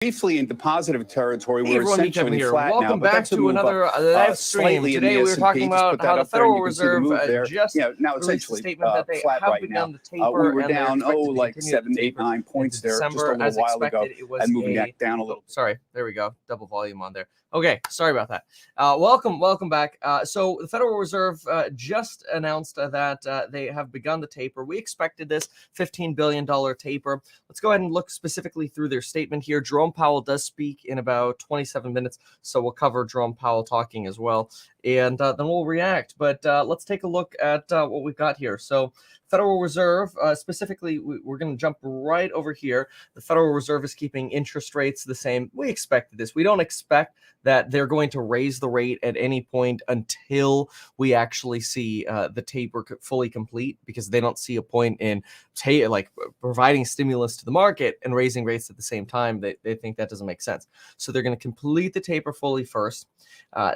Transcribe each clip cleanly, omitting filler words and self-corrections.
Briefly into positive territory, Hey we're everyone, essentially here. flat Welcome now, but back that's a to move another up, live stream. slightly in Today the we were S&P. talking Just about put that how the up there, and Federal you can see the Reserve move there. just Yeah, now released a essentially statement that they flat have right begun now. the taper, We were and they're down, expected to like continue 7, the 8, taper 9 points into there just a December. little As while ago, expected, it was and moving back down a little. Sorry, there we go. Double volume on there. Okay, sorry about that. Welcome back. So the Federal Reserve just announced that they have begun the taper. We expected this $15 billion taper. Let's go ahead and look specifically through their statement here. Jerome Powell does speak in about 27 minutes, so we'll cover Jerome Powell talking as well, and then we'll react. But let's take a look at what we've got here. So Federal Reserve, specifically, we're going to jump right over here. The Federal Reserve is keeping interest rates the same. We expected this. We don't expect that they're going to raise the rate at any point until we actually see the taper fully complete, because they don't see a point in providing stimulus to the market and raising rates at the same time. They think that doesn't make sense. So they're going to complete the taper fully first.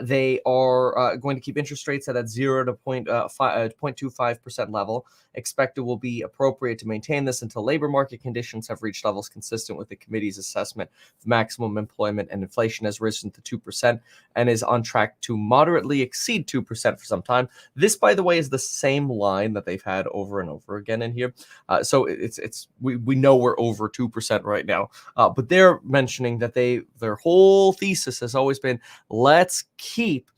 They are going to keep interest rates at that 0 to 0.25% level. Expect it will be appropriate to maintain this until labor market conditions have reached levels consistent with the committee's assessment of maximum employment, and inflation has risen to 2% and is on track to moderately exceed 2% for some time. This, by the way, is the same line that they've had over and over again in here. So we know we're over 2% right now, but they're mentioning that their whole thesis has always been, let's keep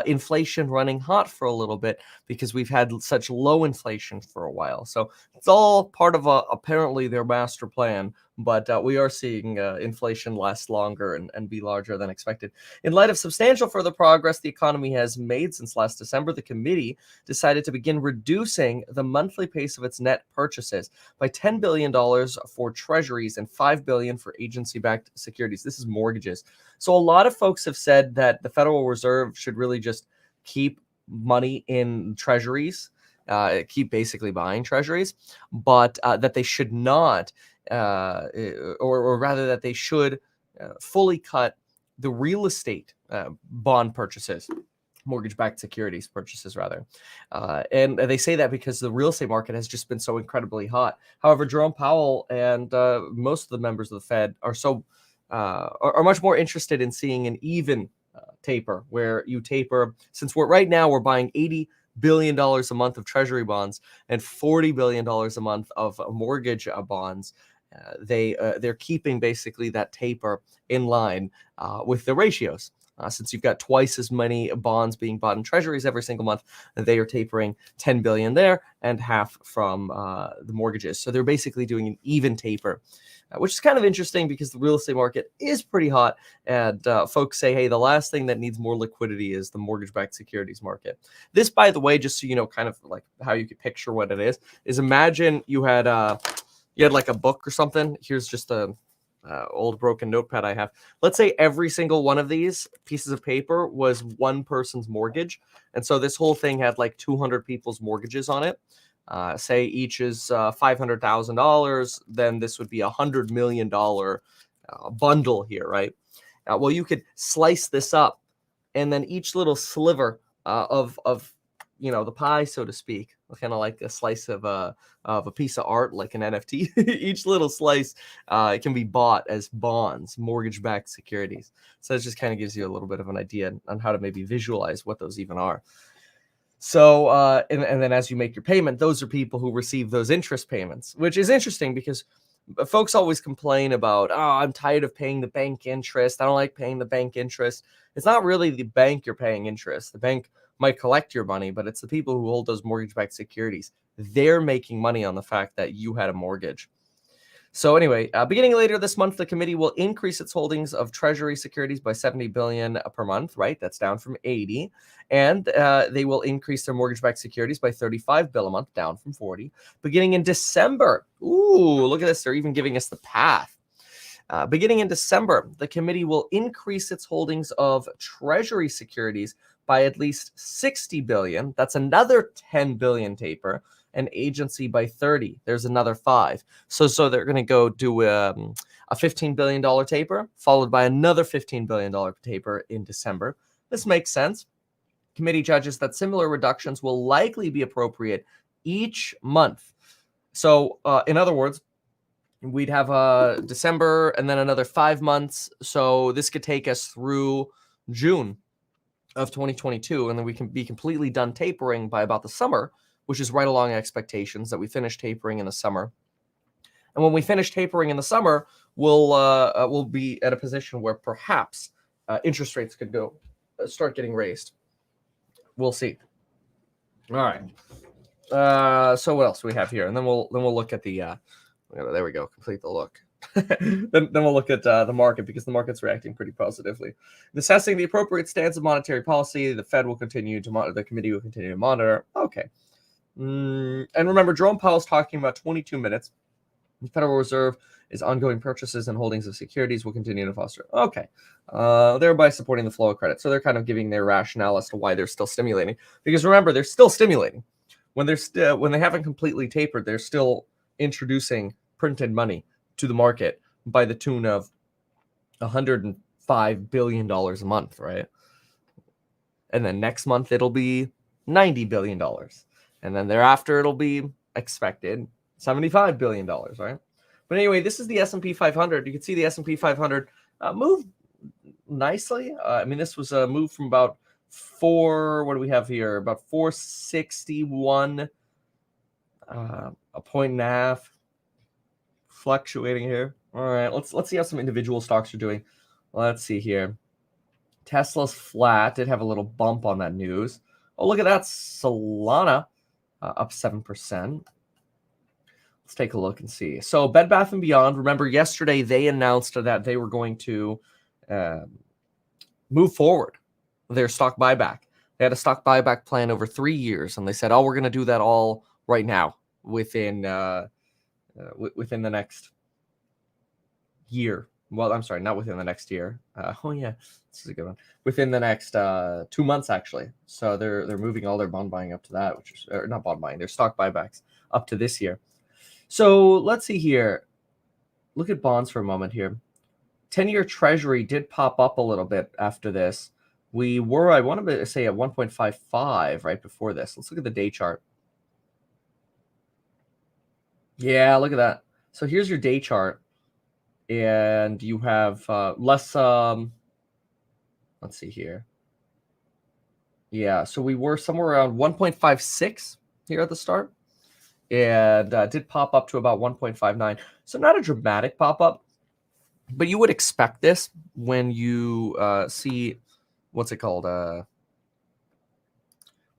inflation running hot for a little bit because we've had such low inflation for a while. So it's all part of apparently their master plan, but we are seeing inflation last longer and be larger than expected. In light of substantial further progress the economy has made since last December, the committee decided to begin reducing the monthly pace of its net purchases by $10 billion for treasuries and $5 billion for agency-backed securities. This is mortgages. So a lot of folks have said that the Federal Reserve should really just keep money in treasuries, keep basically buying treasuries, but that they should not, or rather that they should fully cut the real estate bond purchases, mortgage-backed securities purchases rather. And they say that because the real estate market has just been so incredibly hot. However, Jerome Powell and most of the members of the Fed are much more interested in seeing an even taper, where you taper, since we're buying $80 billion a month of treasury bonds and $40 billion a month of mortgage bonds. They're keeping basically that taper in line with the ratios. Since you've got twice as many bonds being bought in treasuries every single month, they are tapering $10 billion there and half from the mortgages. So they're basically doing an even taper, which is kind of interesting because the real estate market is pretty hot. And folks say, hey, the last thing that needs more liquidity is the mortgage-backed securities market. This, by the way, just so you know, kind of like how you could picture what it is imagine you had like a book or something. Here's just a old broken notepad I have. Let's say every single one of these pieces of paper was one person's mortgage. And so this whole thing had like 200 people's mortgages on it. Say each is $500,000, then this would be $100 million bundle here, right? Well, you could slice this up, and then each little sliver of the pie, so to speak, kind of like a slice of a piece of art, like an NFT. Each little slice can be bought as bonds, mortgage-backed securities. So it just kind of gives you a little bit of an idea on how to maybe visualize what those even are. So, and then as you make your payment, those are people who receive those interest payments, which is interesting because folks always complain about, I'm tired of paying the bank interest. I don't like paying the bank interest. It's not really the bank you're paying interest. The bank might collect your money, but it's the people who hold those mortgage-backed securities. They're making money on the fact that you had a mortgage. So anyway, beginning later this month, the committee will increase its holdings of treasury securities by $70 billion per month, right? That's down from 80. And they will increase their mortgage-backed securities by $35 billion a month, down from 40. Beginning in December. Ooh, look at this. They're even giving us the path. Beginning in December, the committee will increase its holdings of treasury securities by at least $60 billion. That's another $10 billion taper. An agency by 30. There's another 5. So they're going to go do a $15 billion taper, followed by another $15 billion taper in December. This makes sense. Committee judges that similar reductions will likely be appropriate each month. So in other words, we'd have December and then another 5 months. So this could take us through June of 2022, and then we can be completely done tapering by about the summer, which is right along expectations that we finish tapering in the summer. And when we finish tapering in the summer, we'll be at a position where perhaps interest rates could start getting raised. We'll see. All right. So what else do we have here? And then we'll look at the there we go. Complete the look. then we'll look at the market, because the market's reacting pretty positively. Assessing the appropriate stance of monetary policy, the Fed will continue to monitor. The committee will continue to monitor. Okay. And remember, Jerome Powell's talking about 22 minutes. The Federal Reserve is ongoing purchases and holdings of securities will continue to foster. Okay. Thereby supporting the flow of credit. So they're kind of giving their rationale as to why they're still stimulating. Because remember, they're still stimulating. When they haven't completely tapered, they're still introducing printed money to the market by the tune of $105 billion a month, right? And then next month it'll be $90 billion. And then thereafter it'll be expected $75 billion, right? But anyway, this is the S&P 500. You can see the S&P 500 move nicely. I mean, this was a move from about what do we have here? About 461, a point and a half, fluctuating here. All right, let's see how some individual stocks are doing. Let's see here. Tesla's flat. Did have a little bump on that news. Oh, look at that. Solana up 7%. Let's take a look and see. So Bed Bath & Beyond, remember yesterday they announced that they were going to move forward their stock buyback. They had a stock buyback plan over 3 years, and they said, "Oh, we're going to do that all right now within the next year." Well, I'm sorry, not within the next year. Oh yeah, this is a good one. Within the next 2 months, actually. So they're moving all their bond buying up to that, which is not bond buying, their stock buybacks up to this year. So let's see here. Look at bonds for a moment here. 10-year Treasury did pop up a little bit after this. We were, I wanted to say, at 1.55 right before this. Let's look at the day chart. Yeah, look at that. So here's your day chart. And you have less, let's see here. Yeah, so we were somewhere around 1.56 here at the start. And did pop up to about 1.59. So not a dramatic pop-up. But you would expect this when you see, what's it called? When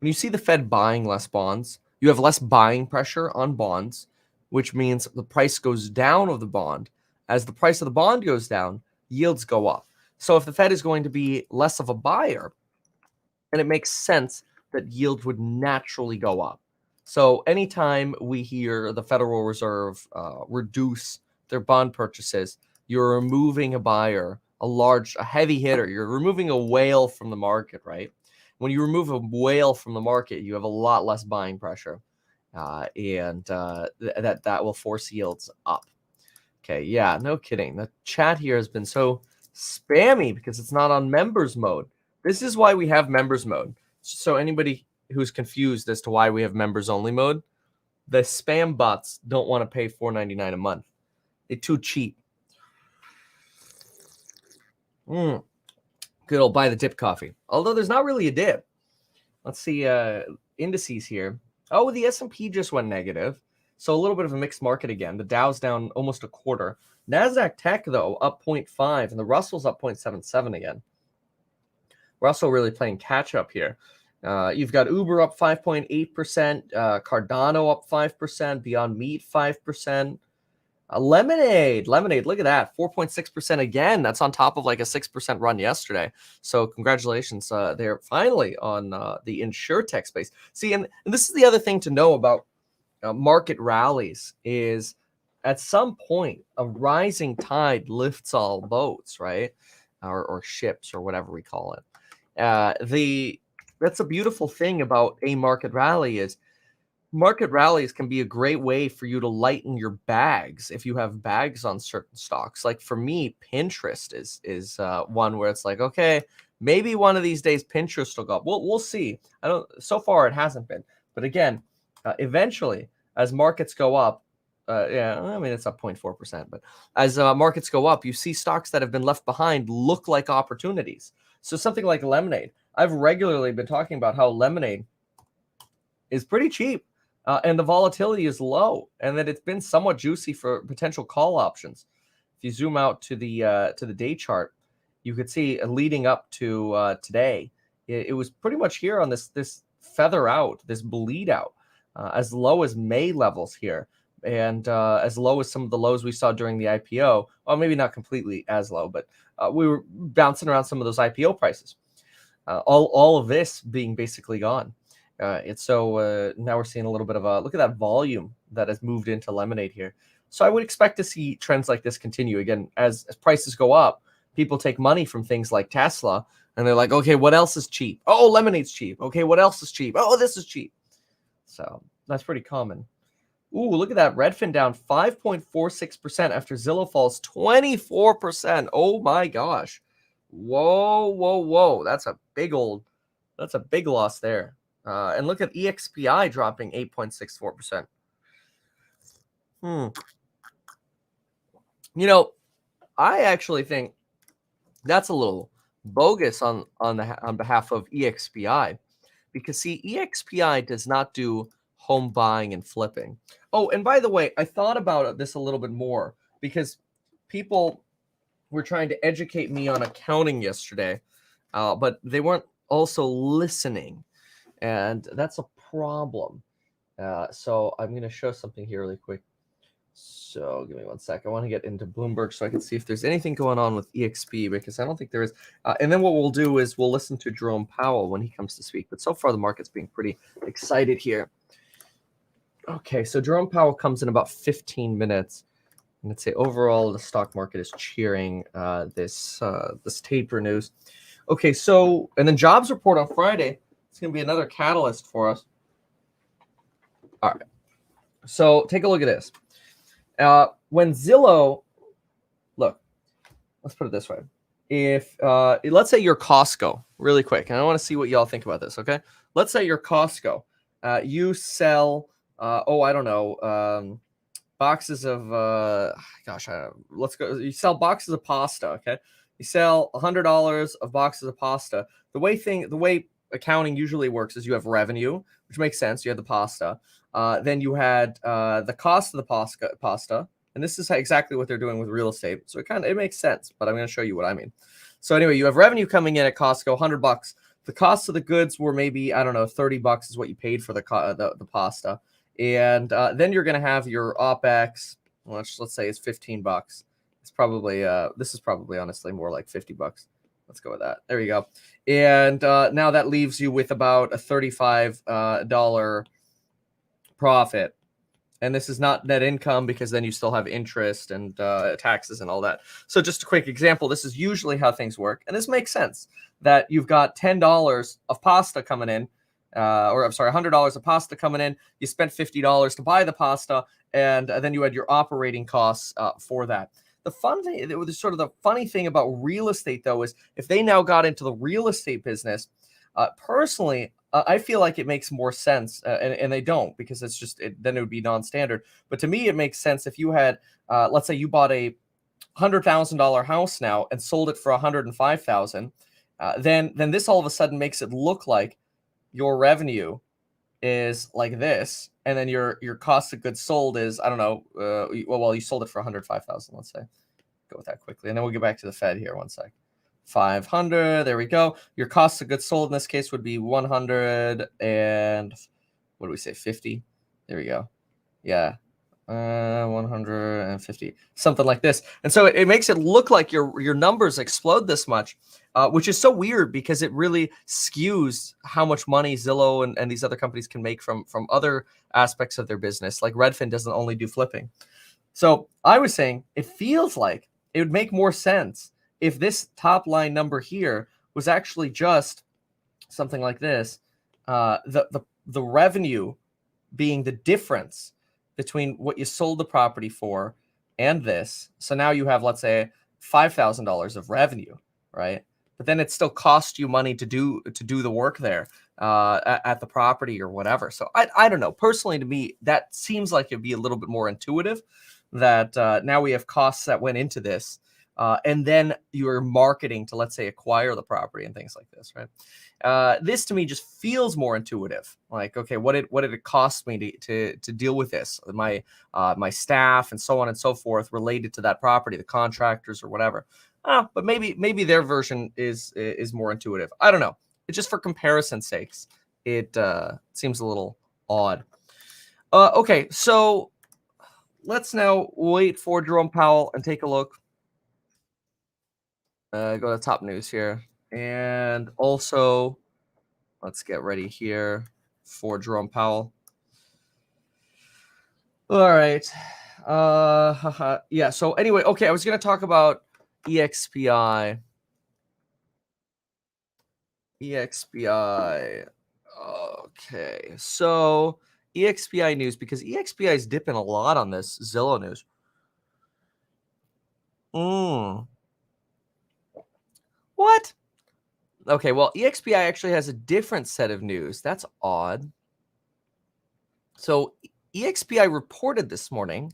you see the Fed buying less bonds, you have less buying pressure on bonds, which means the price goes down of the bond. As the price of the bond goes down, yields go up. So if the Fed is going to be less of a buyer, then it makes sense that yield would naturally go up. So anytime we hear the Federal Reserve reduce their bond purchases, you're removing a buyer, a heavy hitter. You're removing a whale from the market, right? When you remove a whale from the market, you have a lot less buying pressure, and that will force yields up. Okay, yeah, no kidding. The chat here has been so spammy because it's not on members mode. This is why we have members mode. So anybody who's confused as to why we have members only mode, the spam bots don't want to pay $4.99 a month. They're too cheap. Good old buy the dip coffee. Although there's not really a dip. Let's see indices here. Oh, the S&P just went negative. So a little bit of a mixed market again. The Dow's down almost a quarter. NASDAQ Tech, though, up 0.5. And the Russell's up 0.77 again. We're also really playing catch up here. You've got Uber up 5.8%. Cardano up 5%. Beyond Meat 5%. Lemonade, look at that, 4.6% again. That's on top of like a 6% run yesterday. So congratulations, they're finally on the insurtech space. See, and this is the other thing to know about market rallies is at some point a rising tide lifts all boats, right? Or ships or whatever we call it. That's a beautiful thing about a market rally is market rallies can be a great way for you to lighten your bags if you have bags on certain stocks. Like for me, Pinterest is one where it's like, okay, maybe one of these days Pinterest will go up. We'll see. So far it hasn't been. But again, eventually, as markets go up, Yeah, I mean, it's up 0.4%. But as markets go up, you see stocks that have been left behind look like opportunities. So something like Lemonade. I've regularly been talking about how Lemonade is pretty cheap and the volatility is low and that it's been somewhat juicy for potential call options. If you zoom out to the day chart, you could see leading up to today, it was pretty much here on this feather out, this bleed out, as low as May levels here, and as low as some of the lows we saw during the IPO. Well, maybe not completely as low, but we were bouncing around some of those IPO prices. All of this being basically gone. Now we're seeing a little bit of a look at that volume that has moved into Lemonade here. So I would expect to see trends like this continue again as prices go up. People take money from things like Tesla and they're like, okay, what else is cheap? Oh, Lemonade's cheap. Okay, what else is cheap? Oh, this is cheap. So that's pretty common. Ooh, look at that. Redfin down 5.46% after Zillow falls 24%. Oh my gosh. Whoa. That's a big loss there. And look at EXPI dropping 8.64%. You know, I actually think that's a little bogus on behalf of EXPI, because see, EXPI does not do home buying and flipping. Oh, and by the way, I thought about this a little bit more because people were trying to educate me on accounting yesterday, but they weren't also listening, and that's a problem. So I'm going to show something here really quick. So give me 1 sec. I want to get into Bloomberg so I can see if there's anything going on with EXP, because I don't think there is. And then what we'll do is we'll listen to Jerome Powell when he comes to speak. But so far the market's being pretty excited here. Okay, so Jerome Powell comes in about 15 minutes. And let's say overall the stock market is cheering this taper news. Okay, so and then jobs report on Friday. It's going to be another catalyst for us. All right. So take a look at this. When Zillow, look, let's put it this way. If let's say you're Costco, really quick, and I want to see what y'all think about this, okay? Let's say you're Costco. You sell, I don't know, boxes of, let's go. You sell boxes of pasta, okay? You sell $100 of boxes of pasta. The way accounting usually works is you have revenue, which makes sense. You have the pasta. Then you had the cost of the pasta, and this is exactly what they're doing with real estate. So it makes sense, but I'm going to show you what I mean. So anyway, you have revenue coming in at Costco, $100. The cost of the goods were maybe, I don't know, $30 is what you paid for the pasta, and then you're going to have your OpEx. Let's say it's $15. It's probably this is probably honestly more like $50. Let's go with that. There you go. And now that leaves you with about a $35 profit. And this is not net income because then you still have interest and taxes and all that. So just a quick example, this is usually how things work. And this makes sense that you've got $10 of pasta coming in, $100 of pasta coming in. You spent $50 to buy the pasta, and then you had your operating costs for that. The funny thing about real estate, though, is if they now got into the real estate business, personally, I feel like it makes more sense, and they don't, because then it would be non-standard. But to me, it makes sense if you had, let's say you bought a $100,000 house now and sold it for $105,000. Then this all of a sudden makes it look like your revenue is like this, and then your cost of goods sold is, I don't know, you sold it for $105,000. Let's say, go with that quickly, and then we'll get back to the Fed here. 1 sec. 500. There we go. Your cost of goods sold in this case would be 100 and what do we say? 50. There we go. Yeah. 150, something like this. And so it makes it look like your numbers explode this much, which is so weird because it really skews how much money Zillow and these other companies can make from other aspects of their business. Like Redfin doesn't only do flipping. So I was saying it feels like it would make more sense if this top line number here was actually just something like this, the revenue being the difference between what you sold the property for and this. So now you have, let's say, $5,000 of revenue, right? But then it still cost you money to do the work there. at the property or whatever. So I don't know. Personally, to me, that seems like it'd be a little bit more intuitive that now we have costs that went into this. And then you're marketing to, let's say, acquire the property and things like this, right? This to me just feels more intuitive. Like, okay, what did it cost me to deal with this? My staff and so on and so forth related to that property, the contractors or whatever. But maybe their version is more intuitive. I don't know. It's just for comparison's sakes. It seems a little odd. Okay, so let's now wait for Jerome Powell and take a look. Go to top news here. And also, let's get ready here for Jerome Powell. All right. Yeah, so anyway, okay, I was going to talk about EXPI. EXPI. Okay, so EXPI news, because EXPI is dipping a lot on this Zillow news. What? Okay, well, EXPI actually has a different set of news. That's odd. So EXPI reported this morning,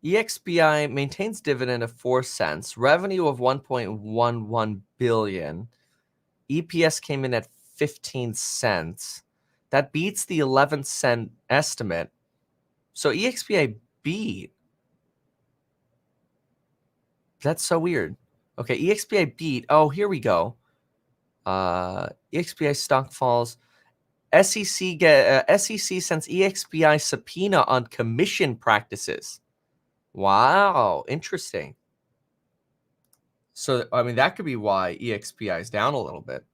EXPI maintains dividend of 4 cents, revenue of 1.11 billion. EPS came in at 15 cents. That beats the 11-cent estimate. So EXPI beat. That's so weird. Okay, EXPI beat. Oh, here we go. EXPI stock falls. SEC sends EXPI subpoena on commission practices. Wow, interesting. So, I mean, that could be why EXPI is down a little bit.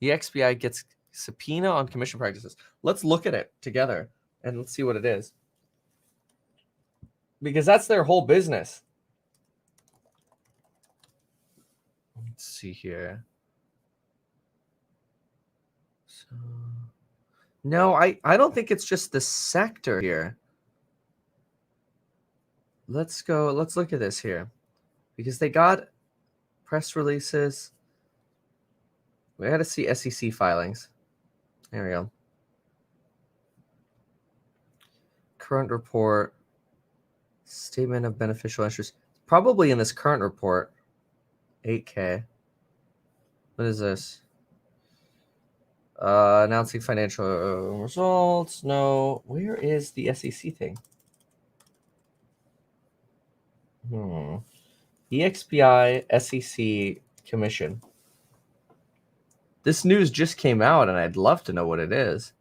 EXPI gets subpoena on commission practices. Let's look at it together and let's see what it is. Because that's their whole business. Let's see here. So, no, I don't think it's just the sector here. Let's look at this here. Because they got press releases. We got to see SEC filings. There we go. Current report. Statement of beneficial interest. Probably in this current report. 8K. What is this? Announcing financial results. No. Where is the SEC thing? EXPI SEC Commission. This news just came out, and I'd love to know what it is.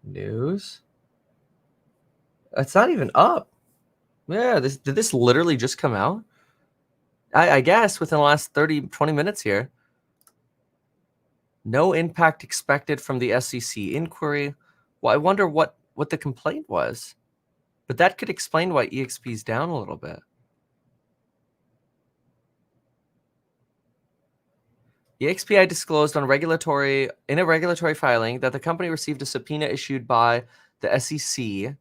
News? It's not even up. Yeah, did this literally just come out? I guess within the last 20 minutes here. No impact expected from the SEC inquiry. Well, I wonder what the complaint was. But that could explain why EXP is down a little bit. EXPI disclosed in a regulatory filing that the company received a subpoena issued by the SEC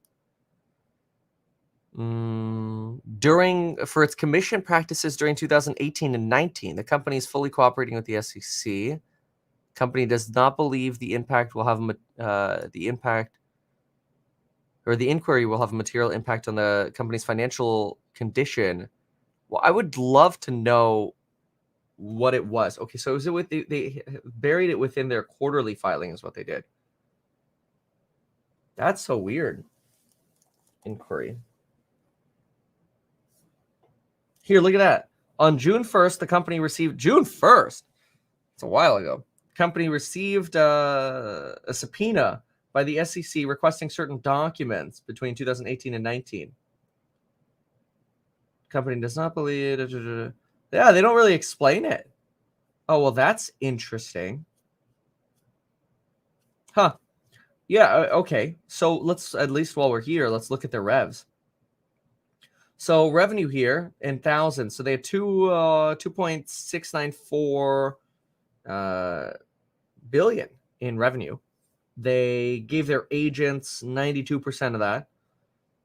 for its commission practices during 2018 and 19. The company is fully cooperating with the SEC. Company does not believe the impact will have the inquiry will have a material impact on the company's financial condition. Well, I would love to know what it was. Okay, so is it they buried it within their quarterly filing is what they did. That's so weird. Inquiry. Here, look at that. On June 1st, the company received June 1st. It's a while ago. Company received a subpoena by the SEC requesting certain documents between 2018 and 19. Company does not believe. Yeah, they don't really explain it. Oh, well, that's interesting. Huh. Yeah, okay. So let's, at least while we're here, let's look at their revs. So revenue here in thousands. So they had 2.694 billion in revenue. They gave their agents 92% of that.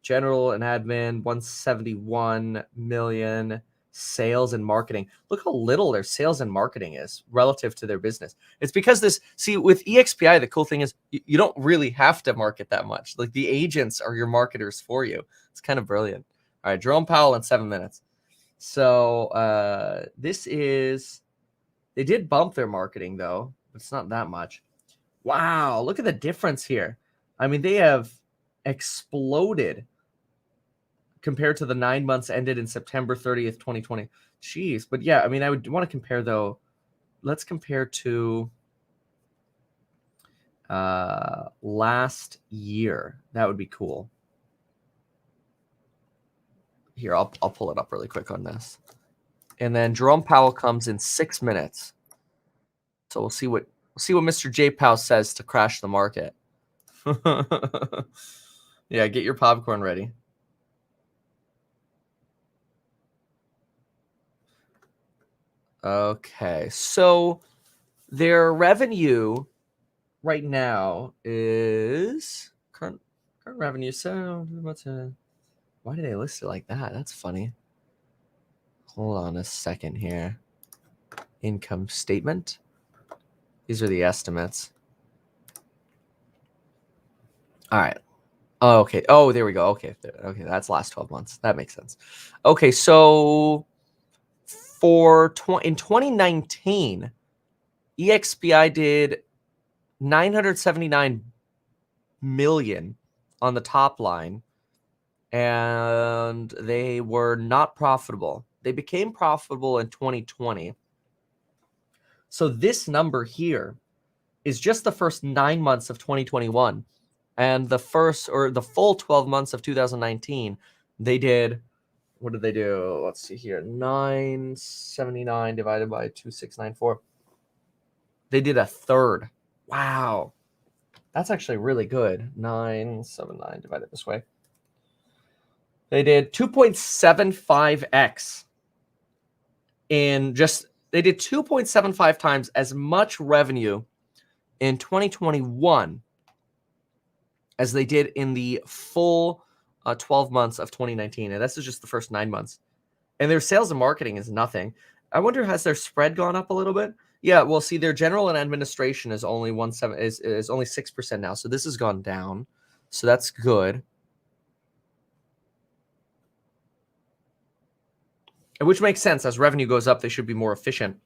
General and admin 171 million. sales and marketing. Look how little their sales and marketing is relative to their business. It's because with EXPI, the cool thing is you don't really have to market that much. Like the agents are your marketers for you. It's kind of brilliant. All right, Jerome Powell in 7 minutes. So they did bump their marketing though, but it's not that much. Wow, look at the difference here. I mean, they have exploded compared to the 9 months ended in September 30th, 2020. Jeez. But yeah, I mean, I would want to compare though. Let's compare to last year. That would be cool. Here, I'll pull it up really quick on this. And then Jerome Powell comes in 6 minutes. So we'll see what Mr. J. Powell says to crash the market. Yeah, get your popcorn ready. Okay, so their revenue right now is current revenue. So why did they list it like that? That's funny. Hold on a second here. Income statement. These are the estimates. All right. Oh, okay. Oh, there we go. Okay. Okay. That's last 12 months. That makes sense. Okay. So in 2019, EXPI did 979 million on the top line, and they were not profitable. They became profitable in 2020. So this number here is just the first 9 months of 2021, and the full 12 months of 2019. They did, what did they do? Let's see here. 979 divided by 2694. They did a third. Wow. That's actually really good. 979 divided this way. They did 2.75x they did 2.75 times as much revenue in 2021 as they did in the full 12 months of 2019. And this is just the first 9 months. And their sales and marketing is nothing. I wonder, has their spread gone up a little bit? Yeah, well, see, their general and administration is only only 6% now. So this has gone down. So that's good. Which makes sense. As revenue goes up, they should be more efficient.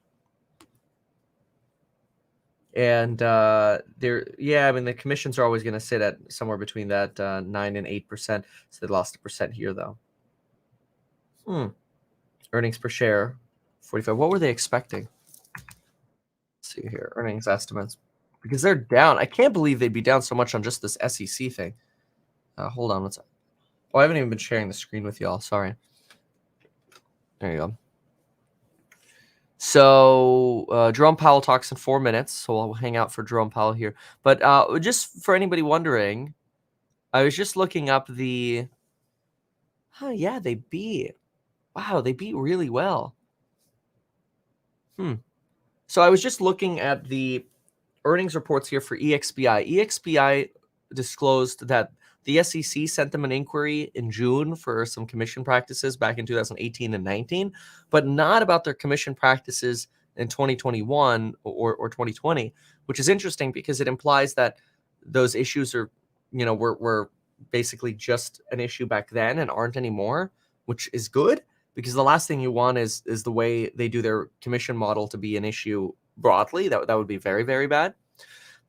And I mean, the commissions are always going to sit at somewhere between that 9 and 8%. So they lost 1% here, though. Earnings per share, 45. What were they expecting? Let's see here, earnings estimates. Because they're down. I can't believe they'd be down so much on just this SEC thing. Hold on. I haven't even been sharing the screen with y'all. Sorry. There you go. So Jerome Powell talks in 4 minutes, so I'll hang out for Jerome Powell here. But just for anybody wondering, I was just looking up they beat. Wow, they beat really well. So I was just looking at the earnings reports here for EXPI. EXPI disclosed that the SEC sent them an inquiry in June for some commission practices back in 2018 and 19, but not about their commission practices in 2021 or 2020, which is interesting because it implies that those issues were basically just an issue back then and aren't anymore, which is good because the last thing you want is the way they do their commission model to be an issue broadly. That would be very, very bad.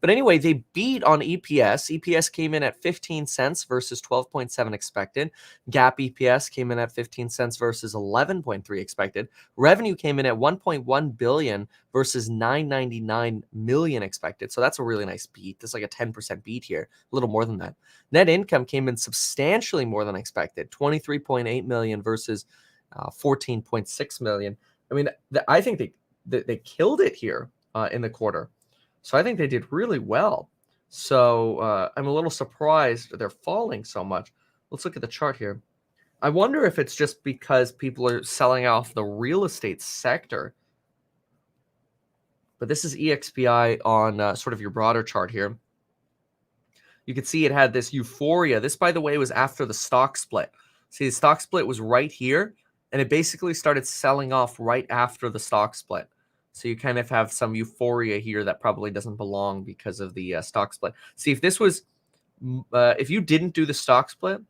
But anyway, they beat on EPS. EPS came in at 15 cents versus 12.7 expected. GAAP EPS came in at 15 cents versus 11.3 expected. Revenue came in at 1.1 billion versus 999 million expected. So that's a really nice beat. That's like a 10% beat here, a little more than that. Net income came in substantially more than expected, 23.8 million versus 14.6 million. I mean, I think they killed it here in the quarter. So I think they did really well. So I'm a little surprised they're falling so much. Let's look at the chart here. I wonder if it's just because people are selling off the real estate sector. But this is EXPI on sort of your broader chart here. You can see it had this euphoria. This, by the way, was after the stock split. See, the stock split was right here. And it basically started selling off right after the stock split. So you kind of have some euphoria here that probably doesn't belong because of the stock split. See, if this was, if you didn't do the stock split,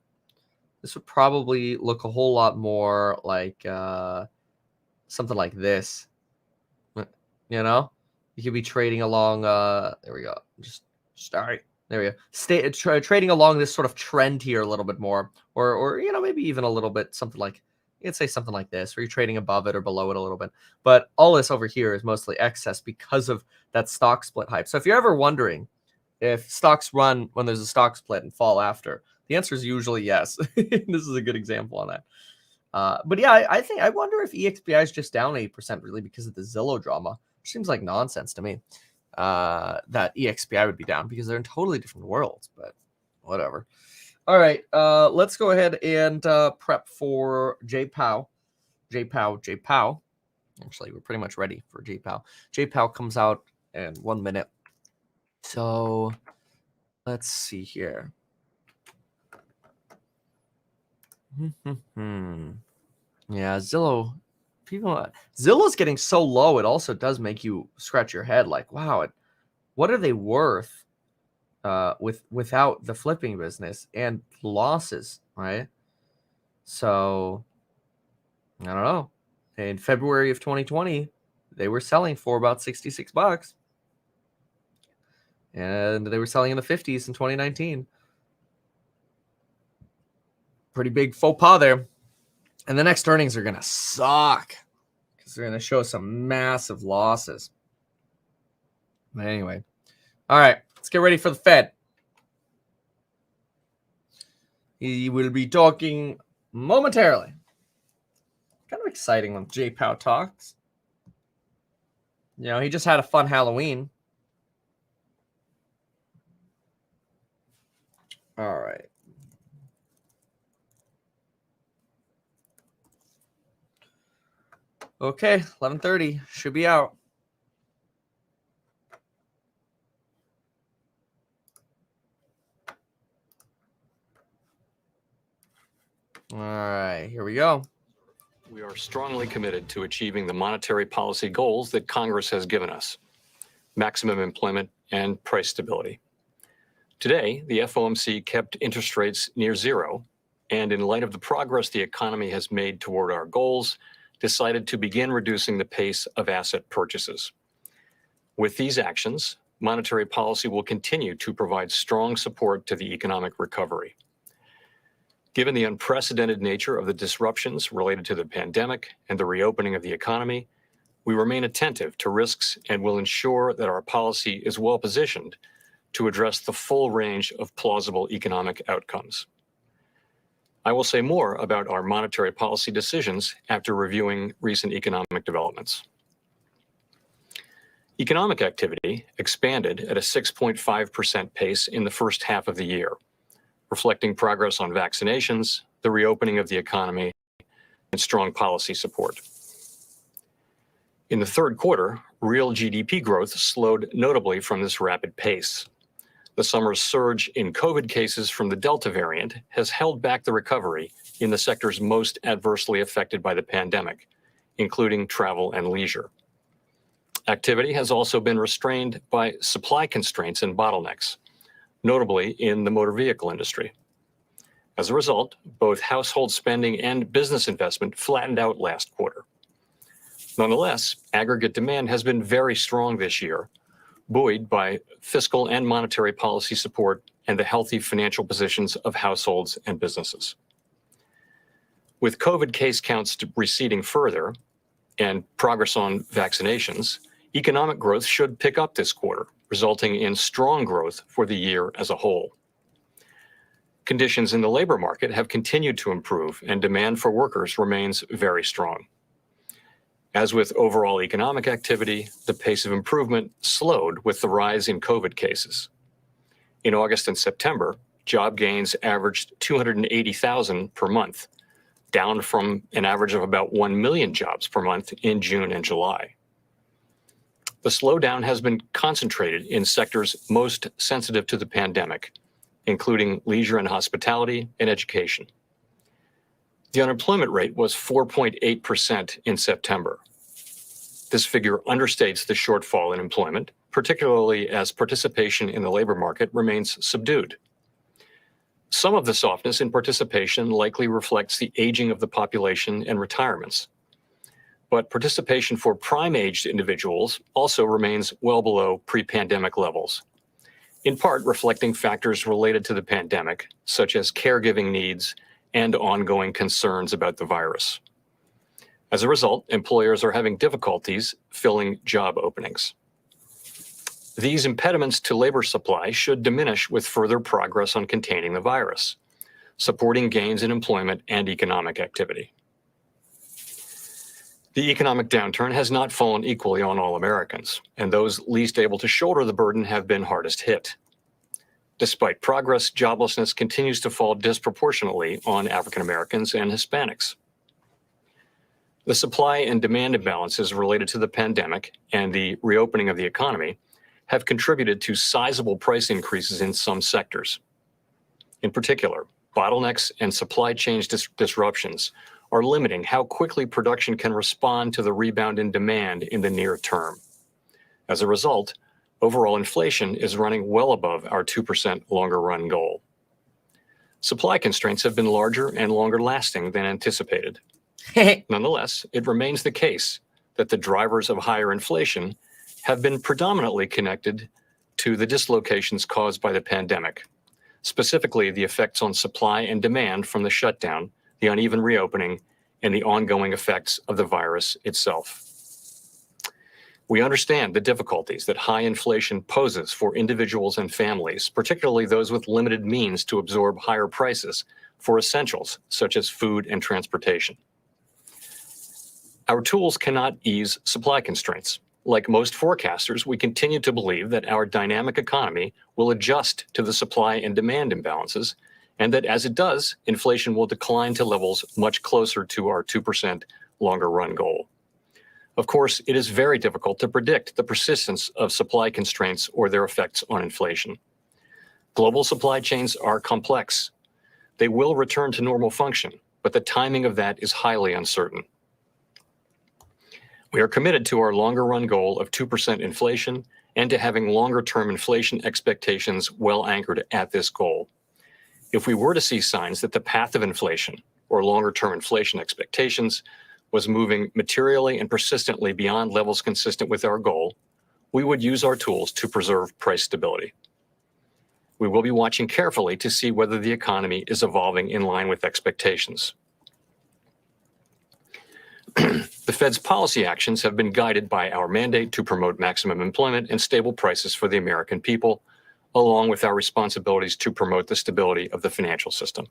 this would probably look a whole lot more like something like this. You know, you could be trading along. There we go. Just start. There we go. Trading along this sort of trend here a little bit more, or maybe even a little bit something like, you could say something like this, where you're trading above it or below it a little bit. But all this over here is mostly excess because of that stock split hype. So if you're ever wondering if stocks run when there's a stock split and fall after, the answer is usually yes. This is a good example on that. But yeah, I wonder if EXPI is just down 8% really because of the Zillow drama. Which seems like nonsense to me. That EXPI would be down because they're in totally different worlds, but whatever. All right, let's go ahead and prep for JPOW. Actually, we're pretty much ready for JPOW. JPOW comes out in 1 minute. So let's see here. Yeah, Zillow's getting so low, it also does make you scratch your head like, wow, what are they worth without the flipping business and losses, right? So I don't know. In February of 2020, they were selling for about $66. And they were selling in the 50s in 2019. Pretty big faux pas there. And the next earnings are going to suck because they're going to show some massive losses. But anyway. All right. Let's get ready for the Fed. He will be talking momentarily. Kind of exciting when J. Powell talks. He just had a fun Halloween. All right. Okay, 11:30 should be out. All right, here we go. We are strongly committed to achieving the monetary policy goals that Congress has given us: maximum employment and price stability. Today, the FOMC kept interest rates near zero, and in light of the progress the economy has made toward our goals, decided to begin reducing the pace of asset purchases. With these actions, monetary policy will continue to provide strong support to the economic recovery. Given the unprecedented nature of the disruptions related to the pandemic and the reopening of the economy, we remain attentive to risks and will ensure that our policy is well positioned to address the full range of plausible economic outcomes. I will say more about our monetary policy decisions after reviewing recent economic developments. Economic activity expanded at a 6.5% pace in the first half of the year, reflecting progress on vaccinations, the reopening of the economy, and strong policy support. In the third quarter, real GDP growth slowed notably from this rapid pace. The summer's surge in COVID cases from the Delta variant has held back the recovery in the sectors most adversely affected by the pandemic, including travel and leisure. Activity has also been restrained by supply constraints and bottlenecks, notably in the motor vehicle industry. As a result, both household spending and business investment flattened out last quarter. Nonetheless, aggregate demand has been very strong this year, buoyed by fiscal and monetary policy support and the healthy financial positions of households and businesses. With COVID case counts receding further and progress on vaccinations, economic growth should pick up this quarter, resulting in strong growth for the year as a whole. Conditions in the labor market have continued to improve, and demand for workers remains very strong. As with overall economic activity, the pace of improvement slowed with the rise in COVID cases. In August and September, job gains averaged 280,000 per month, down from an average of about 1 million jobs per month in June and July. The slowdown has been concentrated in sectors most sensitive to the pandemic, including leisure and hospitality and education. The unemployment rate was 4.8% in September. This figure understates the shortfall in employment, particularly as participation in the labor market remains subdued. Some of the softness in participation likely reflects the aging of the population and retirements. But participation for prime-aged individuals also remains well below pre-pandemic levels, in part reflecting factors related to the pandemic, such as caregiving needs and ongoing concerns about the virus. As a result, employers are having difficulties filling job openings. These impediments to labor supply should diminish with further progress on containing the virus, supporting gains in employment and economic activity. The economic downturn has not fallen equally on all Americans, and those least able to shoulder the burden have been hardest hit. Despite progress, joblessness continues to fall disproportionately on African Americans and Hispanics. The supply and demand imbalances related to the pandemic and the reopening of the economy have contributed to sizable price increases in some sectors. In particular, bottlenecks and supply chain disruptions are limiting how quickly production can respond to the rebound in demand in the near term. As a result, overall inflation is running well above our 2% longer run goal. Supply constraints have been larger and longer lasting than anticipated. Nonetheless, it remains the case that the drivers of higher inflation have been predominantly connected to the dislocations caused by the pandemic, specifically the effects on supply and demand from the shutdown, the uneven reopening, and the ongoing effects of the virus itself. We understand the difficulties that high inflation poses for individuals and families, particularly those with limited means to absorb higher prices for essentials such as food and transportation. Our tools cannot ease supply constraints. Like most forecasters, we continue to believe that our dynamic economy will adjust to the supply and demand imbalances, and that as it does, inflation will decline to levels much closer to our 2% longer run goal. Of course, it is very difficult to predict the persistence of supply constraints or their effects on inflation. Global supply chains are complex. They will return to normal function, but the timing of that is highly uncertain. We are committed to our longer run goal of 2% inflation and to having longer term inflation expectations well anchored at this goal. If we were to see signs that the path of inflation or longer term inflation expectations was moving materially and persistently beyond levels consistent with our goal, we would use our tools to preserve price stability. We will be watching carefully to see whether the economy is evolving in line with expectations. The Fed's policy actions have been guided by our mandate to promote maximum employment and stable prices for the American people, along with our responsibilities to promote the stability of the financial system.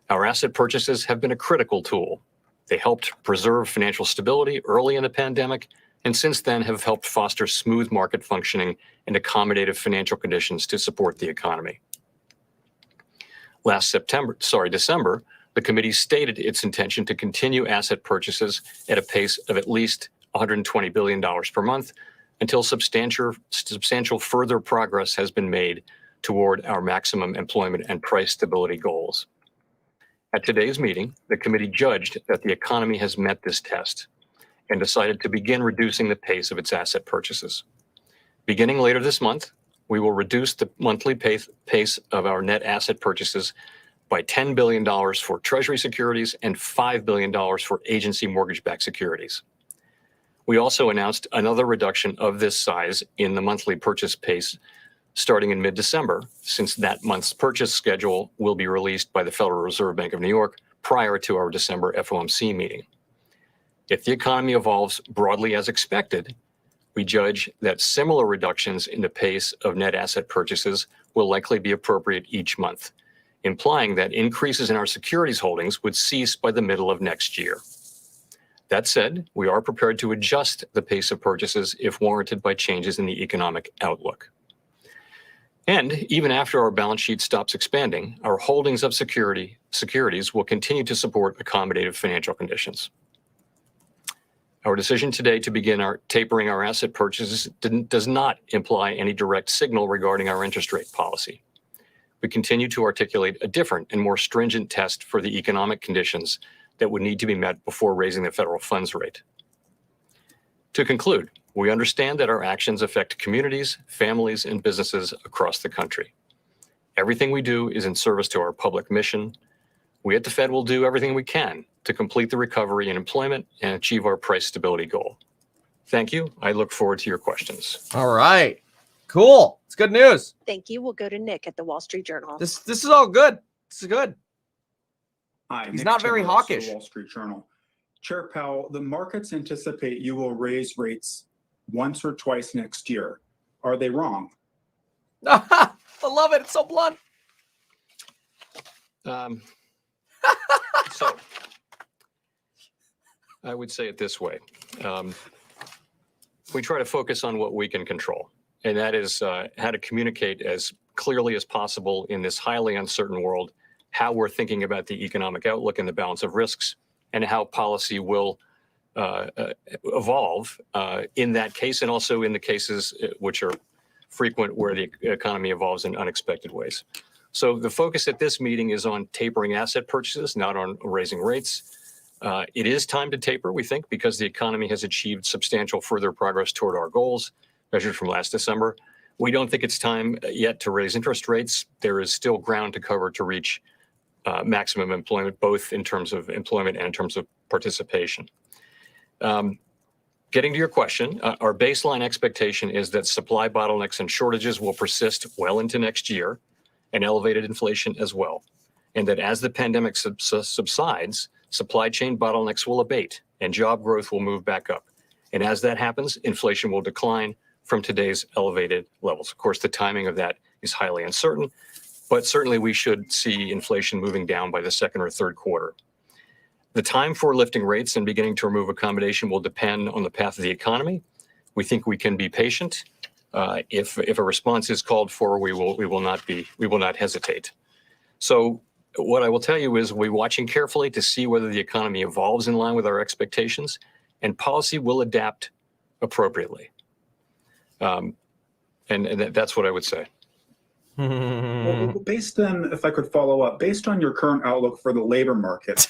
Our asset purchases have been a critical tool. They helped preserve financial stability early in the pandemic, and since then have helped foster smooth market functioning and accommodative financial conditions to support the economy. Last December, the committee stated its intention to continue asset purchases at a pace of at least $120 billion per month until substantial further progress has been made toward our maximum employment and price stability goals. At today's meeting, the committee judged that the economy has met this test and decided to begin reducing the pace of its asset purchases. Beginning later this month, we will reduce the monthly pace of our net asset purchases by $10 billion for Treasury securities and $5 billion for agency mortgage-backed securities. We also announced another reduction of this size in the monthly purchase pace starting in mid-December, since that month's purchase schedule will be released by the Federal Reserve Bank of New York prior to our December FOMC meeting. If the economy evolves broadly as expected, we judge that similar reductions in the pace of net asset purchases will likely be appropriate each month, implying that increases in our securities holdings would cease by the middle of next year. That said, we are prepared to adjust the pace of purchases if warranted by changes in the economic outlook. And even after our balance sheet stops expanding, our holdings of securities will continue to support accommodative financial conditions. Our decision today to begin tapering our asset purchases does not imply any direct signal regarding our interest rate policy. we continue to articulate a different and more stringent test for the economic conditions that would need to be met before raising the federal funds rate. To conclude, we understand that our actions affect communities, families, and businesses across the country. Everything we do is in service to our public mission. We at the Fed will do everything we can to complete the recovery in employment and achieve our price stability goal. Thank you. I look forward to your questions. All right. Cool. It's good news. Thank you. We'll go to Nick at the Wall Street Journal. This is all good. This is good. Hi, He's Nick not very Timmermans, hawkish. The Wall Street Journal. Chair Powell, the markets anticipate you will raise rates once or twice next year. Are they wrong? I love it. It's so blunt. So I would say it this way. We try to focus on what we can control, and that is how to communicate as clearly as possible in this highly uncertain world, how we're thinking about the economic outlook and the balance of risks, and how policy will evolve in that case, and also in the cases which are frequent where the economy evolves in unexpected ways. So the focus at this meeting is on tapering asset purchases, not on raising rates. It is time to taper, we think, because the economy has achieved substantial further progress toward our goals, measured from last December. We don't think it's time yet to raise interest rates. There is still ground to cover to reach maximum employment, both in terms of employment and in terms of participation. Getting to your question, our baseline expectation is that supply bottlenecks and shortages will persist well into next year, and elevated inflation as well. And that as the pandemic subsides, supply chain bottlenecks will abate and job growth will move back up. And as that happens, inflation will decline from today's elevated levels. Of course, the timing of that is highly uncertain, but certainly we should see inflation moving down by the second or third quarter. The time for lifting rates and beginning to remove accommodation will depend on the path of the economy. We think we can be patient. If a response is called for, we will not hesitate. So what I will tell you is we're watching carefully to see whether the economy evolves in line with our expectations, and policy will adapt appropriately. And that's what I would say. Well, based on, if I could follow up, based on your current outlook for the labor market,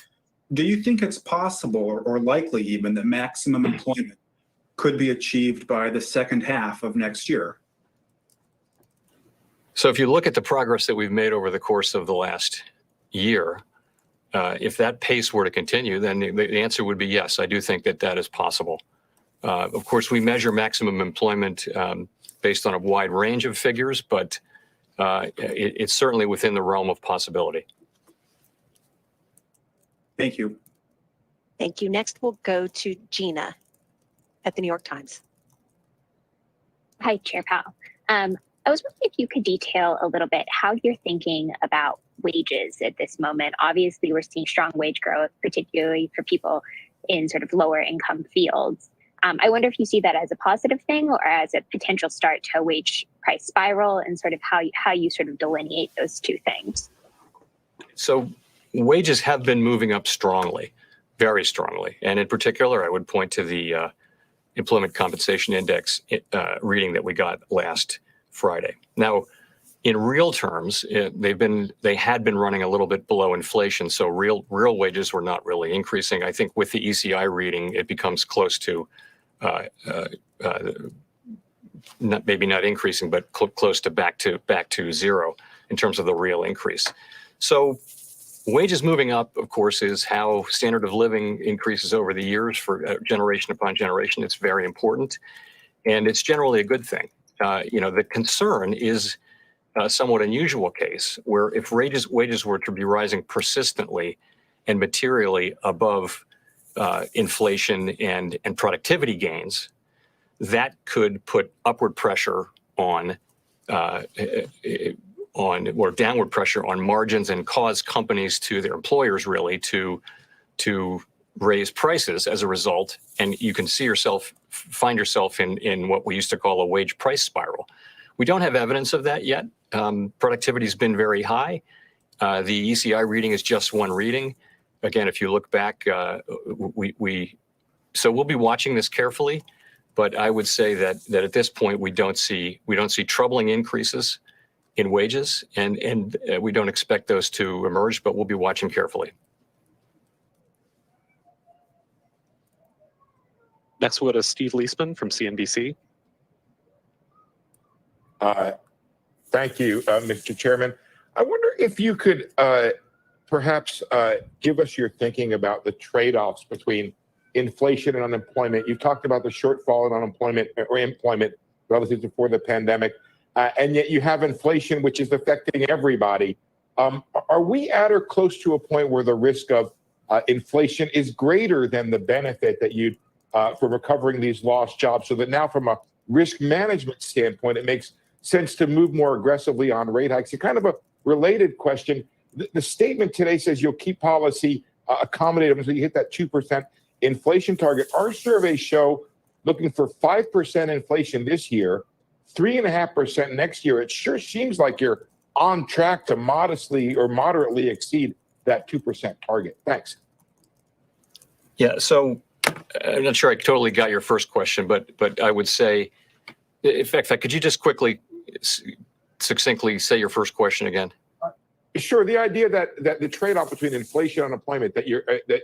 do you think it's possible or likely even that maximum employment could be achieved by the second half of next year? So if you look at the progress that we've made over the course of the last year, if that pace were to continue, then the answer would be yes. I do think that that is possible. Of course, we measure maximum employment based on a wide range of figures, but it's certainly within the realm of possibility. Thank you. Thank you. Next, we'll go to Gina at the New York Times. Hi, Chair Powell. I was wondering if you could detail a little bit how you're thinking about wages at this moment. Obviously, we're seeing strong wage growth, particularly for people in sort of lower income fields. I wonder if you see that as a positive thing or as a potential start to a wage price spiral, and sort of how you sort of delineate those two things. So wages have been moving up strongly, very strongly. And in particular, I would point to the Employment Compensation Index reading that we got last Friday. Now, in real terms, they had been running a little bit below inflation, so real wages were not really increasing. I think with the ECI reading, it becomes close to maybe not increasing, but close to back to zero in terms of the real increase. So wages moving up, of course, is how standard of living increases over the years for generation upon generation. It's very important, and it's generally a good thing. The concern is a somewhat unusual case where if wages were to be rising persistently and materially above inflation and productivity gains, that could put upward pressure on or downward pressure on margins and cause companies to their employers really to raise prices as a result. And you can find yourself in what we used to call a wage price spiral. We don't have evidence of that yet. Productivity has been very high. The ECI reading is just one reading. Again, if you look back, so we'll be watching this carefully, but I would say that at this point we don't see troubling increases, in wages, and we don't expect those to emerge, but we'll be watching carefully. Next, we'll go to Steve Leesman from CNBC. Thank you, Mr. Chairman. I wonder if you could perhaps give us your thinking about the trade-offs between inflation and unemployment. You've talked about the shortfall in unemployment or employment relative to before the pandemic, and yet you have inflation, which is affecting everybody. Are we at or close to a point where the risk of inflation is greater than the benefit that you'd for recovering these lost jobs, so that now from a risk management standpoint, it makes sense to move more aggressively on rate hikes? A kind of a related question. The statement today says you'll keep policy accommodative until you hit that 2% inflation target. Our surveys show looking for 5% inflation this year, 3.5% next year. It sure seems like you're on track to modestly or moderately exceed that 2% target. Thanks. Yeah, so I'm not sure I totally got your first question, but I would say, in fact, could you just quickly, succinctly say your first question again? Sure. The idea that the trade-off between inflation and unemployment, that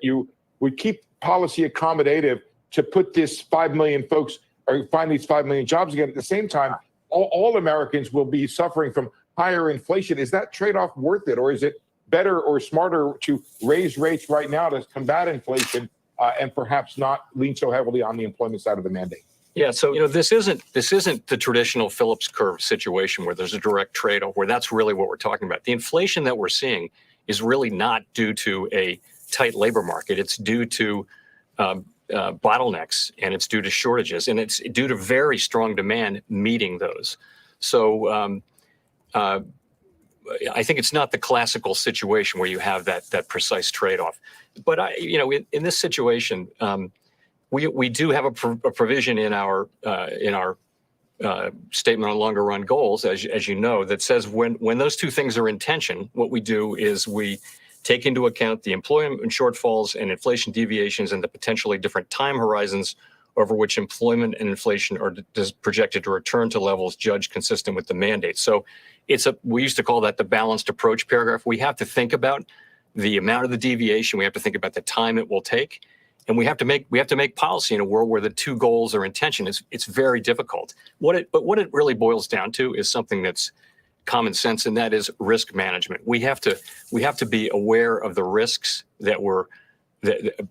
you would keep policy accommodative to put this 5 million folks or find these 5 million jobs again. At the same time, all Americans will be suffering from higher inflation. Is that trade-off worth it, or is it better or smarter to raise rates right now to combat inflation and perhaps not lean so heavily on the employment side of the mandate? Yeah, so this isn't the traditional Phillips curve situation where there's a direct trade-off, where that's really what we're talking about. The inflation that we're seeing is really not due to a tight labor market. It's due to bottlenecks, and it's due to shortages, and it's due to very strong demand meeting those. So I think it's not the classical situation where you have that precise trade-off. But in this situation, we do have a provision in our statement on longer run goals, as you know, that says when those two things are in tension, what we do is we take into account the employment shortfalls and inflation deviations and the potentially different time horizons over which employment and inflation are projected to return to levels judged consistent with the mandate. So we used to call that the balanced approach paragraph. We have to think about the amount of the deviation. We have to think about the time it will take. And we have to make policy in a world where the two goals are in tension. It's very difficult. But what it really boils down to is something that's common sense, and that is risk management. We have to be aware of the risks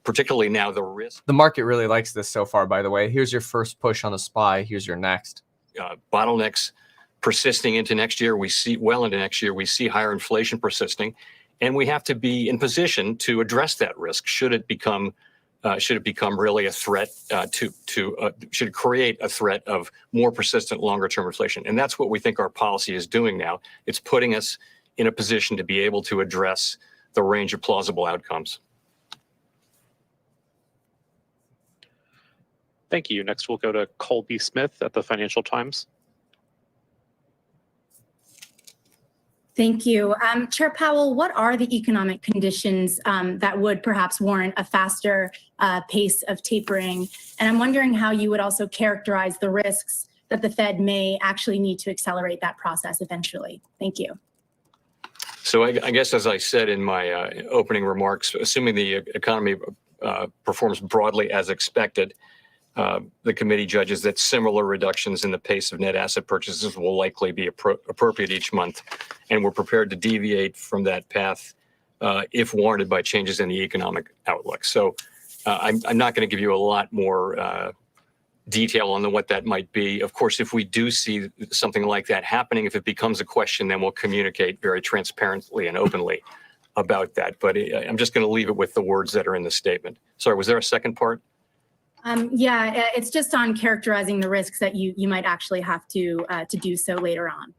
particularly now the risk. The market really likes this so far, by the way. Here's your first push on the SPY. Here's your next. Bottlenecks persisting into next year. We see higher inflation persisting, and we have to be in position to address that risk should it become really a threat should it create a threat of more persistent longer-term inflation. And that's what we think our policy is doing now. It's putting us in a position to be able to address the range of plausible outcomes. Thank you. Next, we'll go to Colby Smith at the Financial Times. Thank you. Chair Powell, what are the economic conditions that would perhaps warrant a faster pace of tapering? And I'm wondering how you would also characterize the risks that the Fed may actually need to accelerate that process eventually. Thank you. So I guess, as I said in my opening remarks, assuming the economy performs broadly as expected, the committee judges that similar reductions in the pace of net asset purchases will likely be appropriate each month, and we're prepared to deviate from that path if warranted by changes in the economic outlook. So I'm not going to give you a lot more detail on what that might be. Of course, if we do see something like that happening, if it becomes a question, then we'll communicate very transparently and openly about that. But I'm just going to leave it with the words that are in the statement. Sorry, was there a second part? Yeah, it's just on characterizing the risks that you might actually have to do so later on.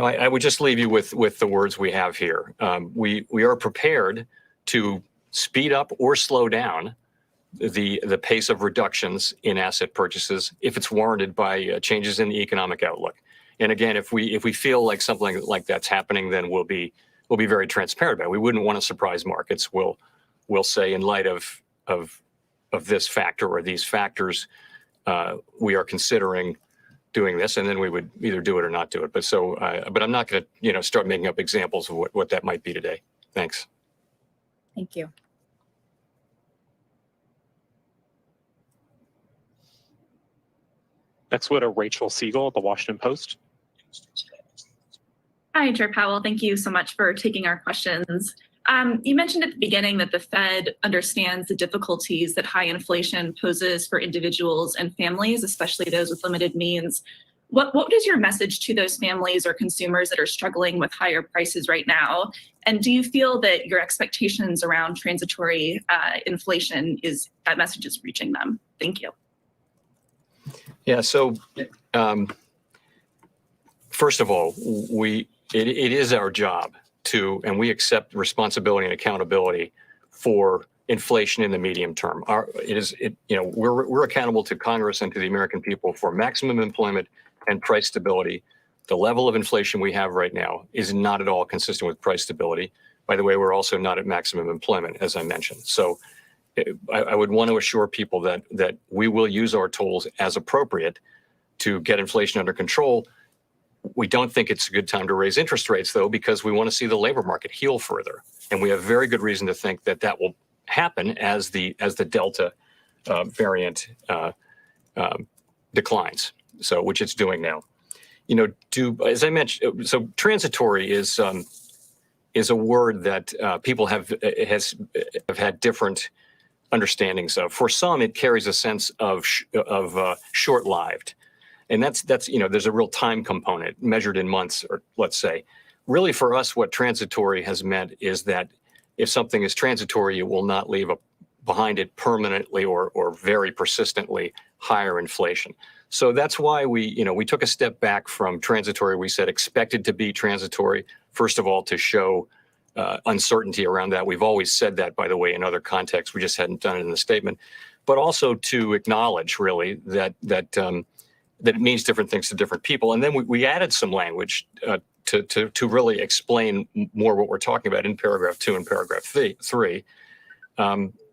I would just leave you with the words we have here. We are prepared to speed up or slow down the pace of reductions in asset purchases if it's warranted by changes in the economic outlook. And again, if we feel like something like that's happening, then we'll be very transparent about it. We wouldn't want to surprise markets. We'll say, in light of this factor or these factors, we are considering doing this, and then we would either do it or not do it. But so, but I'm not going to, start making up examples of what that might be today. Thanks. Thank you. Next, we'll go to Rachel Siegel at the Washington Post. Hi, Chair Powell. Thank you so much for taking our questions. You mentioned at the beginning that the Fed understands the difficulties that high inflation poses for individuals and families, especially those with limited means. What is your message to those families or consumers that are struggling with higher prices right now? And do you feel that your expectations around transitory inflation that message is reaching them? Thank you. Yeah. So, first of all, it is our job and we accept responsibility and accountability for inflation in the medium term. We're accountable to Congress and to the American people for maximum employment and price stability. The level of inflation we have right now is not at all consistent with price stability. By the way, we're also not at maximum employment, as I mentioned. So I would want to assure people that we will use our tools as appropriate to get inflation under control. We don't think it's a good time to raise interest rates, though, because we want to see the labor market heal further. And we have very good reason to think that will happen as the Delta variant declines. So, which it's doing now. As I mentioned, so transitory is a word that people have had different understandings of. For some, it carries a sense of short-lived. And that's there's a real time component measured in months, or let's say. Really, for us, what transitory has meant is that if something is transitory, it will not leave behind it permanently or very persistently higher inflation. So that's why we took a step back from transitory. We said expected to be transitory, first of all, to show uncertainty around that. We've always said that, by the way, in other contexts. We just hadn't done it in the statement, but also to acknowledge really that it means different things to different people. And then we added some language to really explain more what we're talking about in paragraph 2 and paragraph 3.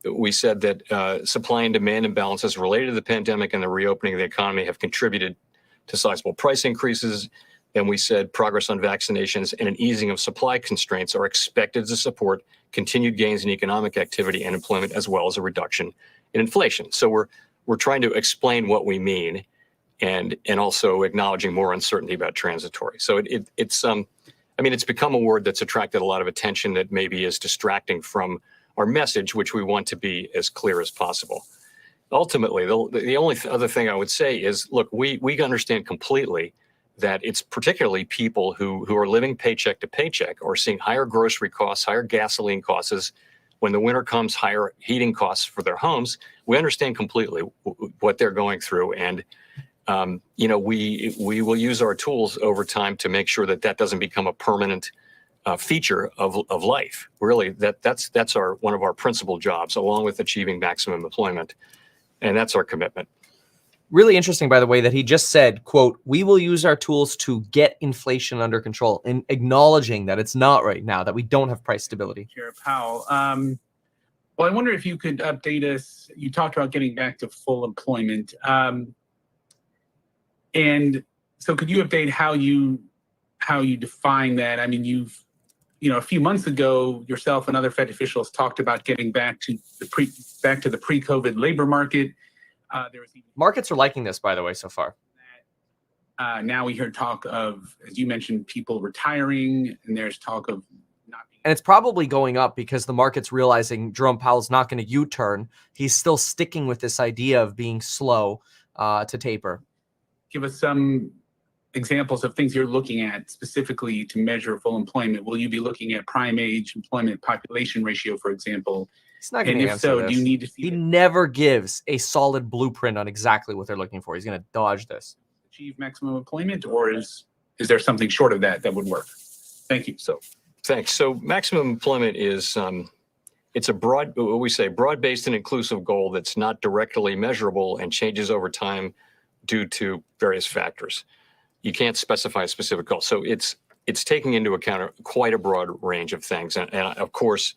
We said that supply and demand imbalances related to the pandemic and the reopening of the economy have contributed to sizable price increases. Then we said progress on vaccinations and an easing of supply constraints are expected to support continued gains in economic activity and employment, as well as a reduction in inflation. So we're trying to explain what we mean and also acknowledging more uncertainty about transitory. So it's become a word that's attracted a lot of attention that maybe is distracting from our message, which we want to be as clear as possible. Ultimately, the only other thing I would say is, look, we understand completely that it's particularly people who are living paycheck to paycheck or seeing higher grocery costs, higher gasoline costs, when the winter comes, higher heating costs for their homes. We understand completely what they're going through, and we will use our tools over time to make sure that doesn't become a permanent feature of life. Really, that's one of our principal jobs, along with achieving maximum employment, and that's our commitment. Really interesting, by the way, that he just said, quote, "We will use our tools to get inflation under control," and acknowledging that it's not right now, that we don't have price stability. Chair Powell, well, I wonder if you could update us. You talked about getting back to full employment, and so could you update how you define that? I mean, a few months ago, yourself and other Fed officials talked about getting back to the pre-COVID labor market. Markets are liking this, by the way, so far. Now we hear talk of, as you mentioned, people retiring, and there's talk of not being. And it's probably going up because the market's realizing Jerome Powell's not going to U-turn. He's still sticking with this idea of being slow to taper. Give us some examples of things you're looking at specifically to measure full employment. Will you be looking at prime age employment population ratio, for example? He's not going to answer if so, this. do you need to see He never gives a solid blueprint on exactly what they're looking for. He's going to dodge this. Achieve maximum employment, or is there something short of that would work? Thank you. So, thanks. So, maximum employment is it's a broad-based and inclusive goal that's not directly measurable and changes over time due to various factors. You can't specify a specific goal. So it's taking into account quite a broad range of things. And of course,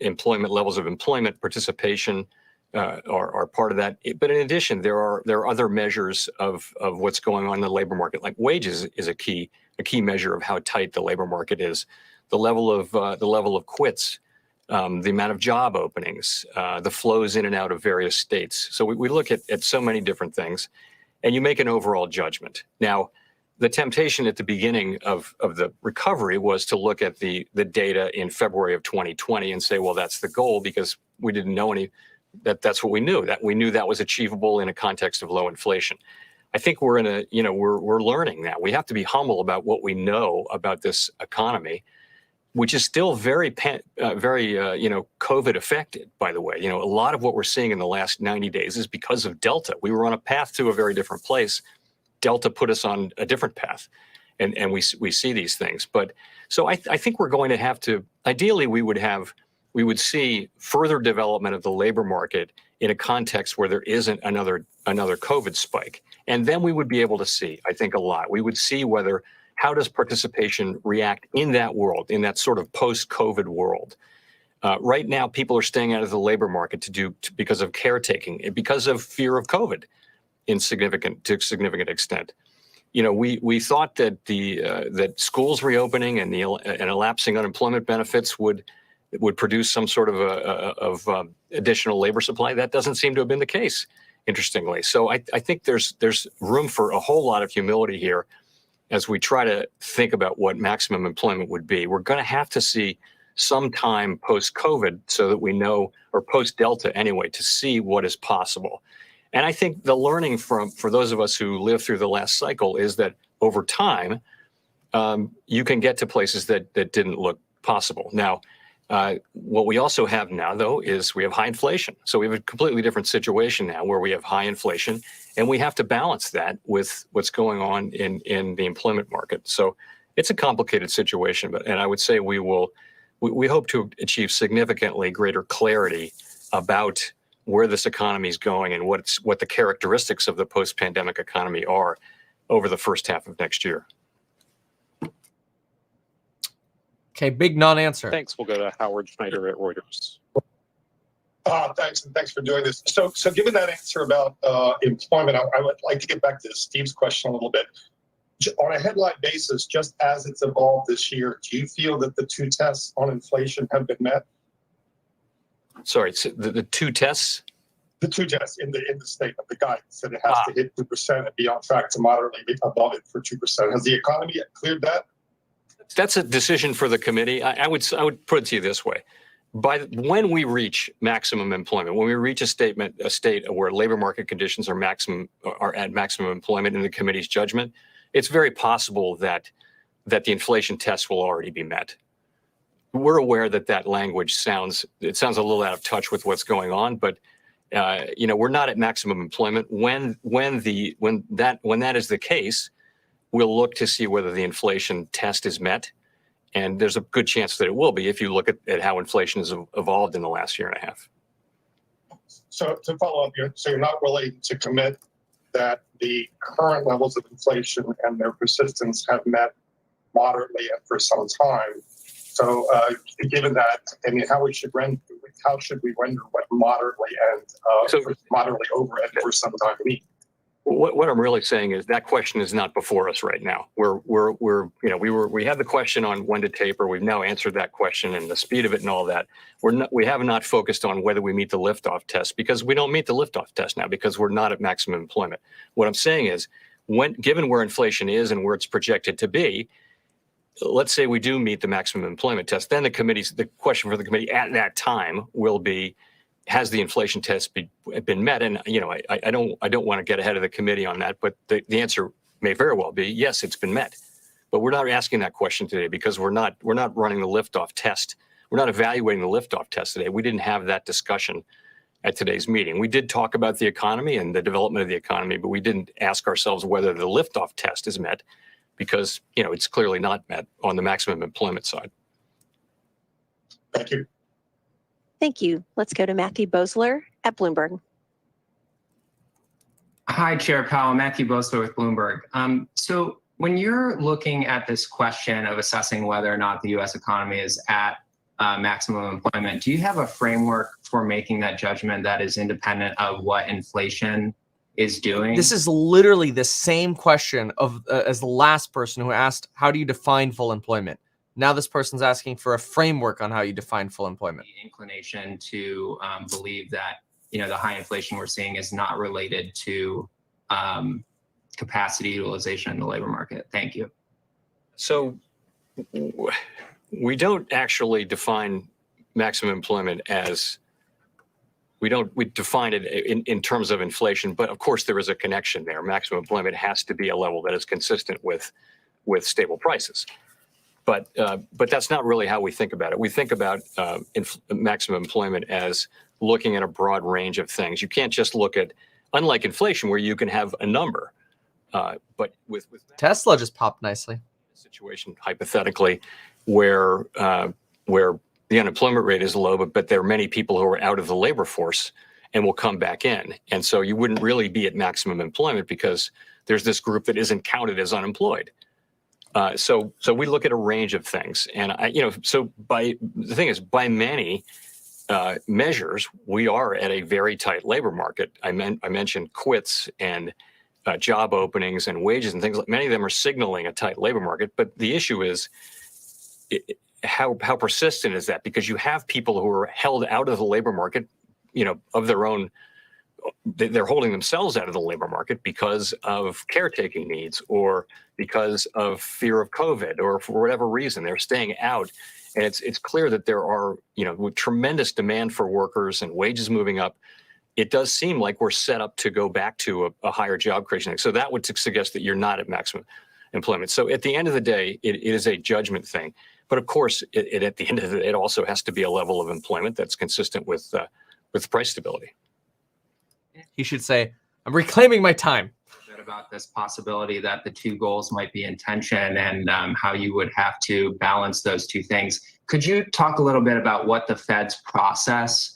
employment levels of employment, participation, are part of that. But in addition, there are other measures of what's going on in the labor market, like wages is a key measure of how tight the labor market is. The level of quits, the amount of job openings, the flows in and out of various states. So we look at so many different things, and you make an overall judgment. Now, the temptation at the beginning of the recovery was to look at the data in February of 2020 and say, well, that's the goal, because we didn't know that's what we knew, that was achievable in a context of low inflation. I think we're we're learning now. We have to be humble about what we know about this economy, which is still very COVID affected, by the way. A lot of what we're seeing in the last 90 days is because of Delta. We were on a path to a very different place. Delta put us on a different path, and we see these things. But so I think we're going to have to, ideally, we would see further development of the labor market in a context where there isn't another COVID spike. And then we would be able to see, I think, a lot. We would see how does participation react in that world, in that sort of post-COVID world. Right now, people are staying out of the labor market because of caretaking, because of fear of COVID to a significant extent. We thought that that schools reopening and elapsing unemployment benefits would produce some sort of additional labor supply. That doesn't seem to have been the case, interestingly. So I think there's room for a whole lot of humility here as we try to think about what maximum employment would be. We're going to have to see some time post-COVID so that we know, or post-Delta anyway, to see what is possible. And I think the learning for those of us who lived through the last cycle is that over time, you can get to places that didn't look possible. Now, what we also have now, though, is we have high inflation. So we have a completely different situation now where we have high inflation, and we have to balance that with what's going on in the employment market. So it's a complicated situation, and I would say we hope to achieve significantly greater clarity about where this economy is going and what the characteristics of the post-pandemic economy are over the first half of next year. Okay, big non-answer. Thanks. We'll go to Howard Schneider at Reuters. Thanks, and thanks for doing this. So given that answer about employment, I would like to get back to Steve's question a little bit. On a headline basis, just as it's evolved this year, do you feel that the two tests on inflation have been met? Sorry, so the two tests? The two tests in the statement, the guidance that it has to hit 2% and be on track to moderately be above it for 2%. Has the economy cleared that? That's a decision for the committee. I would put it to you this way: when we reach maximum employment, when we reach a state where labor market conditions are at maximum employment in the committee's judgment, it's very possible that the inflation test will already be met. We're aware that language sounds a little out of touch with what's going on, but we're not at maximum employment. When that is the case, we'll look to see whether the inflation test is met, and there's a good chance that it will be if you look at how inflation has evolved in the last year and a half. So to follow up, so you're not willing to commit that the current levels of inflation and their persistence have met moderately and for some time. So given that, I mean, how should we render what moderately and moderately over and for some time mean? What I'm really saying is that question is not before us right now. We had the question on when to taper. We've now answered that question and the speed of it and all that. We have not focused on whether we meet the liftoff test, because we don't meet the liftoff test now because we're not at maximum employment. What I'm saying is, given where inflation is and where it's projected to be, let's say we do meet the maximum employment test, then the question for the committee at that time will be, has the inflation test been met? And I don't want to get ahead of the committee on that, but the answer may very well be yes, it's been met. But we're not asking that question today because we're not running the liftoff test. We're not evaluating the liftoff test today. We didn't have that discussion at today's meeting. We did talk about the economy and the development of the economy, but we didn't ask ourselves whether the liftoff test is met, because it's clearly not met on the maximum employment side. Thank you. Thank you. Let's go to Matthew Boesler at Bloomberg. Hi, Chair Powell. Matthew Boesler with Bloomberg. So when you're looking at this question of assessing whether or not the U.S. economy is at maximum employment, do you have a framework for making that judgment that is independent of what inflation is doing? This is literally the same question of as the last person who asked, how do you define full employment? Now this person's asking for a framework on how you define full employment. The inclination to believe that, you know, the high inflation we're seeing is not related to capacity utilization in the labor market. Thank you. So we don't actually define maximum employment as we define it in terms of inflation, but of course there is a connection there. Maximum employment has to be a level that is consistent with stable prices. But that's not really how we think about it. We think about maximum employment as looking at a broad range of things. You can't just look at, unlike inflation, where you can have a number, but with Tesla just popped nicely. Situation hypothetically, where the unemployment rate is low, but there are many people who are out of the labor force and will come back in, and so you wouldn't really be at maximum employment because there's this group that isn't counted as unemployed. So we look at a range of things, and the thing is, by many measures, we are at a very tight labor market. I mentioned quits and job openings and wages and things like many of them are signaling a tight labor market. But the issue is how persistent is that? Because you have people who are held out of the labor market, you know, of their own. They're holding themselves out of the labor market because of caretaking needs or because of fear of COVID or for whatever reason they're staying out. And it's clear that there are, you know, with tremendous demand for workers and wages moving up, it does seem like we're set up to go back to a higher job creation. So that would suggest that you're not at maximum employment. So at the end of the day, it is a judgment thing. But of course, at the end of it, it also has to be a level of employment that's consistent with price stability. He should say, I'm reclaiming my time. About this possibility that the two goals might be in tension and how you would have to balance those two things. Could you talk a little bit about what the Fed's process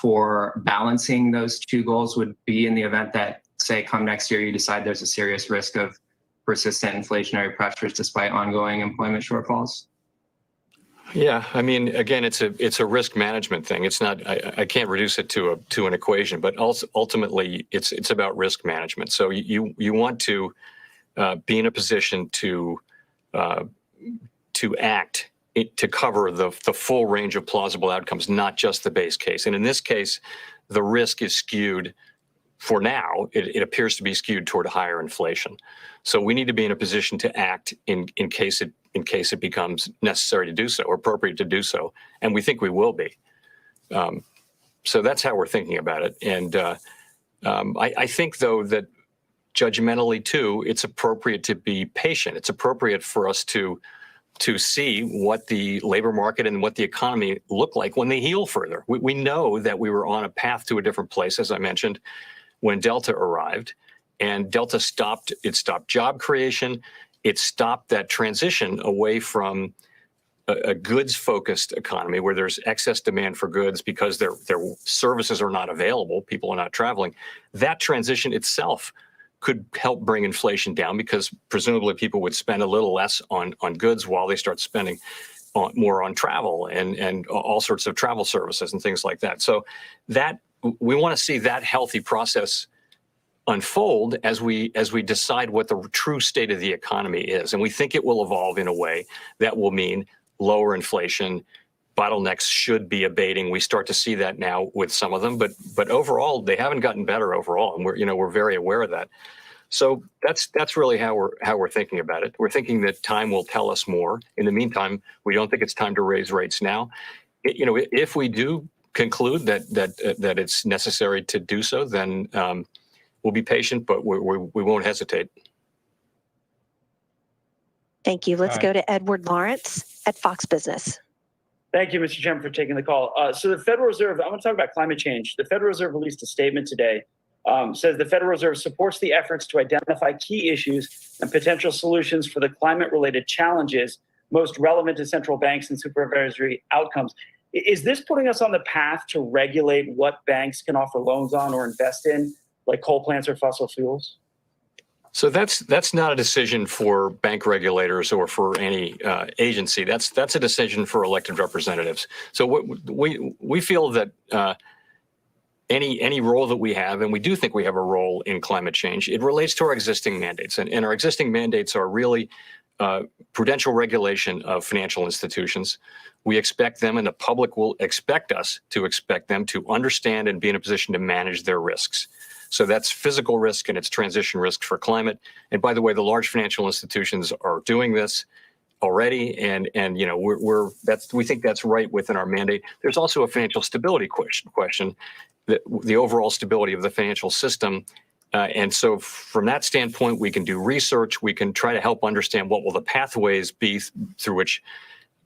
for balancing those two goals would be in the event that, say, come next year, you decide there's a serious risk of persistent inflationary pressures despite ongoing employment shortfalls? Yeah, I mean, again, it's a risk management thing. It's not. I can't reduce it to an equation, but also ultimately, it's about risk management. So you want to be in a position to act to cover the full range of plausible outcomes, not just the base case. And in this case, the risk is skewed. For now, it appears to be skewed toward higher inflation. So we need to be in a position to act in case it becomes necessary to do so or appropriate to do so, and we think we will be. So that's how we're thinking about it. And I think, though, that judgmentally too, it's appropriate to be patient. It's appropriate for us to see what the labor market and what the economy look like when they heal further. We know that we were on a path to a different place, as I mentioned, when Delta arrived, and Delta stopped job creation. It stopped that transition away from a goods-focused economy where there's excess demand for goods because their services are not available, people are not traveling. That transition itself could help bring inflation down because presumably people would spend a little less on goods while they start spending more on travel and all sorts of travel services and things like that. So that we want to see that healthy process unfold as we decide what the true state of the economy is. And we think it will evolve in a way that will mean lower inflation. Bottlenecks should be abating. We start to see that now with some of them, but overall they haven't gotten better overall, and we're very aware of that. So that's really how we're thinking about it. We're thinking that time will tell us more. In the meantime, we don't think it's time to raise rates now. If we do conclude that it's necessary to do so, then we'll be patient, but we won't hesitate. Thank you. Let's go to Edward Lawrence at Fox Business. Thank you, Mr. Chairman, for taking the call. So the Federal Reserve, I want to talk about climate change. The Federal Reserve released a statement today, says the Federal Reserve supports the efforts to identify key issues and potential solutions for the climate-related challenges most relevant to central banks and supervisory outcomes. Is this putting us on the path to regulate what banks can offer loans on or invest in, like coal plants or fossil fuels? So that's not a decision for bank regulators or for any agency. That's a decision for elected representatives. So what we feel that any role that we have, and we do think we have a role in climate change, it relates to our existing mandates, and our existing mandates are really prudential regulation of financial institutions. We expect them, and the public will expect us to expect them to understand and be in a position to manage their risks. So that's physical risk and it's transition risk for climate. And by the way, the large financial institutions are doing this already, and you know we think that's right within our mandate. There's also a financial stability question, the overall stability of the financial system. And so from that standpoint, we can do research. We can try to help understand what will the pathways be through which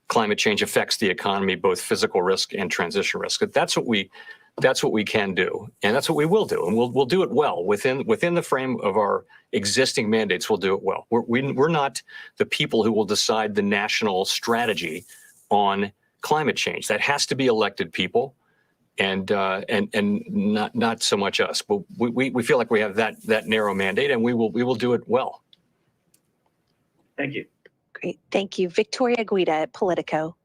climate change affects the economy, both physical risk and transition risk. That's what we can do, and that's what we will do, and we'll do it well within the frame of our existing mandates. We'll do it well. We're not the people who will decide the national strategy on climate change. That has to be elected people, and not so much us. But we feel like we have that narrow mandate, and we will do it well. Thank you. Great. Thank you. Victoria Guida at Politico.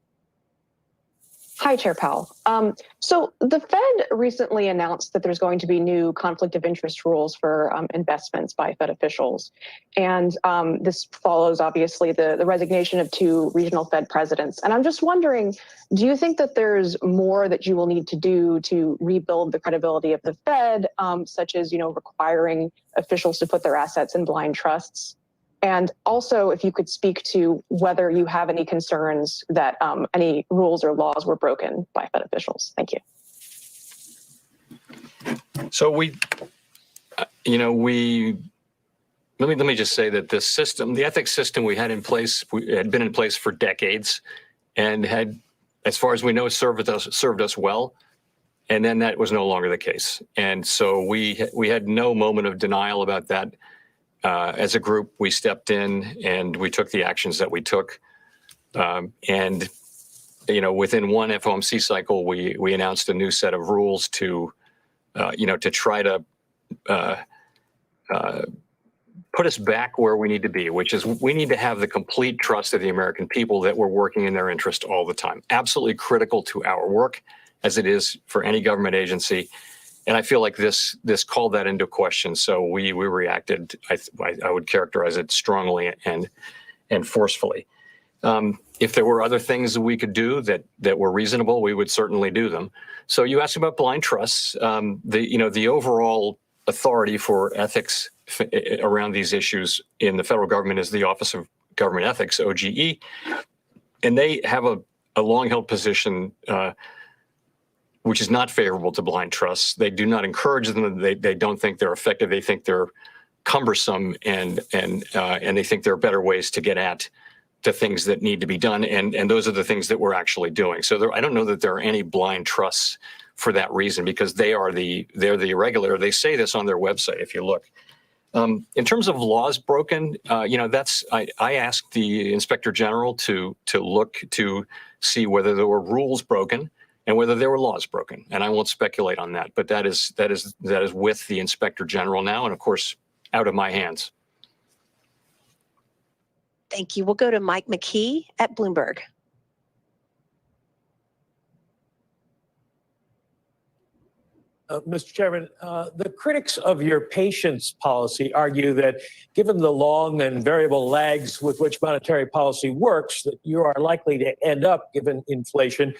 Hi, Chair Powell. So the Fed recently announced that there's going to be new conflict of interest rules for investments by Fed officials. And this follows, obviously, the resignation of 2 regional Fed presidents. And I'm just wondering, do you think that there's more that you will need to do to rebuild the credibility of the Fed, such as, requiring officials to put their assets in blind trusts? And also, if you could speak to whether you have any concerns that any rules or laws were broken by Fed officials. Thank you. So let me just say that this system, the ethics system we had in place, had been in place for decades, and had, as far as we know, served us well. And then that was no longer the case. And so we had no moment of denial about that. As a group, we stepped in and we took the actions that we took. And within one FOMC cycle, we announced a new set of rules to try to put us back where we need to be, which is we need to have the complete trust of the American people that we're working in their interest all the time. Absolutely critical to our work, as it is for any government agency. And I feel like this called that into question. So we reacted, I would characterize it strongly and forcefully. If there were other things that we could do that were reasonable, we would certainly do them. So you asked about blind trusts. The overall authority for ethics around these issues in the federal government is the Office of Government Ethics, OGE. And they have a long-held position which is not favorable to blind trusts. They do not encourage them. They don't think they're effective. They think they're cumbersome, and they think there are better ways to get at the things that need to be done. And those are the things that we're actually doing. So I don't know that there are any blind trusts for that reason, because they're the regulator. They say this on their website if you look. In terms of laws broken, I asked the Inspector General to look to see whether there were rules broken and whether there were laws broken. And I won't speculate on that, but that is with the Inspector General now, and of course, out of my hands. Thank you. We'll go to Mike McKee at Bloomberg. Mr. Chairman, the critics of your patience policy argue that given the long and variable lags with which monetary policy works, that you are likely to end up, given inflation,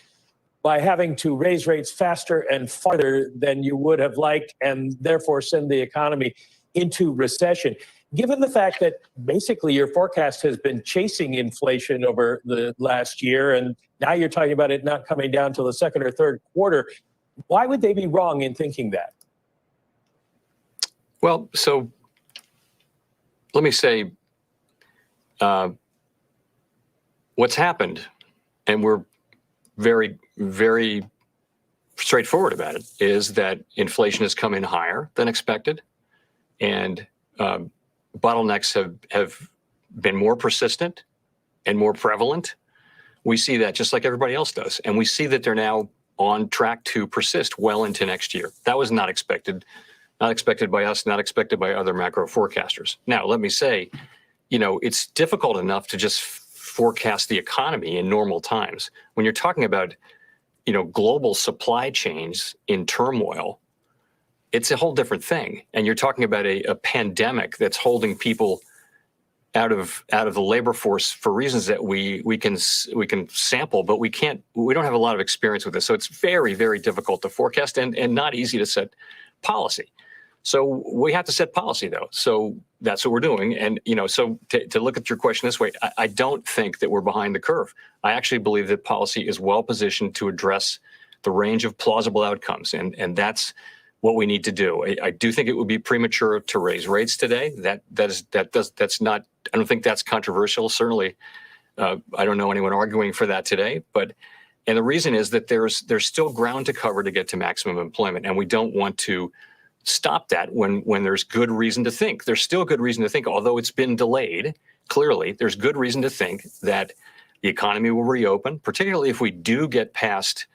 by having to raise rates faster and farther than you would have liked, and therefore send the economy into recession. Given the fact that basically your forecast has been chasing inflation over the last year, and now you're talking about it not coming down till the second or third quarter, why would they be wrong in thinking that? Well, so let me say what's happened, and we're very, very straightforward about it, is that inflation has come in higher than expected, and bottlenecks have been more persistent and more prevalent. We see that just like everybody else does, and we see that they're now on track to persist well into next year. That was not expected not expected by us, not expected by other macro forecasters. Now, let me say, it's difficult enough to just forecast the economy in normal times. When you're talking about, global supply chains in turmoil, it's a whole different thing. And you're talking about a pandemic that's holding people out of the labor force for reasons that we can sample, but we don't have a lot of experience with this. So it's very, very difficult to forecast and not easy to set policy. So we have to set policy though. So that's what we're doing. And, so to look at your question this way, I don't think that we're behind the curve. I actually believe that policy is well positioned to address the range of plausible outcomes. And that's what we need to do. I do think it would be premature to raise rates today. That's not, I don't think that's controversial. Certainly, I don't know anyone arguing for that today, and the reason is that there's still ground to cover to get to maximum employment. And we don't want to stop that when there's good reason to think. There's still good reason to think, although it's been delayed, clearly, there's good reason to think that the economy will reopen, particularly if we do get past,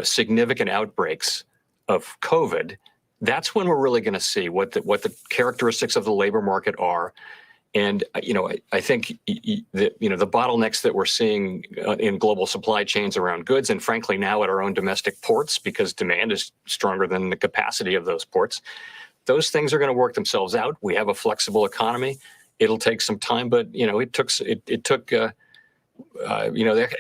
significant outbreaks of COVID. That's when we're really going to see what the characteristics of the labor market are. And, I think, the bottlenecks that we're seeing in global supply chains around goods, and frankly, now at our own domestic ports, because demand is stronger than the capacity of those ports, those things are going to work themselves out. We have a flexible economy. It'll take some time, but, it took the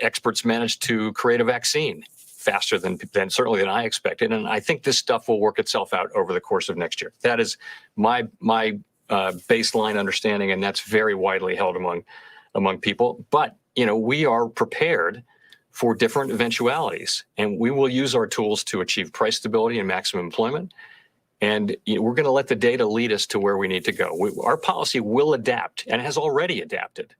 experts managed to create a vaccine faster than certainly than I expected. And I think this stuff will work itself out over the course of next year. That is my baseline understanding, and that's very widely held among people. But we are prepared for different eventualities, and we will use our tools to achieve price stability and maximum employment. And we're going to let the data lead us to where we need to go. Our policy will adapt, and has already adapted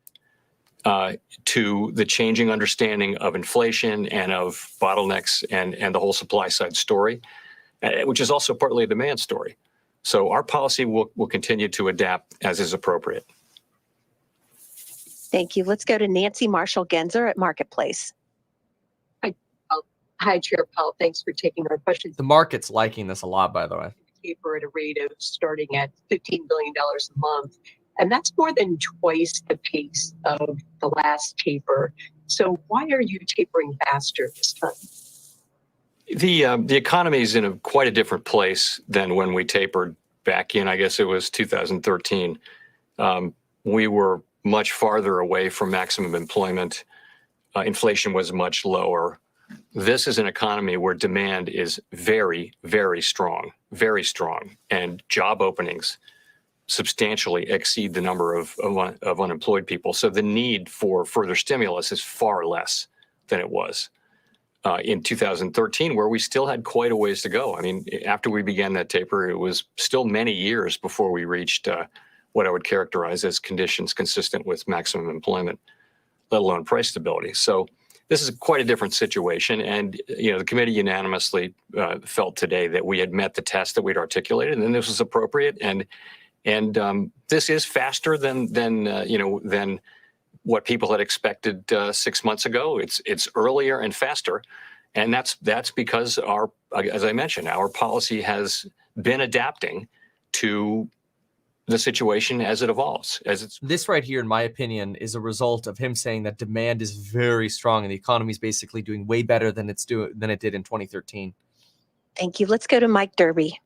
to the changing understanding of inflation and of bottlenecks and the whole supply side story, which is also partly a demand story. So our policy will continue to adapt as is appropriate. Thank you. Let's go to Nancy Marshall-Genzer at Marketplace. Hi, Chair Powell. Thanks for taking our questions. The market's liking this a lot, by the way. Taper at a rate of starting at $15 billion a month. And that's more than twice the pace of the last taper. So why are you tapering faster this time? The economy is in quite a different place than when we tapered back in, I guess it was 2013. We were much farther away from maximum employment. Inflation was much lower. This is an economy where demand is very, very strong, and job openings substantially exceed the number of unemployed people. So the need for further stimulus is far less than it was in 2013, where we still had quite a ways to go. I mean, after we began that taper, it was still many years before we reached what I would characterize as conditions consistent with maximum employment, let alone price stability. So this is quite a different situation. And, the committee unanimously felt today that we had met the test that we'd articulated, and this was appropriate. And this is faster than what people had expected 6 months ago. It's earlier and faster, and that's because as I mentioned, our policy has been adapting to the situation as it evolves. This right here, in my opinion, is a result of him saying that demand is very strong and the economy is basically doing way better than it did in 2013. Thank you. Let's go to Mike Derby.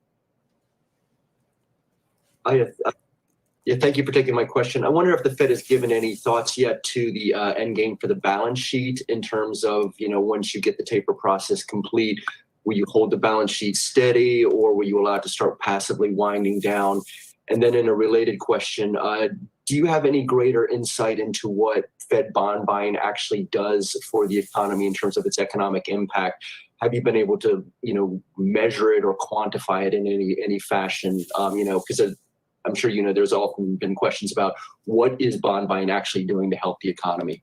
Thank you for taking my question. I wonder if the Fed has given any thoughts yet to the end game for the balance sheet in terms of, once you get the taper process complete, will you hold the balance sheet steady, or will you allow it to start passively winding down? And then in a related question, do you have any greater insight into what Fed bond buying actually does for the economy in terms of its economic impact? Have you been able to, measure it or quantify it in any fashion? Because I'm sure there's often been questions about what is bond buying actually doing to help the economy.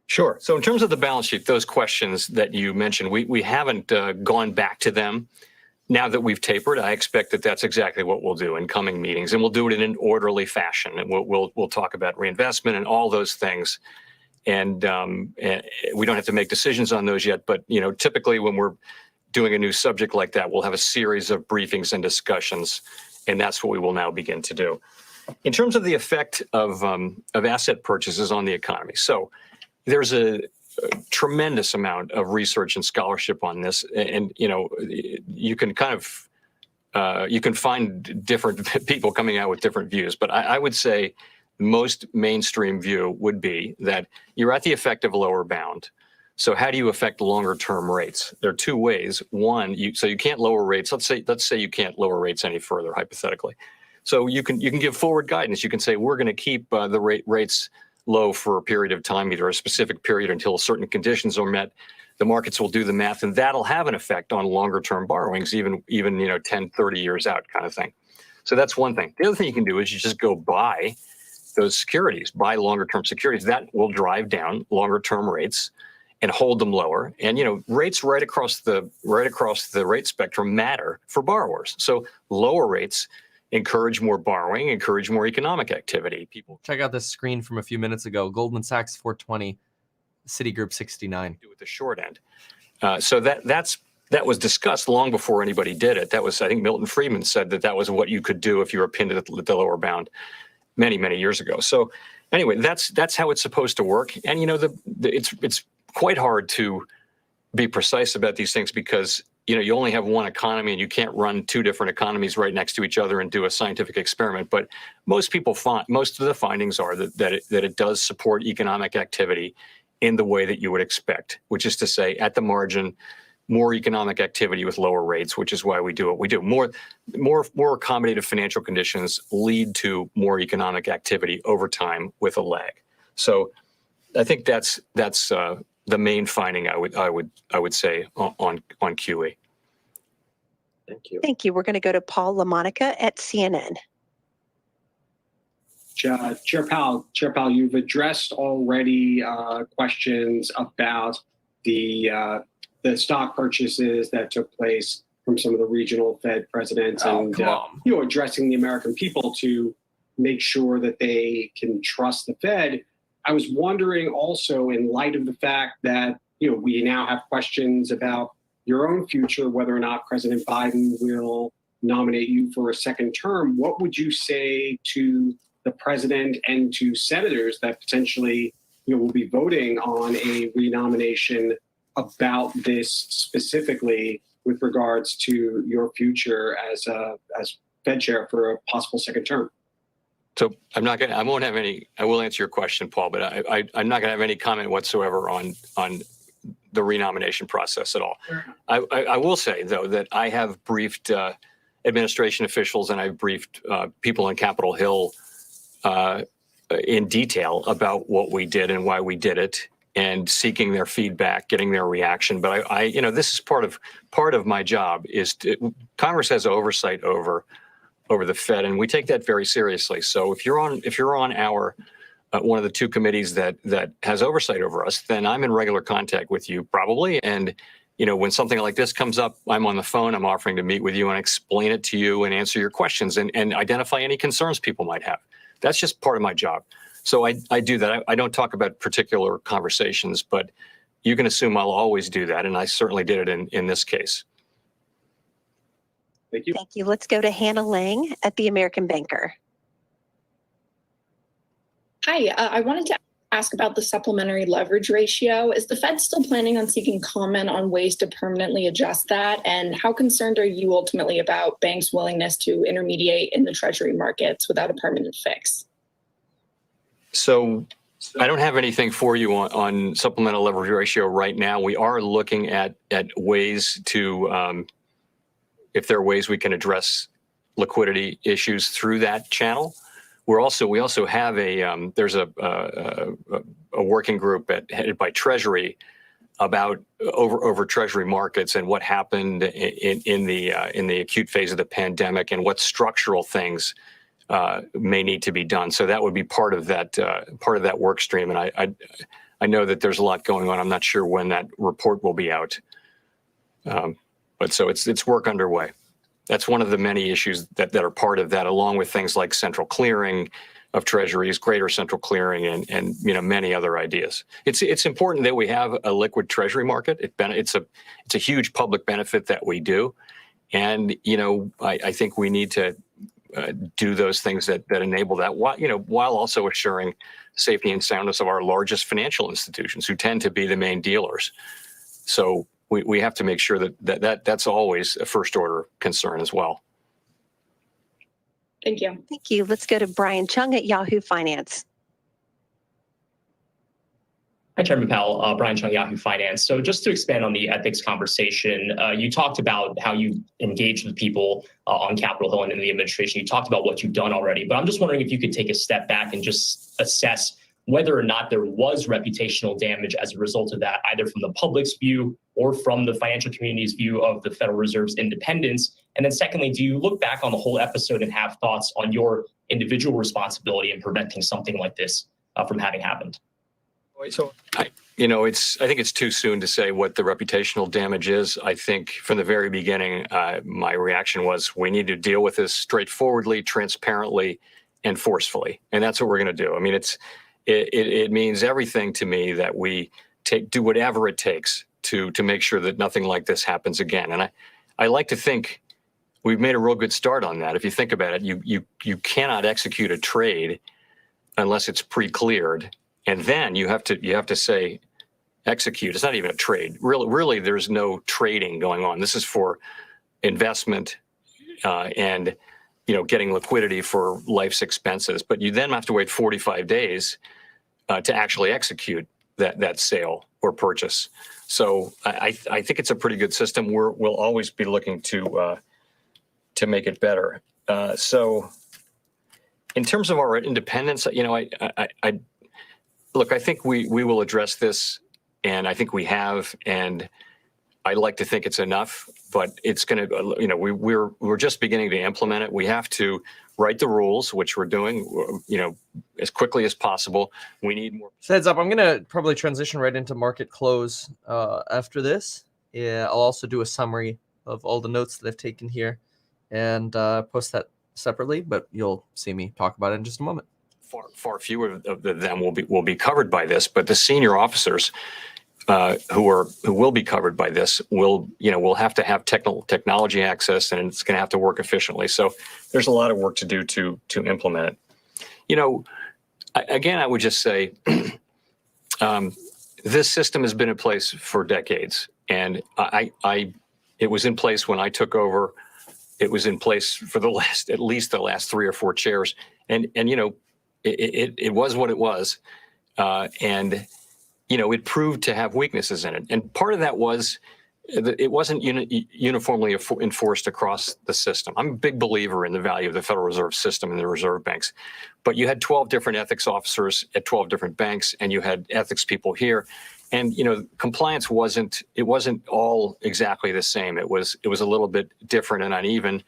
Sure. So in terms of the balance sheet, those questions that you mentioned, we haven't gone back to them. Now that we've tapered, I expect that that's exactly what we'll do in coming meetings, and we'll do it in an orderly fashion. And we'll talk about reinvestment and all those things. And we don't have to make decisions on those yet. But typically when we're doing a new subject like that, we'll have a series of briefings and discussions, and that's what we will now begin to do. In terms of the effect of asset purchases on the economy, so there's a tremendous amount of research and scholarship on this, and you can kind of you can find different people coming out with different views, but I would say the most mainstream view would be that you're at the effective lower bound. So how do you affect longer term rates? There are two ways. One, so you can't lower rates. Let's say you can't lower rates any further, hypothetically. So you can give forward guidance. You can say we're going to keep the rates low for a period of time, either a specific period until certain conditions are met. The markets will do the math, and that'll have an effect on longer term borrowings, even 10, 30 years out, kind of thing. So that's one thing. The other thing you can do is you just go buy those securities, buy longer term securities. That will drive down longer term rates and hold them lower. And rates right across the rate spectrum matter for borrowers. So lower rates encourage more borrowing, encourage more economic activity. People check out this screen from a few minutes ago. Goldman Sachs 420, Citigroup 69. Do with the short end. So that was discussed long before anybody did it. That was, I think, Milton Friedman said that was what you could do if you were pinned at the lower bound many, many years ago. So anyway, that's how it's supposed to work. And it's quite hard to be precise about these things because you only have one economy and you can't run two different economies right next to each other and do a scientific experiment. But most of the findings are that it does support economic activity in the way that you would expect, which is to say, at the margin, more economic activity with lower rates, which is why we do what we do. More accommodative financial conditions lead to more economic activity over time with a lag. So I think that's the main finding I would say on QE. Thank you. Thank you. We're going to go to Paul LaMonica at CNN. Chair Powell, you've addressed already questions about the stock purchases that took place from some of the regional Fed presidents and addressing the American people to make sure that they can trust the Fed. I was wondering also, in light of the fact that we now have questions about your own future, whether or not President Biden will nominate you for a second term, what would you say to the president and to senators that potentially will be voting on a renomination about this specifically with regards to your future as Fed chair for a possible second term? So I will answer your question, Paul, but I'm not going to have any comment whatsoever on the renomination process at all. I will say, though, that I have briefed administration officials and I've briefed people on Capitol Hill in detail about what we did and why we did it, and seeking their feedback, getting their reaction. But this is part of my job. Congress has oversight over the Fed, and we take that very seriously. So if you're on our one of the two committees that has oversight over us, then I'm in regular contact with you probably. And when something like this comes up, I'm on the phone. I'm offering to meet with you and explain it to you and answer your questions and identify any concerns people might have. That's just part of my job. So I do that. I don't talk about particular conversations, but you can assume I'll always do that, and I certainly did it in this case. Thank you. Thank you. Let's go to Hannah Lang at the American Banker. Hi, I wanted to ask about the supplementary leverage ratio. Is the Fed still planning on seeking comment on ways to permanently adjust that? And how concerned are you ultimately about banks' willingness to intermediate in the Treasury markets without a permanent fix? So I don't have anything for you on supplemental leverage ratio right now. We are looking at ways to, if there are ways we can address liquidity issues through that channel. We also have there's a working group headed by Treasury about over Treasury markets and what happened in the acute phase of the pandemic and what structural things may need to be done. So that would be part of that work stream. And I know that there's a lot going on. I'm not sure when that report will be out, but so it's work underway. That's one of the many issues that are part of that, along with things like central clearing, of treasuries, greater central clearing, and many other ideas. It's important that we have a liquid treasury market. It's a huge public benefit that we do, and I think we need to do those things that enable that, while also assuring safety and soundness of our largest financial institutions, who tend to be the main dealers. So we have to make sure that's always a first order concern as well. Thank you. Thank you. Let's go to Brian Chung at Yahoo Finance. Hi, Chairman Powell. Brian Chung, Yahoo Finance. So just to expand on the ethics conversation, you talked about how you engaged with people on Capitol Hill and in the administration. You talked about what you've done already, but I'm just wondering if you could take a step back and just assess whether or not there was reputational damage as a result of that, either from the public's view or from the financial community's view of the Federal Reserve's independence. And then secondly, do you look back on the whole episode and have thoughts on your individual responsibility in preventing something like this from having happened? So I think it's too soon to say what the reputational damage is. I think from the very beginning, my reaction was we need to deal with this straightforwardly, transparently, and forcefully, and that's what we're going to do. I mean, it means everything to me that we do whatever it takes to make sure that nothing like this happens again. And I like to think we've made a real good start on that. If you think about it, you cannot execute a trade unless it's pre-cleared. And then you have to say execute. It's not even a trade. Really, there's no trading going on. This is for investment and getting liquidity for life's expenses. But you then have to wait 45 days to actually execute that sale or purchase. So I think it's a pretty good system. We'll always be looking to make it better. So in terms of our independence, Look, I think we will address this, and I think we have, and I like to think it's enough, but it's going to, we're just beginning to implement it. We have to write the rules, which we're doing, as quickly as possible. We need more. Heads up, I'm going to probably transition right into market close after this. Yeah, I'll also do a summary of all the notes that I've taken here and post that separately, but you'll see me talk about it in just a moment. Far fewer of them will be covered by this, but the senior officers who will be covered by this will have to have technology access, and it's going to have to work efficiently. So there's a lot of work to do to implement it. Again, I would just say this system has been in place for decades, and it was in place when I took over. It was in place for at least the last 3 or 4 chairs, and it was what it was, and it proved to have weaknesses in it. And part of that was that it wasn't uniformly enforced across the system. I'm a big believer in the value of the Federal Reserve System and the reserve banks, but you had 12 different ethics officers at 12 different banks, and you had ethics people here, and compliance wasn't all exactly the same. It was a little bit different and uneven.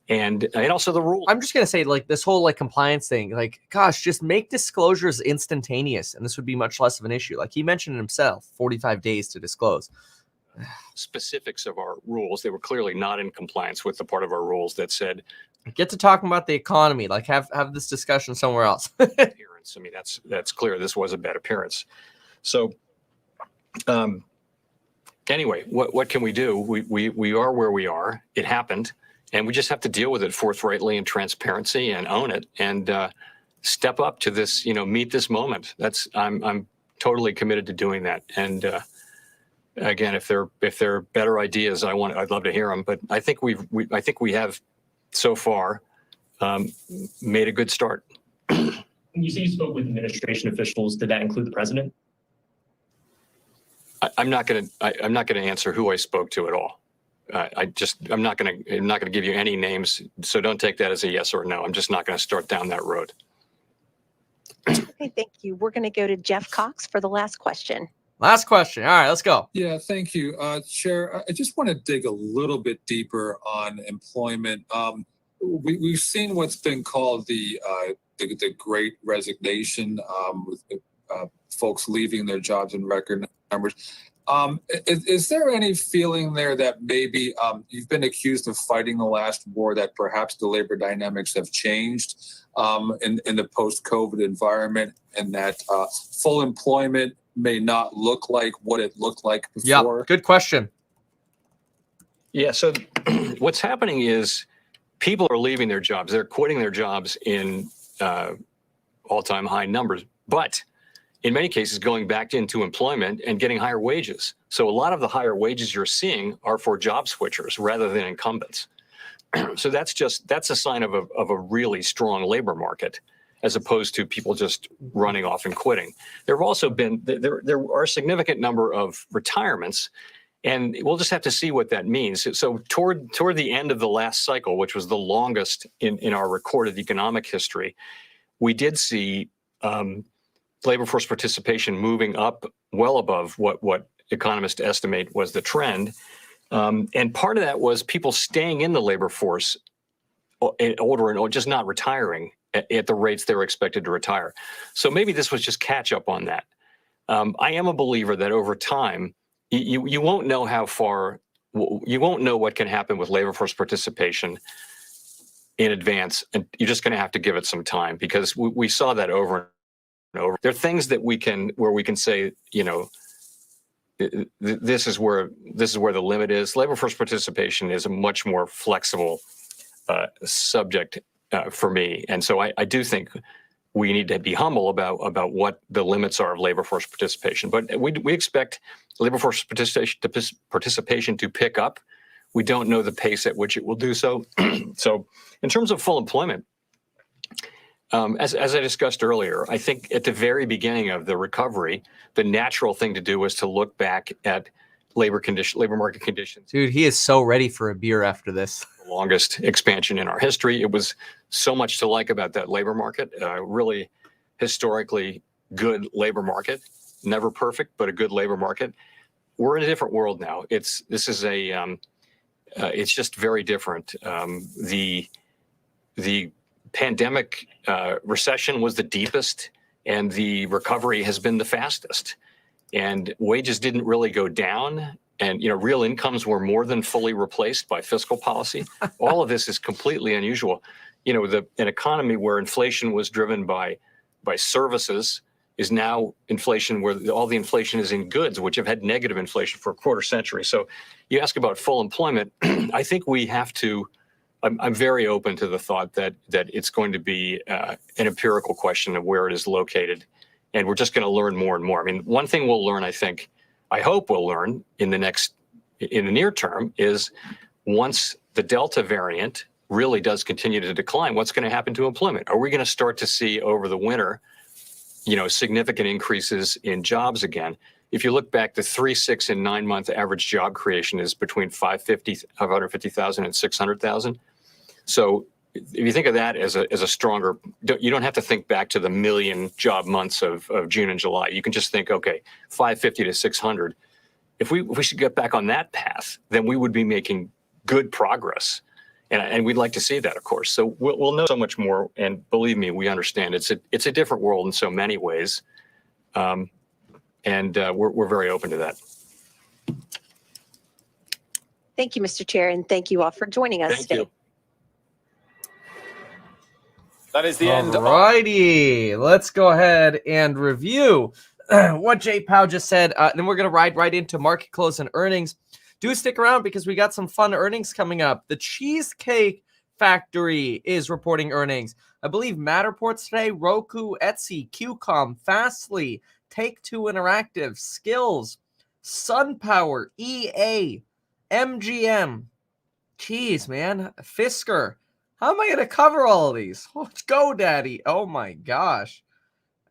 And also the rule. I'm just going to say, this whole compliance thing, gosh, just make disclosures instantaneous, and this would be much less of an issue. Like he mentioned himself, 45 days to disclose. Specifics of our rules, they were clearly not in compliance with the part of our rules that said, get to talking about the economy, have this discussion somewhere else. Appearance. I mean, that's clear. This was a bad appearance. So anyway, what can we do? We are where we are. It happened. And we just have to deal with it forthrightly and transparency and own it and step up to this, meet this moment. I'm totally committed to doing that. And again, if there are better ideas, I'd love to hear them. But I think we have so far made a good start. When you say you spoke with administration officials, did that include the president? I'm not going to answer who I spoke to at all. I'm not going to give you any names, so don't take that as a yes or no. I'm just not going to start down that road. Okay, thank you. We're going to go to Jeff Cox for the last question. Last question. All right, let's go. Yeah, thank you, Chair. I just want to dig a little bit deeper on employment. We've seen what's been called the Great Resignation, with folks leaving their jobs in record numbers. Is there any feeling there that maybe you've been accused of fighting the last war, that perhaps the labor dynamics have changed in the post-COVID environment, and that full employment may not look like what it looked like before? Yeah, good question. Yeah, so what's happening is people are leaving their jobs. They're quitting their jobs in all-time high numbers, but in many cases going back into employment and getting higher wages. So a lot of the higher wages you're seeing are for job switchers rather than incumbents. So that's a sign of a really strong labor market, as opposed to people just running off and quitting. There have also been, there are a significant number of retirements, and we'll just have to see what that means. So toward the end of the last cycle, which was the longest in our recorded economic history, we did see labor force participation moving up well above what economists estimate was the trend. And part of that was people staying in the labor force older and just not retiring at the rates they were expected to retire. So maybe this was just catch up on that. I am a believer that over time, you won't know how far, you won't know what can happen with labor force participation in advance, and you're just going to have to give it some time, because we saw that over and over. There are things that we can say, you know, this is where the limit is. Labor force participation is a much more flexible subject for me, and so I do think we need to be humble about what the limits are of labor force participation. But we expect labor force participation to pick up. We don't know the pace at which it will do so. So in terms of full employment, as I discussed earlier, I think at the very beginning of the recovery, the natural thing to do was to look back at labor market conditions. Dude, he is so ready for a beer after this. The longest expansion in our history. It was so much to like about that labor market. Really historically good labor market. Never perfect, but a good labor market. We're in a different world now. It's just very different. The pandemic recession was the deepest, and the recovery has been the fastest. And wages didn't really go down, and real incomes were more than fully replaced by fiscal policy. All of this is completely unusual. An economy where inflation was driven by services is now inflation where all the inflation is in goods, which have had negative inflation for a quarter century. So you ask about full employment, I think we have to, I'm very open to the thought that it's going to be an empirical question of where it is located. And we're just going to learn more and more. I mean, one thing we'll learn, I hope we'll learn in the near term, is once the Delta variant really does continue to decline, what's going to happen to employment? Are we going to start to see over the winter, significant increases in jobs again? If you look back, the 3, 6, and 9 month average job creation is between 550,000 and 600,000. So if you think of that as a stronger, you don't have to think back to the million job months of June and July. You can just think, okay, 550 to 600. If we should get back on that path, then we would be making good progress. And we'd like to see that, of course. So we'll know so much more. And believe me, we understand it's a different world in so many ways. And we're very open to that. Thank you, Mr. Chair, and thank you all for joining us today. You. That is the end. Alrighty, let's go ahead and review what Jay Powell just said. Then we're going to ride right into market close and earnings. Do stick around because we got some fun earnings coming up. The Cheesecake Factory is reporting earnings. I believe Matterport's today, Roku, Etsy, QCOM, Fastly, Take-Two Interactive, Skills, SunPower, EA, MGM. Jeez, man. Fisker. How am I going to cover all of these? Let's go, Daddy. Oh, my gosh.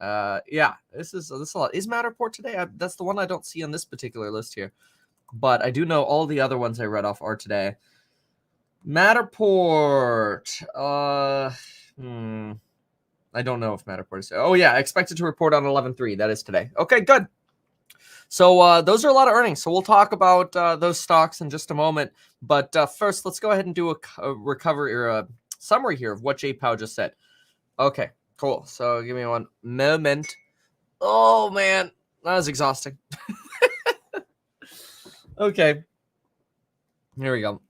Yeah, this is a lot. Is Matterport today? That's the one I don't see on this particular list here. But I do know all the other ones I read off are today. Matterport. I don't know if Matterport is. Oh, yeah. Expected to report on 11/3. That is today. Okay, good. So those are a lot of earnings. So we'll talk about those stocks in just a moment. But first, let's go ahead and do a recovery or a summary here of what Jay Powell just said. Okay, cool. So give me one moment. Oh, man. That was exhausting. Okay. Here we go.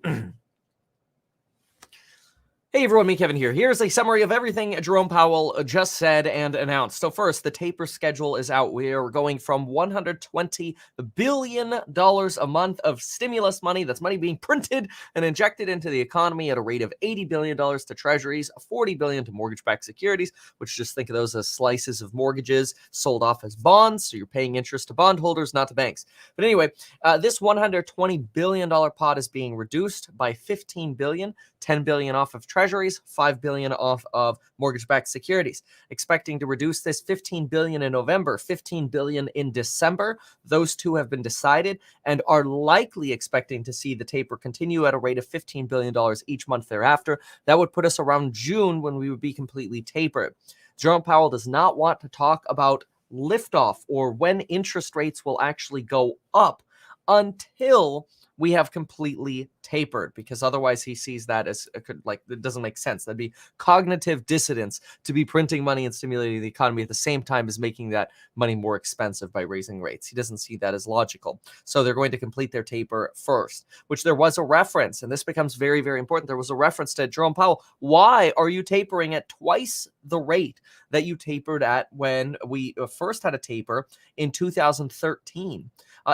Hey everyone, me Kevin here. Here's a summary of everything Jerome Powell just said and announced. So first, the taper schedule is out. We are going from $120 billion a month of stimulus money. That's money being printed and injected into the economy at a rate of $80 billion to treasuries, $40 billion to mortgage-backed securities, which just think of those as slices of mortgages sold off as bonds. So you're paying interest to bondholders, not to banks. But anyway, this $120 billion pot is being reduced by $15 billion. $10 billion off of treasuries, $5 billion off of mortgage-backed securities. Expecting to reduce this $15 billion in November, $15 billion in December. Those two have been decided and are likely expecting to see the taper continue at a rate of $15 billion each month thereafter. That would put us around June when we would be completely tapered. Jerome Powell does not want to talk about liftoff or when interest rates will actually go up until we have completely tapered, because otherwise he sees that as it doesn't make sense. That'd be cognitive dissonance to be printing money and stimulating the economy at the same time as making that money more expensive by raising rates. He doesn't see that as logical. So they're going to complete their taper first, which there was a reference, and this becomes very, very important. There was a reference to Jerome Powell. Why are you tapering at twice the rate that you tapered at when we first had a taper in 2013?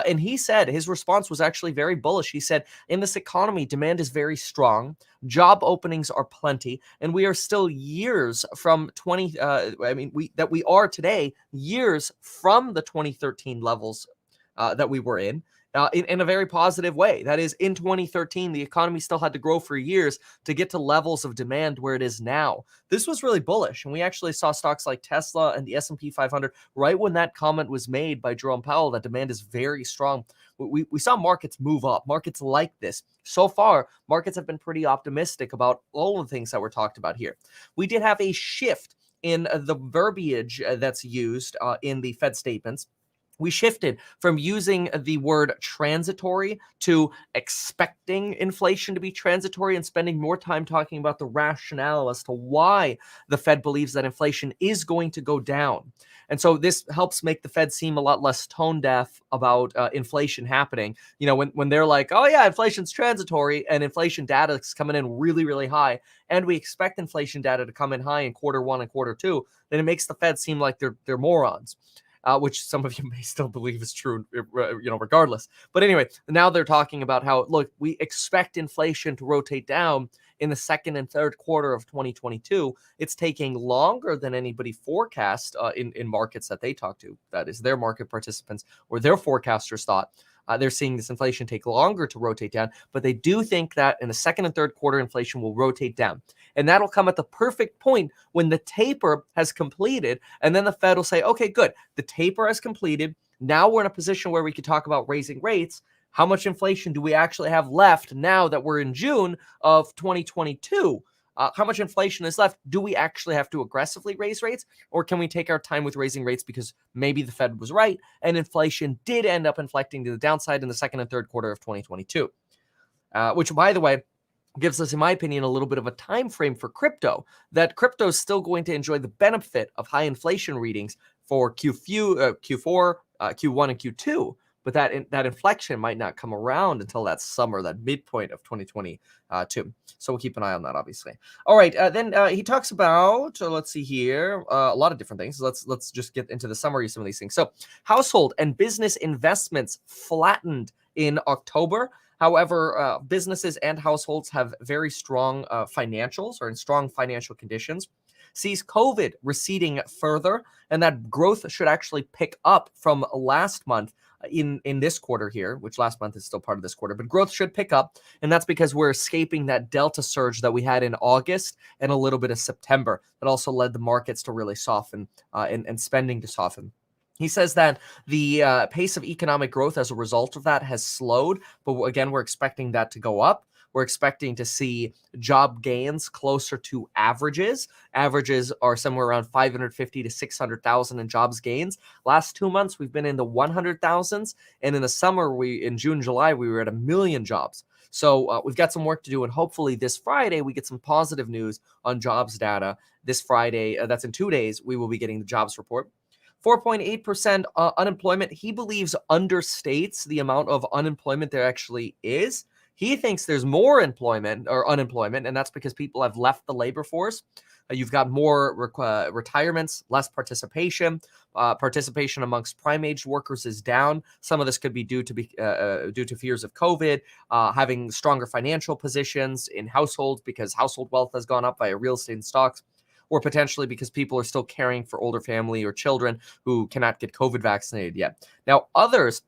And he said his response was actually very bullish. He said, in this economy, demand is very strong. Job openings are plenty. And we are still years from we are today, years from the 2013 levels that we were in a very positive way. That is, in 2013, the economy still had to grow for years to get to levels of demand where it is now. This was really bullish, and we actually saw stocks like Tesla and the S&P 500 right when that comment was made by Jerome Powell that demand is very strong. We saw markets move up, markets like this. So far, markets have been pretty optimistic about all of the things that were talked about here. We did have a shift in the verbiage that's used in the Fed statements. We shifted from using the word transitory to expecting inflation to be transitory and spending more time talking about the rationale as to why the Fed believes that inflation is going to go down. And so this helps make the Fed seem a lot less tone deaf about inflation happening. You know, when they're like, oh yeah, inflation's transitory, and inflation data is coming in really, really high, and we expect inflation data to come in high in quarter 1 and quarter 2, then it makes the Fed seem like they're morons. Which some of you may still believe is true, regardless. But anyway, now they're talking about how, look, we expect inflation to rotate down in the second and third quarter of 2022. It's taking longer than anybody forecast in markets that they talk to. That is, their market participants or their forecasters thought. They're seeing this inflation take longer to rotate down, but they do think that in the second and third quarter, inflation will rotate down. And that'll come at the perfect point when the taper has completed. And then the Fed will say, okay, good. The taper has completed. Now we're in a position where we could talk about raising rates. How much inflation do we actually have left now that we're in June of 2022? How much inflation is left? Do we actually have to aggressively raise rates, or can we take our time with raising rates because maybe the Fed was right and inflation did end up inflecting to the downside in the second and third quarter of 2022? Which, by the way, gives us, in my opinion, a little bit of a time frame for crypto, that crypto is still going to enjoy the benefit of high inflation readings for Q4, Q1, and Q2. But that inflection might not come around until that summer, that midpoint of 2022. So we'll keep an eye on that, obviously. All right, then he talks about, let's see here, a lot of different things. Let's just get into the summary of some of these things. So household and business investments flattened in October. However, businesses and households have very strong financials or in strong financial conditions. Sees COVID receding further, and that growth should actually pick up from last month in this quarter here, which last month is still part of this quarter, but growth should pick up, and that's because we're escaping that Delta surge that we had in August and a little bit of September that also led the markets to really soften and spending to soften. He says that the pace of economic growth as a result of that has slowed, but again, we're expecting that to go up. We're expecting to see job gains closer to averages. Averages are somewhere around 550 to 600,000 in jobs gains. Last 2 months, we've been in the 100,000s. And in the summer, in June, July, we were at 1 million jobs. So we've got some work to do. And hopefully this Friday, we get some positive news on jobs data. This Friday, that's in 2 days, we will be getting the jobs report. 4.8% unemployment. He believes understates the amount of unemployment there actually is. He thinks there's more employment or unemployment, and that's because people have left the labor force. You've got more retirements, less participation. Participation amongst prime-age workers is down. Some of this could be due to fears of COVID, having stronger financial positions in households because household wealth has gone up via real estate and stocks, or potentially because people are still caring for older family or children who cannot get COVID vaccinated yet. Now, others,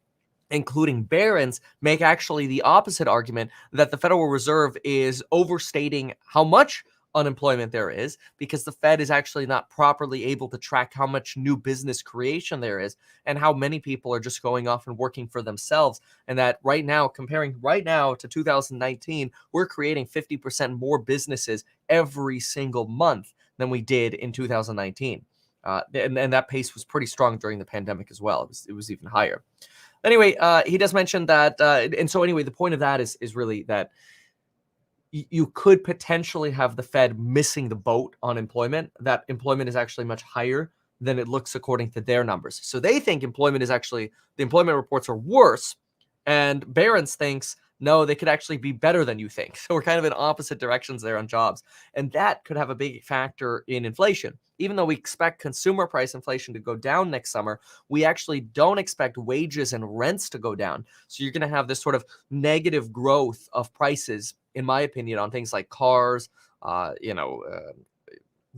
including Barron's, make actually the opposite argument that the Federal Reserve is overstating how much unemployment there is because the Fed is actually not properly able to track how much new business creation there is and how many people are just going off and working for themselves. And that right now, comparing right now to 2019, we're creating 50% more businesses every single month than we did in 2019. And that pace was pretty strong during the pandemic as well. It was even higher. Anyway, he does mention that, and so anyway, the point of that is really that you could potentially have the Fed missing the boat on employment, that employment is actually much higher than it looks according to their numbers. So they think employment is actually, the employment reports are worse, and Barron's thinks, no, they could actually be better than you think. So we're kind of in opposite directions there on jobs. And that could have a big factor in inflation. Even though we expect consumer price inflation to go down next summer, we actually don't expect wages and rents to go down. So you're going to have this sort of negative growth of prices, in my opinion, on things like cars,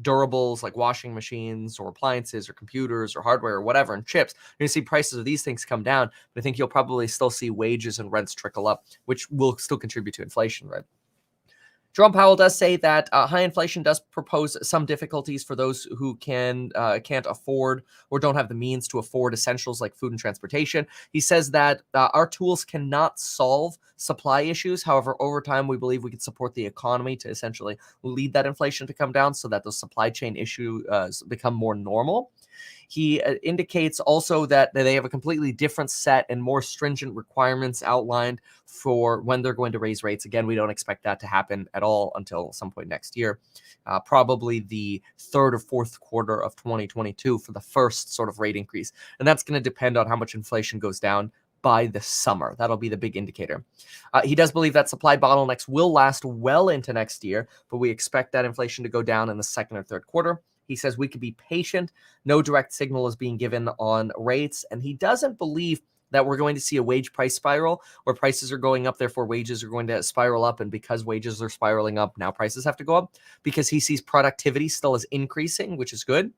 durables like washing machines or appliances or computers or hardware or whatever, and chips. You're going to see prices of these things come down, but I think you'll probably still see wages and rents trickle up, which will still contribute to inflation, right? Jerome Powell does say that high inflation does propose some difficulties for those who can't afford or don't have the means to afford essentials like food and transportation. He says that our tools cannot solve supply issues. However, over time, we believe we can support the economy to essentially lead that inflation to come down so that those supply chain issues become more normal. He indicates also that they have a completely different set and more stringent requirements outlined for when they're going to raise rates. Again, we don't expect that to happen at all until some point next year, probably the third or fourth quarter of 2022 for the first sort of rate increase. And that's going to depend on how much inflation goes down by the summer. That'll be the big indicator. He does believe that supply bottlenecks will last well into next year, but we expect that inflation to go down in the second or third quarter. He says we could be patient. No direct signal is being given on rates. And he doesn't believe that we're going to see a wage price spiral where prices are going up, therefore wages are going to spiral up. And because wages are spiraling up, now prices have to go up, because he sees productivity still as increasing, which is good.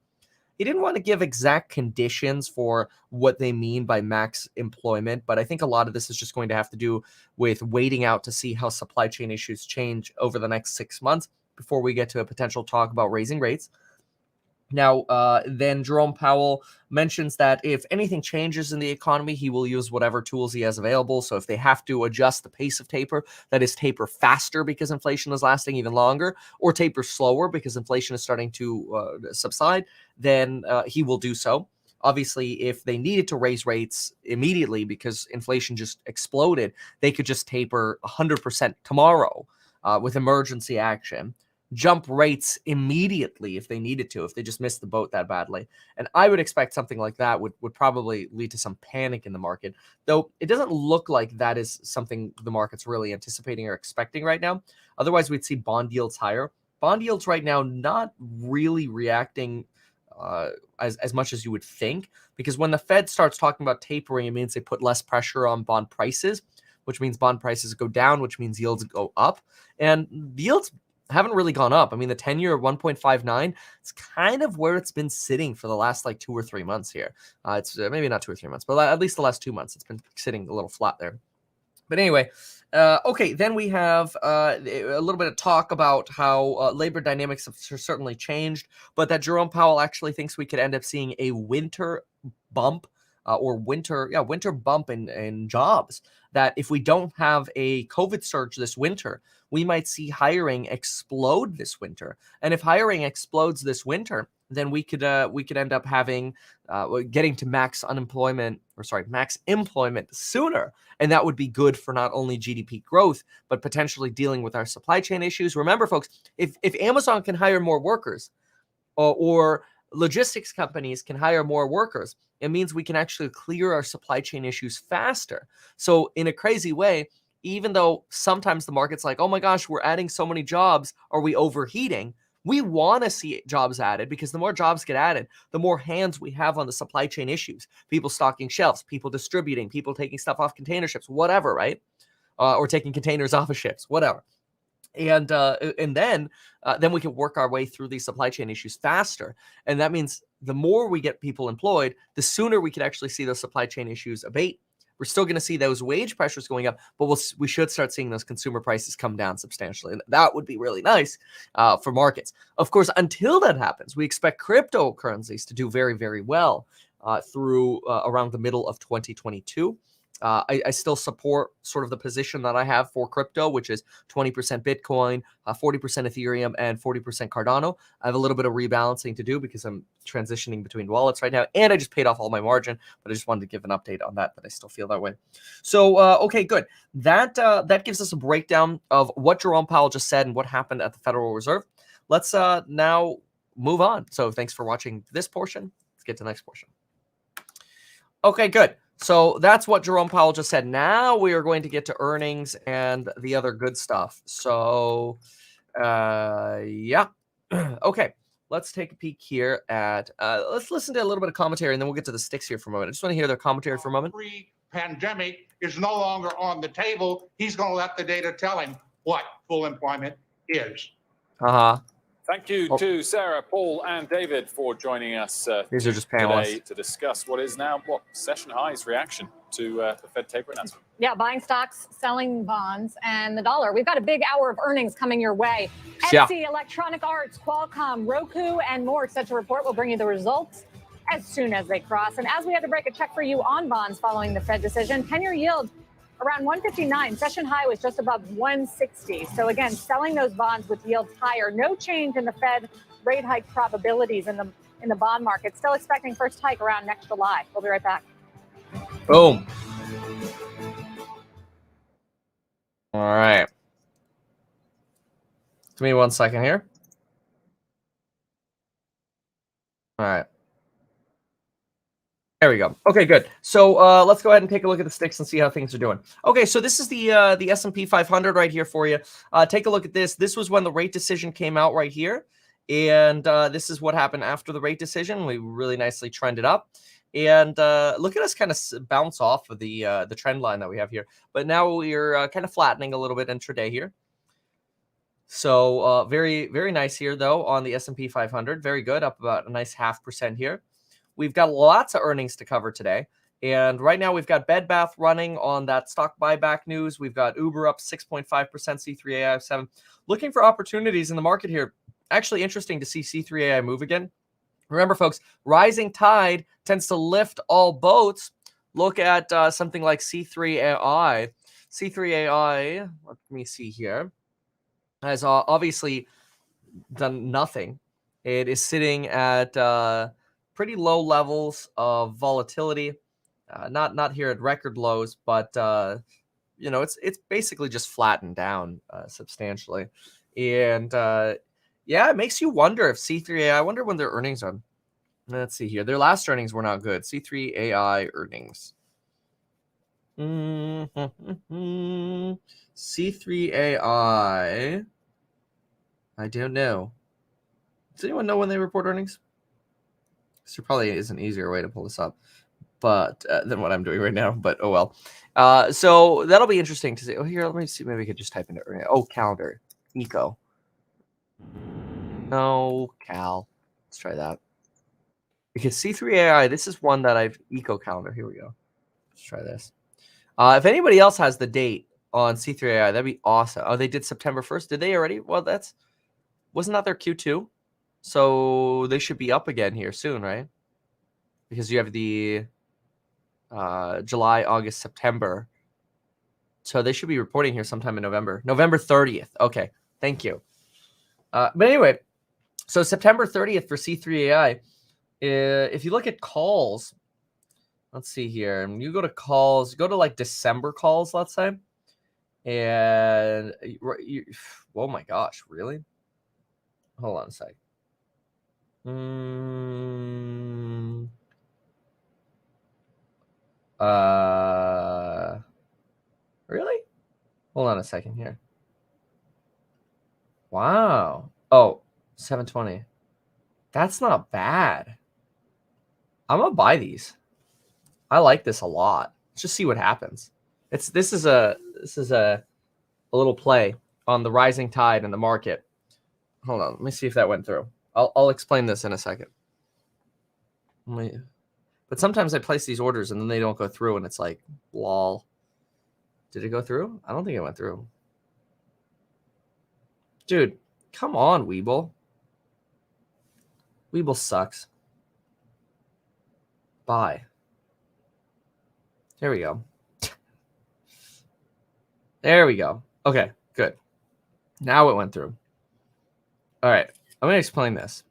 He didn't want to give exact conditions for what they mean by max employment, but I think a lot of this is just going to have to do with waiting out to see how supply chain issues change over the next 6 months before we get to a potential talk about raising rates. Now, then Jerome Powell mentions that if anything changes in the economy, he will use whatever tools he has available. So if they have to adjust the pace of taper, that is taper faster because inflation is lasting even longer, or taper slower because inflation is starting to subside, then he will do so. Obviously, if they needed to raise rates immediately because inflation just exploded, they could just taper 100% tomorrow with emergency action. Jump rates immediately if they needed to, if they just missed the boat that badly. And I would expect something like that would probably lead to some panic in the market, though it doesn't look like that is something the market's really anticipating or expecting right now. Otherwise, we'd see bond yields higher. Bond yields right now not really reacting as much as you would think, because when the Fed starts talking about tapering, it means they put less pressure on bond prices, which means bond prices go down, which means yields go up. And yields haven't really gone up. I mean, the 10-year 1.59, it's kind of where it's been sitting for the last like 2 or 3 months here. It's maybe not 2 or 3 months, but at least the last 2 months, it's been sitting a little flat there. But anyway, okay, then we have a little bit of talk about how labor dynamics have certainly changed, but that Jerome Powell actually thinks we could end up seeing a winter bump winter bump in jobs, that if we don't have a COVID surge this winter, we might see hiring explode this winter. And if hiring explodes this winter, then we could end up having getting to max employment sooner. And that would be good for not only GDP growth, but potentially dealing with our supply chain issues. Remember, folks, if Amazon can hire more workers, or logistics companies can hire more workers, it means we can actually clear our supply chain issues faster. So in a crazy way, even though sometimes the market's like, oh my gosh, we're adding so many jobs, are we overheating? We want to see jobs added, because the more jobs get added, the more hands we have on the supply chain issues. People stocking shelves, people distributing, people taking stuff off container ships, whatever, right? Or taking containers off of ships, whatever. And then we can work our way through these supply chain issues faster. And that means the more we get people employed, the sooner we can actually see those supply chain issues abate. We're still going to see those wage pressures going up, but we should start seeing those consumer prices come down substantially. And that would be really nice for markets. Of course, until that happens, we expect cryptocurrencies to do very, very well through around the middle of 2022. I still support sort of the position that I have for crypto, which is 20% Bitcoin, 40% Ethereum, and 40% Cardano. I have a little bit of rebalancing to do because I'm transitioning between wallets right now, and I just paid off all my margin, but I just wanted to give an update on that I still feel that way. So, okay, good. That gives us a breakdown of what Jerome Powell just said and what happened at the Federal Reserve. Let's now move on. So thanks for watching this portion. Let's get to the next portion. Okay, good. So that's what Jerome Powell just said. Now we are going to get to earnings and the other good stuff. So, yeah. Okay, let's take a peek here at, let's listen to a little bit of commentary, and then we'll get to the sticks here for a moment. I just want to hear their commentary for a moment. Pre-pandemic is no longer on the table. He's going to let the data tell him what full employment is. Uh-huh. Thank you to Sarah, Paul, and David for joining us These are just today panelists to discuss what is now session highs reaction to the Fed taper announcement. Yeah, buying stocks, selling bonds, and the dollar. We've got a big hour of earnings coming your way. Yeah. Etsy, Electronic Arts, Qualcomm, Roku, and more set to report. We'll bring you the results as soon as they cross. And as we had to break a check for you on bonds following the Fed decision, 10-year yield around 159. Session high was just above 160. So again, selling those bonds with yields higher. No change in the Fed rate hike probabilities in the bond market. Still expecting first hike around next July. We'll be right back. Boom. All right. Give me 1 second here. All right. There we go. Okay, good. So let's go ahead and take a look at the sticks and see how things are doing. Okay, so this is the S&P 500 right here for you. Take a look at this. This was when the rate decision came out right here. And this is what happened after the rate decision. We really nicely trended up. And look at us kind of bounce off of the trend line that we have here. But now we're kind of flattening a little bit intraday here. So very, very nice here, though, on the S&P 500. Very good, up about a nice 0.5% here. We've got lots of earnings to cover today. And right now we've got Bed Bath running on that stock buyback news. We've got Uber up 6.5%, C3AI up 7%. Looking for opportunities in the market here. Actually interesting to see C3AI move again. Remember, folks, rising tide tends to lift all boats. Look at something like C3AI. C3AI, let me see here, has obviously done nothing. It is sitting at pretty low levels of volatility. Not here at record lows, but you know, it's basically just flattened down substantially. And yeah, it makes you wonder if C3AI, I wonder when their earnings are. Let's see here. Their last earnings were not good. C3AI earnings. C3AI. I don't know. Does anyone know when they report earnings? There probably is an easier way to pull this up, but than what I'm doing right now. But oh well. So that'll be interesting to see. Oh, here, let me see. Maybe we could just type into calendar, eco. No, Cal. Let's try that. Because C3AI, this is one that I've eco calendar. Here we go. Let's try this. If anybody else has the date on C3AI, that'd be awesome. Oh, they did September 1st. Did they already? Well, wasn't that their Q2? So they should be up again here soon, right? Because you have the July, August, September. So they should be reporting here sometime in November. November 30th. Okay, thank you. But anyway, so September 30th for C3AI. If you look at calls, let's see here. You go to calls, go to like December calls, let's say. And oh my gosh, really? Hold on a sec. Really? Hold on a second here. Wow. Oh, 720. That's not bad. I'm gonna buy these. I like this a lot. Let's just see what happens. This is a little play on the rising tide in the market. Hold on, let me see if that went through. I'll explain this in a second. But sometimes I place these orders and then they don't go through, and it's like, lol. Did it go through? I don't think it went through. Dude, come on, Weeble. Weeble sucks. Buy. There we go. There we go. Okay, good. Now it went through. All right, I'm going to explain this.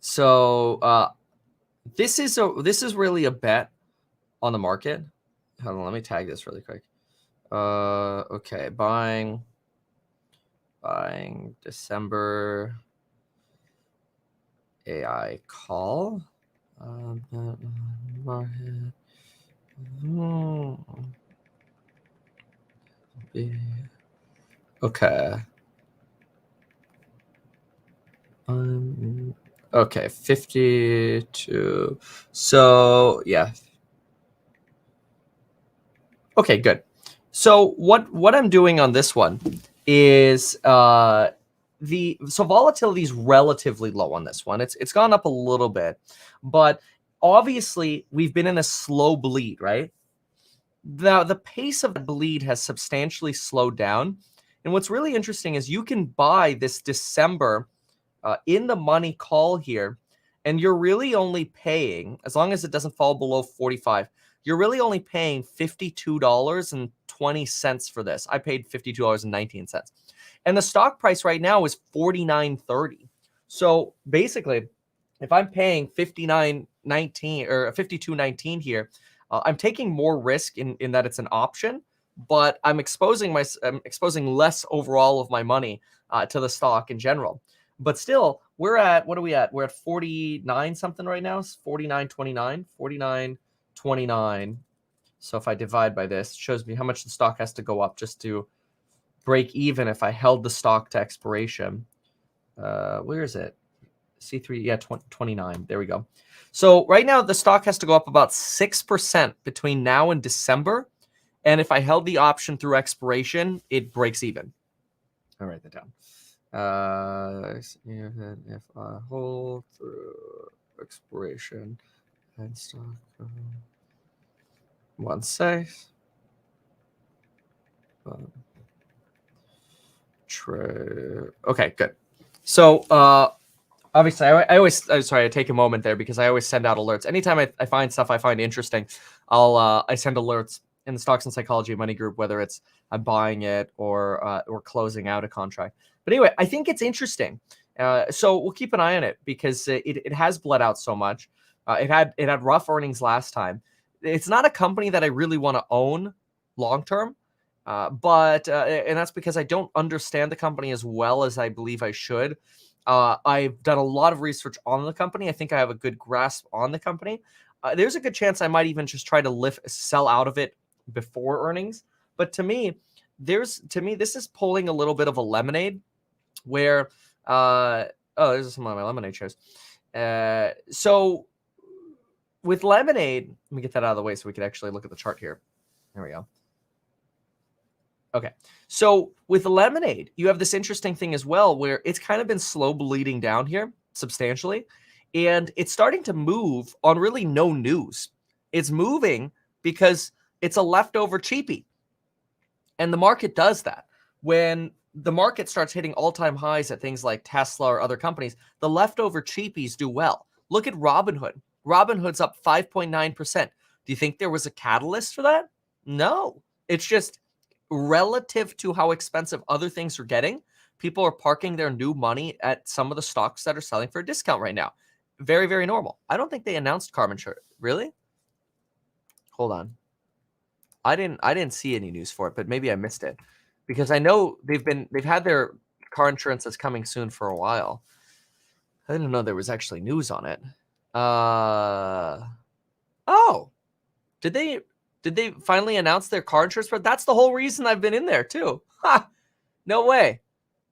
So this is really a bet on the market. Hold on, let me tag this really quick. Okay, buying December AI call. Okay. Okay, 52. So yeah. Okay, good. So what I'm doing on this one is volatility is relatively low on this one. It's gone up a little bit, but obviously we've been in a slow bleed, right? The pace of the bleed has substantially slowed down. And what's really interesting is you can buy this December in the money call here, and you're really only paying, as long as it doesn't fall below 45, you're really only paying $52.20 for this. I paid $52.19. And the stock price right now is $49.30. So basically, if I'm paying $59.19 or $52.19 here, I'm taking more risk in that it's an option, but I'm exposing less overall of my money to the stock in general. But still, we're at, what are we at? We're at 49 something right now. It's 49.29, 49.29. So if I divide by this, it shows me how much the stock has to go up just to break even if I held the stock to expiration. Where is it? C3, yeah, 29. There we go. So right now, the stock has to go up about 6% between now and December. And if I held the option through expiration, it breaks even. I'll write that down. If I hold through expiration and stock, 1 sec. Trade. Okay, good. So obviously, I take a moment there because I always send out alerts. Anytime I find stuff I find interesting, I send alerts in the Stocks and Psychology Money group, whether it's I'm buying it or closing out a contract. But anyway, I think it's interesting. So we'll keep an eye on it because it has bled out so much. It had rough earnings last time. It's not a company that I really want to own long term, but and that's because I don't understand the company as well as I believe I should. I've done a lot of research on the company. I think I have a good grasp on the company. There's a good chance I might even just try to sell out of it before earnings. But to me, this is pulling a little bit of a lemonade where there's some of my lemonade shares. So with lemonade, let me get that out of the way so we can actually look at the chart here. There we go. Okay, so with lemonade, you have this interesting thing as well where it's kind of been slow bleeding down here substantially, and it's starting to move on really no news. It's moving because it's a leftover cheapie, and the market does that. When the market starts hitting all-time highs at things like Tesla or other companies, the leftover cheapies do well. Look at Robinhood. Robinhood's up 5.9%. Do you think there was a catalyst for that? No. It's just relative to how expensive other things are getting, people are parking their new money at some of the stocks that are selling for a discount right now. Very, very normal. I don't think they announced car insurance. Really? Hold on. I didn't see any news for it, but maybe I missed it because I know they've had their car insurance that's coming soon for a while. I didn't know there was actually news on it. Oh, did they finally announce their car insurance? But that's the whole reason I've been in there too. Ha! No way.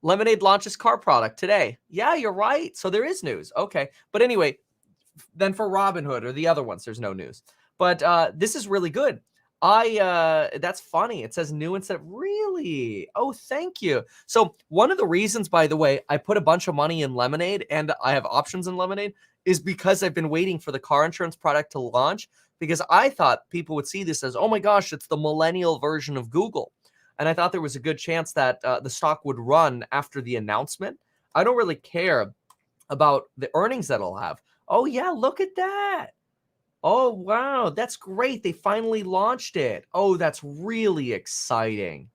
Lemonade launches car product today. Yeah, you're right. So there is news. Okay. But anyway, then for Robinhood or the other ones, there's no news. But this is really good. That's funny. It says new instead of really. Oh, thank you. So one of the reasons, by the way, I put a bunch of money in Lemonade and I have options in Lemonade is because I've been waiting for the car insurance product to launch, because I thought people would see this as, oh my gosh, it's the millennial version of Google. And I thought there was a good chance that the stock would run after the announcement. I don't really care about the earnings that it'll have. Oh yeah, look at that. Oh, wow. That's great. They finally launched it. Oh, that's really exciting.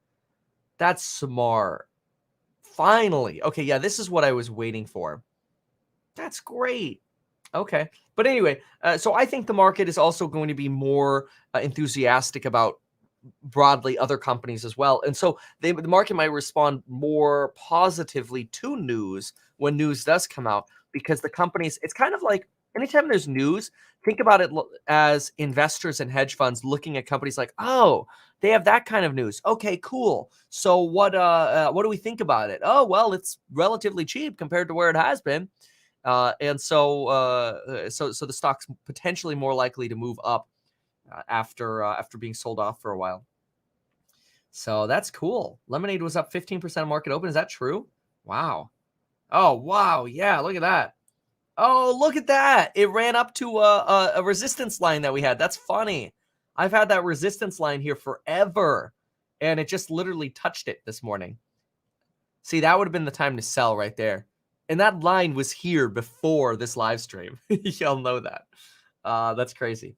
That's smart. Finally. Okay, yeah, this is what I was waiting for. That's great. Okay. But anyway, so I think the market is also going to be more enthusiastic about broadly other companies as well. And so the market might respond more positively to news when news does come out, because the companies, it's kind of like anytime there's news, think about it as investors and hedge funds looking at companies like, oh, they have that kind of news. Okay, cool. So what do we think about it? Oh, well, it's relatively cheap compared to where it has been. And so the stock's potentially more likely to move up after being sold off for a while. So that's cool. Lemonade was up 15% of market open. Is that true? Wow. Oh, wow. Yeah, look at that. Oh, look at that. It ran up to a resistance line that we had. That's funny. I've had that resistance line here forever, and it just literally touched it this morning. See, that would have been the time to sell right there. And that line was here before this live stream. Y'all know that. That's crazy.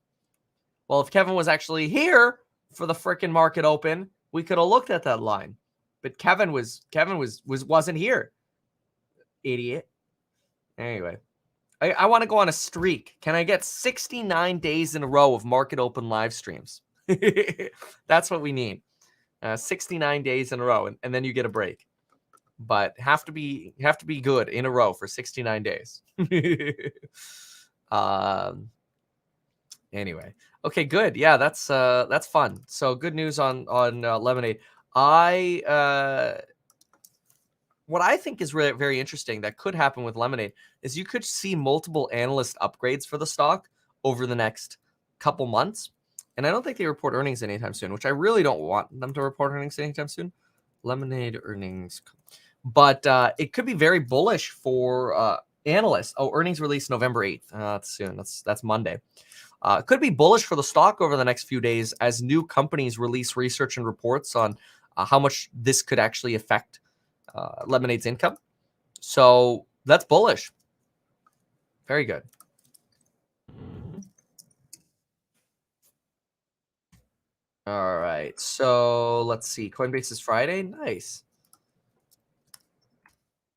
Well, if Kevin was actually here for the frickin' market open, we could have looked at that line. But Kevin wasn't here. Idiot. Anyway, I want to go on a streak. Can I get 69 days in a row of market open live streams? That's what we need. 69 days in a row, and then you get a break. But have to be good in a row for 69 days. Anyway, okay, good. Yeah, that's fun. So good news on Lemonade. What I think is really very interesting that could happen with Lemonade is you could see multiple analyst upgrades for the stock over the next couple months. And I don't think they report earnings anytime soon, which I really don't want them to report earnings anytime soon. Lemonade earnings. But it could be very bullish for analysts. Oh, earnings release November 8th. That's soon. That's Monday. Could be bullish for the stock over the next few days as new companies release research and reports on how much this could actually affect Lemonade's income. So that's bullish. Very good. All right. So let's see. Coinbase is Friday. Nice.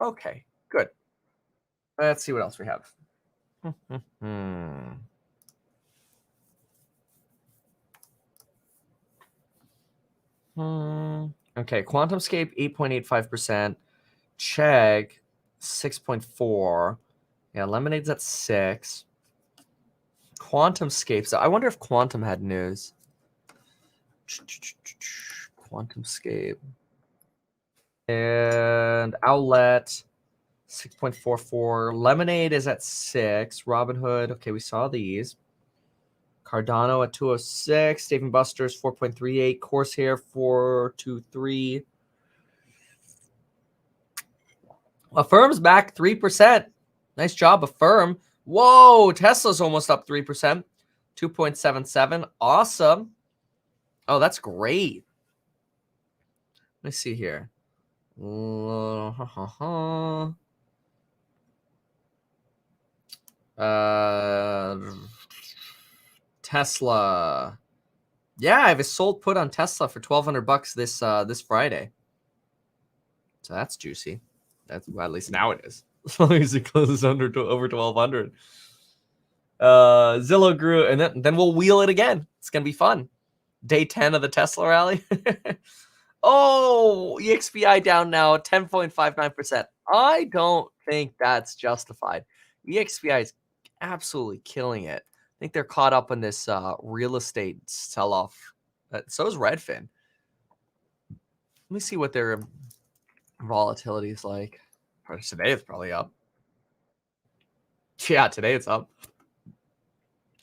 Okay, good. Let's see what else we have. Okay, QuantumScape 8.85%, Chegg 6.4. Yeah, Lemonade's at 6. QuantumScape. So I wonder if Quantum had news. QuantumScape. And Outlet 6.44. Lemonade is at 6. Robinhood. Okay, we saw these. Cardano at 206. Dave & Buster's 4.38. Corsair 423. Affirm's back 3%. Nice job, Affirm. Whoa, Tesla's almost up 3%. 2.77. Awesome. Oh, that's great. Let me see here. Tesla. Yeah, I have a sold put on Tesla for $1,200 this Friday. So that's juicy. That's well, at least now it is. As long as it closes over 1,200. Zillow grew, and then we'll wheel it again. It's gonna be fun. Day 10 of the Tesla rally. Oh, EXPI down now 10.59%. I don't think that's justified. EXPI is absolutely killing it. I think they're caught up in this real estate sell-off. So is Redfin. Let me see what their volatility is like. Today it's probably up. Yeah, today it's up.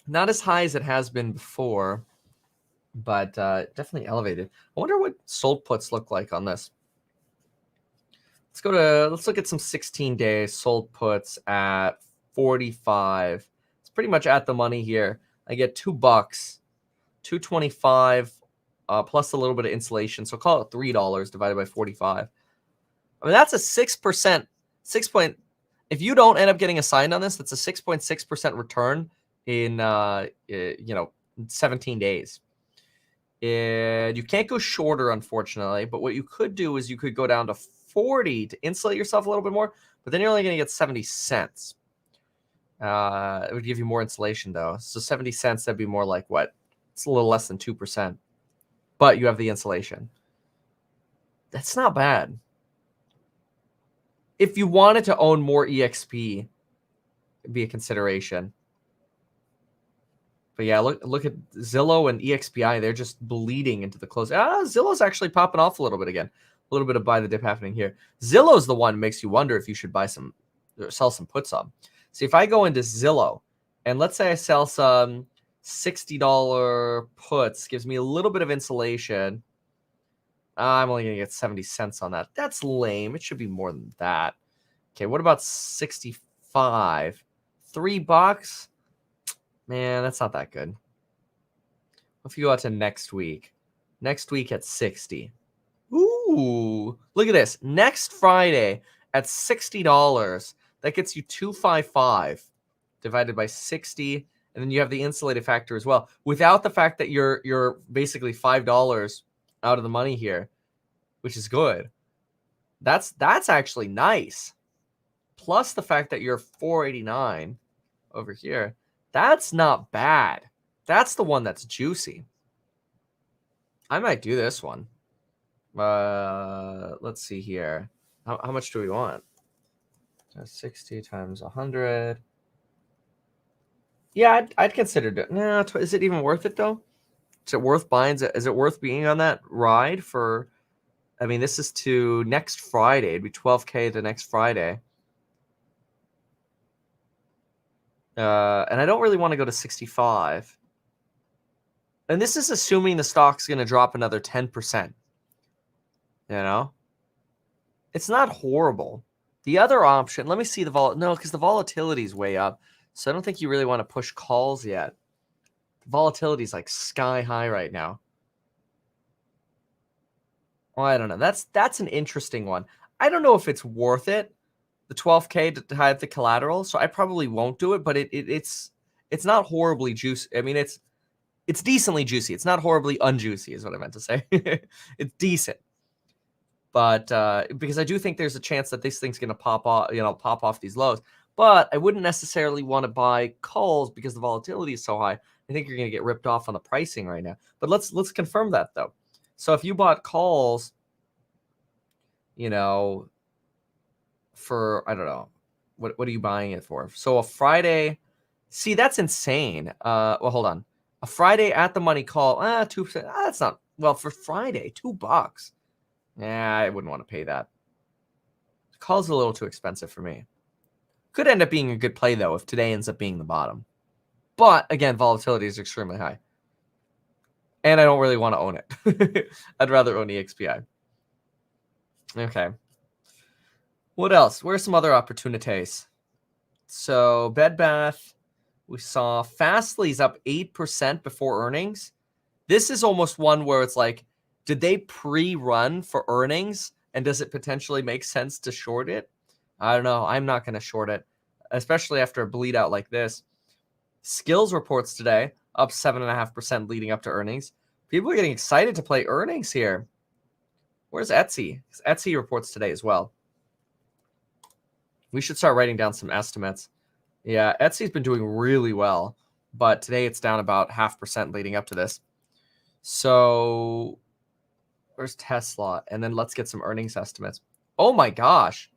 Not as high as it has been before, but definitely elevated. I wonder what sold puts look like on this. Let's look at some 16-day sold puts at 45. It's pretty much at the money here. I get $2, 225 plus a little bit of insulation. So call it $3 divided by 45. I mean, that's a 6%, if you don't end up getting assigned on this, that's a 6.6% return in 17 days. And you can't go shorter, unfortunately, but what you could do is you could go down to 40 to insulate yourself a little bit more, but then you're only going to get 70 cents. It would give you more insulation, though. So 70 cents, that'd be more like what? It's a little less than 2%, but you have the insulation. That's not bad. If you wanted to own more EXP, it'd be a consideration. But yeah, look at Zillow and EXPI. They're just bleeding into the close. Zillow's actually popping off a little bit again. A little bit of buy the dip happening here. Zillow's the one that makes you wonder if you should buy some or sell some puts on. See, if I go into Zillow and let's say I sell some $60 puts, gives me a little bit of insulation. I'm only going to get 70 cents on that. That's lame. It should be more than that. Okay, what about 65? $3? Man, that's not that good. If you go out to next week at 60. Ooh, look at this. Next Friday at $60, that gets you 255 divided by 60, and then you have the insulated factor as well. Without the fact that you're basically $5 out of the money here, which is good. That's actually nice. Plus the fact that you're 489 over here. That's not bad. That's the one that's juicy. I might do this one. Let's see here. How much do we want? 60 times 100. Yeah, I'd consider it. No, is it even worth it though? Is it worth buying? Is it worth being on that ride for? I mean, this is to next Friday. It'd be 12K to next Friday. And I don't really want to go to 65. And this is assuming the stock's going to drop another 10%. You know? It's not horrible. The other option, let me see the no, because the volatility is way up. So I don't think you really want to push calls yet. The volatility is like sky high right now. Well, I don't know. That's an interesting one. I don't know if it's worth it. The 12K to hide the collateral, so I probably won't do it. But it's not horribly juicy. I mean, it's decently juicy. It's not horribly unjuicy, is what I meant to say. It's decent, but because I do think there's a chance that this thing's gonna pop off these lows. But I wouldn't necessarily want to buy calls because the volatility is so high. I think you're gonna get ripped off on the pricing right now. But let's confirm that though. So if you bought calls, for, I don't know, what are you buying it for? So a Friday, see, that's insane. Well, hold on. A Friday at the money call, 2%. That's not, well, for Friday, $2. Yeah, I wouldn't want to pay that. The call's a little too expensive for me. Could end up being a good play, though, if today ends up being the bottom. But, again, volatility is extremely high. And I don't really want to own it. I'd rather own EXPI. Okay. What else? Where's some other opportunities? So, Bed Bath, we saw Fastly's up 8% before earnings. This is almost one where it's like, did they pre-run for earnings? And does it potentially make sense to short it? I don't know. I'm not going to short it, especially after a bleed out like this. Skills reports today, up 7.5% leading up to earnings. People are getting excited to play earnings here. Where's Etsy? Etsy reports today as well. We should start writing down some estimates. Yeah, Etsy's been doing really well, but today it's down about 0.5% leading up to this. So where's Tesla? And then let's get some earnings estimates. Oh my gosh.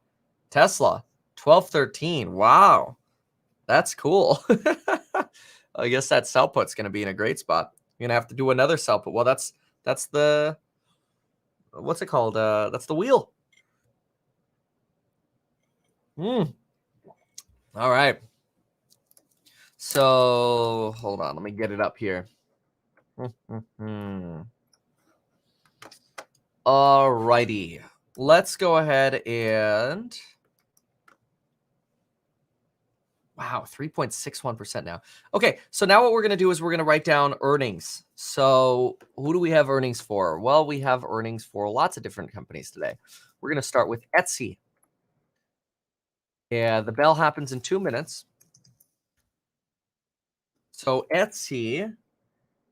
Tesla, 12.13. Wow. That's cool. I guess that sell put's going to be in a great spot. You're going to have to do another sell put. Well, that's the, what's it called? That's the wheel. All right. So hold on. Let me get it up here. All righty. Let's go ahead and... Wow, 3.61% now. Okay, so now what we're going to do is we're going to write down earnings. So who do we have earnings for? Well, we have earnings for lots of different companies today. We're going to start with Etsy. Yeah, the bell happens in 2 minutes. So Etsy,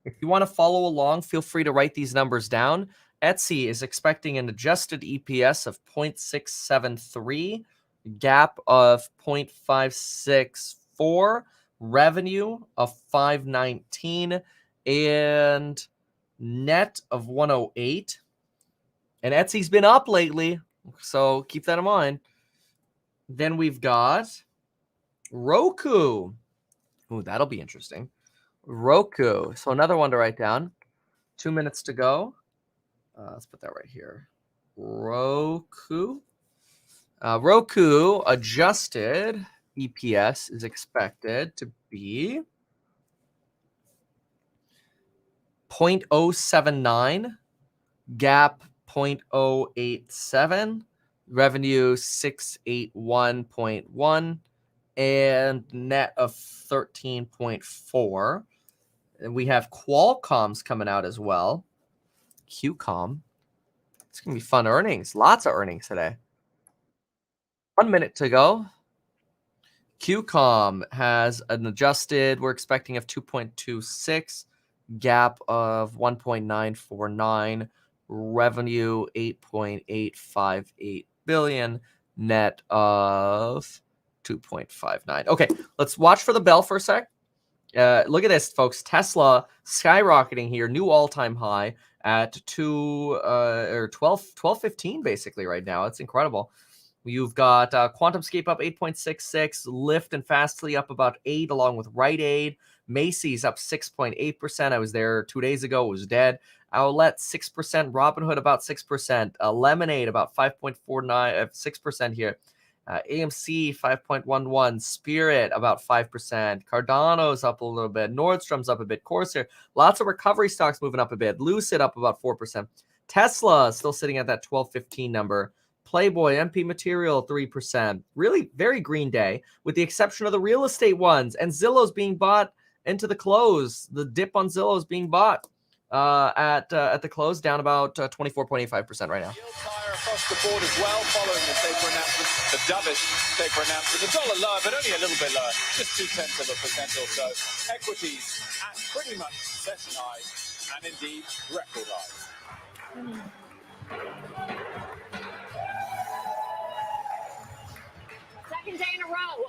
if you want to follow along, feel free to write these numbers down. Etsy is expecting an adjusted EPS of 0.673, gap of 0.564, revenue of 519, and net of 108. And Etsy's been up lately, so keep that in mind. Then we've got Roku. Ooh, that'll be interesting. Roku. So another one to write down. 2 minutes to go. Let's put that right here. Roku. Roku adjusted EPS is expected to be 0.079, gap 0.087, revenue 681.1, and net of 13.4. And we have Qualcomm's coming out as well. QCOM. It's going to be fun earnings. Lots of earnings today. 1 minute to go. QCOM has an adjusted, we're expecting of 2.26, gap of 1.949, revenue 8.858 billion, net of 2.59. Okay, let's watch for the bell for a sec. Look at this, folks. Tesla skyrocketing here, new all-time high at 12.15 basically right now. It's incredible. You've got QuantumScape up 8.66, Lyft and Fastly up about 8, along with Rite Aid. Macy's up 6.8%. I was there 2 days ago. It was dead. Owlet 6%. Robinhood about 6%. Lemonade about 5.49, 6% here. AMC 5.11, Spirit about 5%, Cardano's up a little bit, Nordstrom's up a bit, Corsair, lots of recovery stocks moving up a bit, Lucid up about 4%, Tesla still sitting at that 12.15 number, Playboy, MP Material 3%, really very green day with the exception of the real estate ones, and Zillow's being bought into the close. The dip on Zillow is being bought at the close, down about 24.85% right now. Across the board as well, following the taper announcement, the dovish taper announcement. The dollar lower, but only a little bit lower, just 0.2% or so. Equities at pretty much session highs and indeed record highs. Second day in a row,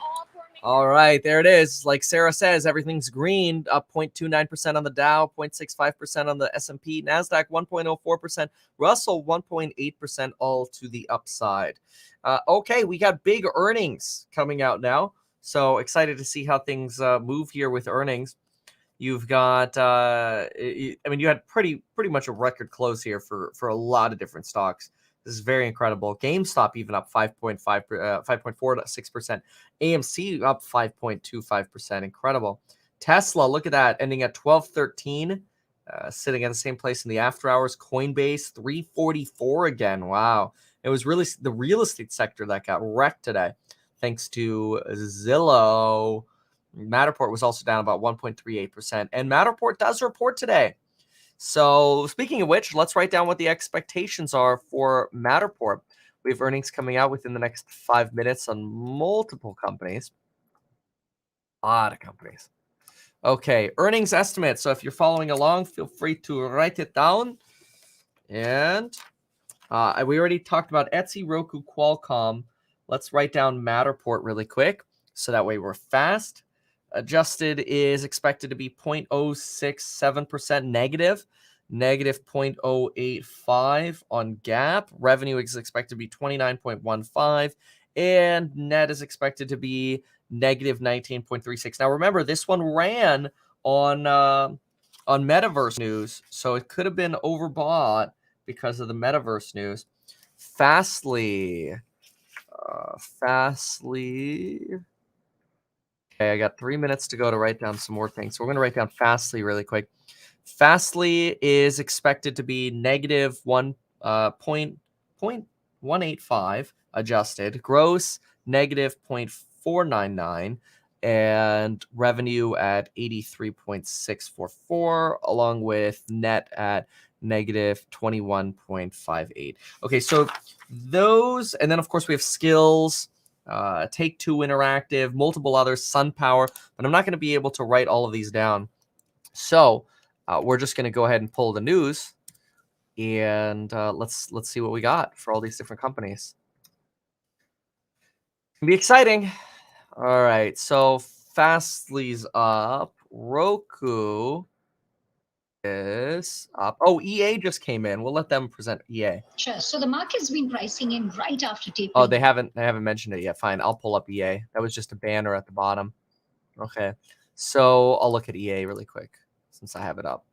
All right, there it is. Like Sarah says, everything's green, up 0.29% on the Dow, 0.65% on the S&P, NASDAQ 1.04%, Russell 1.8%, all to the upside. Okay, we got big earnings coming out now. So excited to see how things move here with earnings. You've got, you had pretty much a record close here for a lot of different stocks. This is very incredible. GameStop even up 5.46%. AMC up 5.25%. Incredible. Tesla, look at that, ending at 12.13, sitting at the same place in the after hours. Coinbase 344 again. Wow. It was really the real estate sector that got wrecked today, thanks to Zillow. Matterport was also down about 1.38%, and Matterport does report today. So speaking of which, let's write down what the expectations are for Matterport. We have earnings coming out within the next 5 minutes on multiple companies. A lot of companies. Okay, earnings estimates. So if you're following along, feel free to write it down. And we already talked about Etsy, Roku, Qualcomm. Let's write down Matterport really quick, so that way we're fast. Adjusted is expected to be 0.067% negative, negative 0.085 on GAAP. Revenue is expected to be 29.15, and net is expected to be negative 19.36. Now remember, this one ran on Metaverse news, so it could have been overbought because of the Metaverse news. Fastly. Okay, I got 3 minutes to go to write down some more things. So we're going to write down Fastly really quick. Fastly is expected to be negative 1.185 adjusted, gross negative 0.499, and revenue at 83.644, along with net at negative 21.58. Okay, so those, and then of course we have Skills, Take-Two Interactive, multiple others, SunPower, but I'm not going to be able to write all of these down. So we're just going to go ahead and pull the news, and let's see what we got for all these different companies. It's going to be exciting. All right, so Fastly's up. Roku is up. Oh, EA just came in. We'll let them present EA. Sure. So the market's been pricing in right after tapering. Oh, they haven't mentioned it yet. Fine, I'll pull up EA. That was just a banner at the bottom. Okay, so I'll look at EA really quick since I have it up.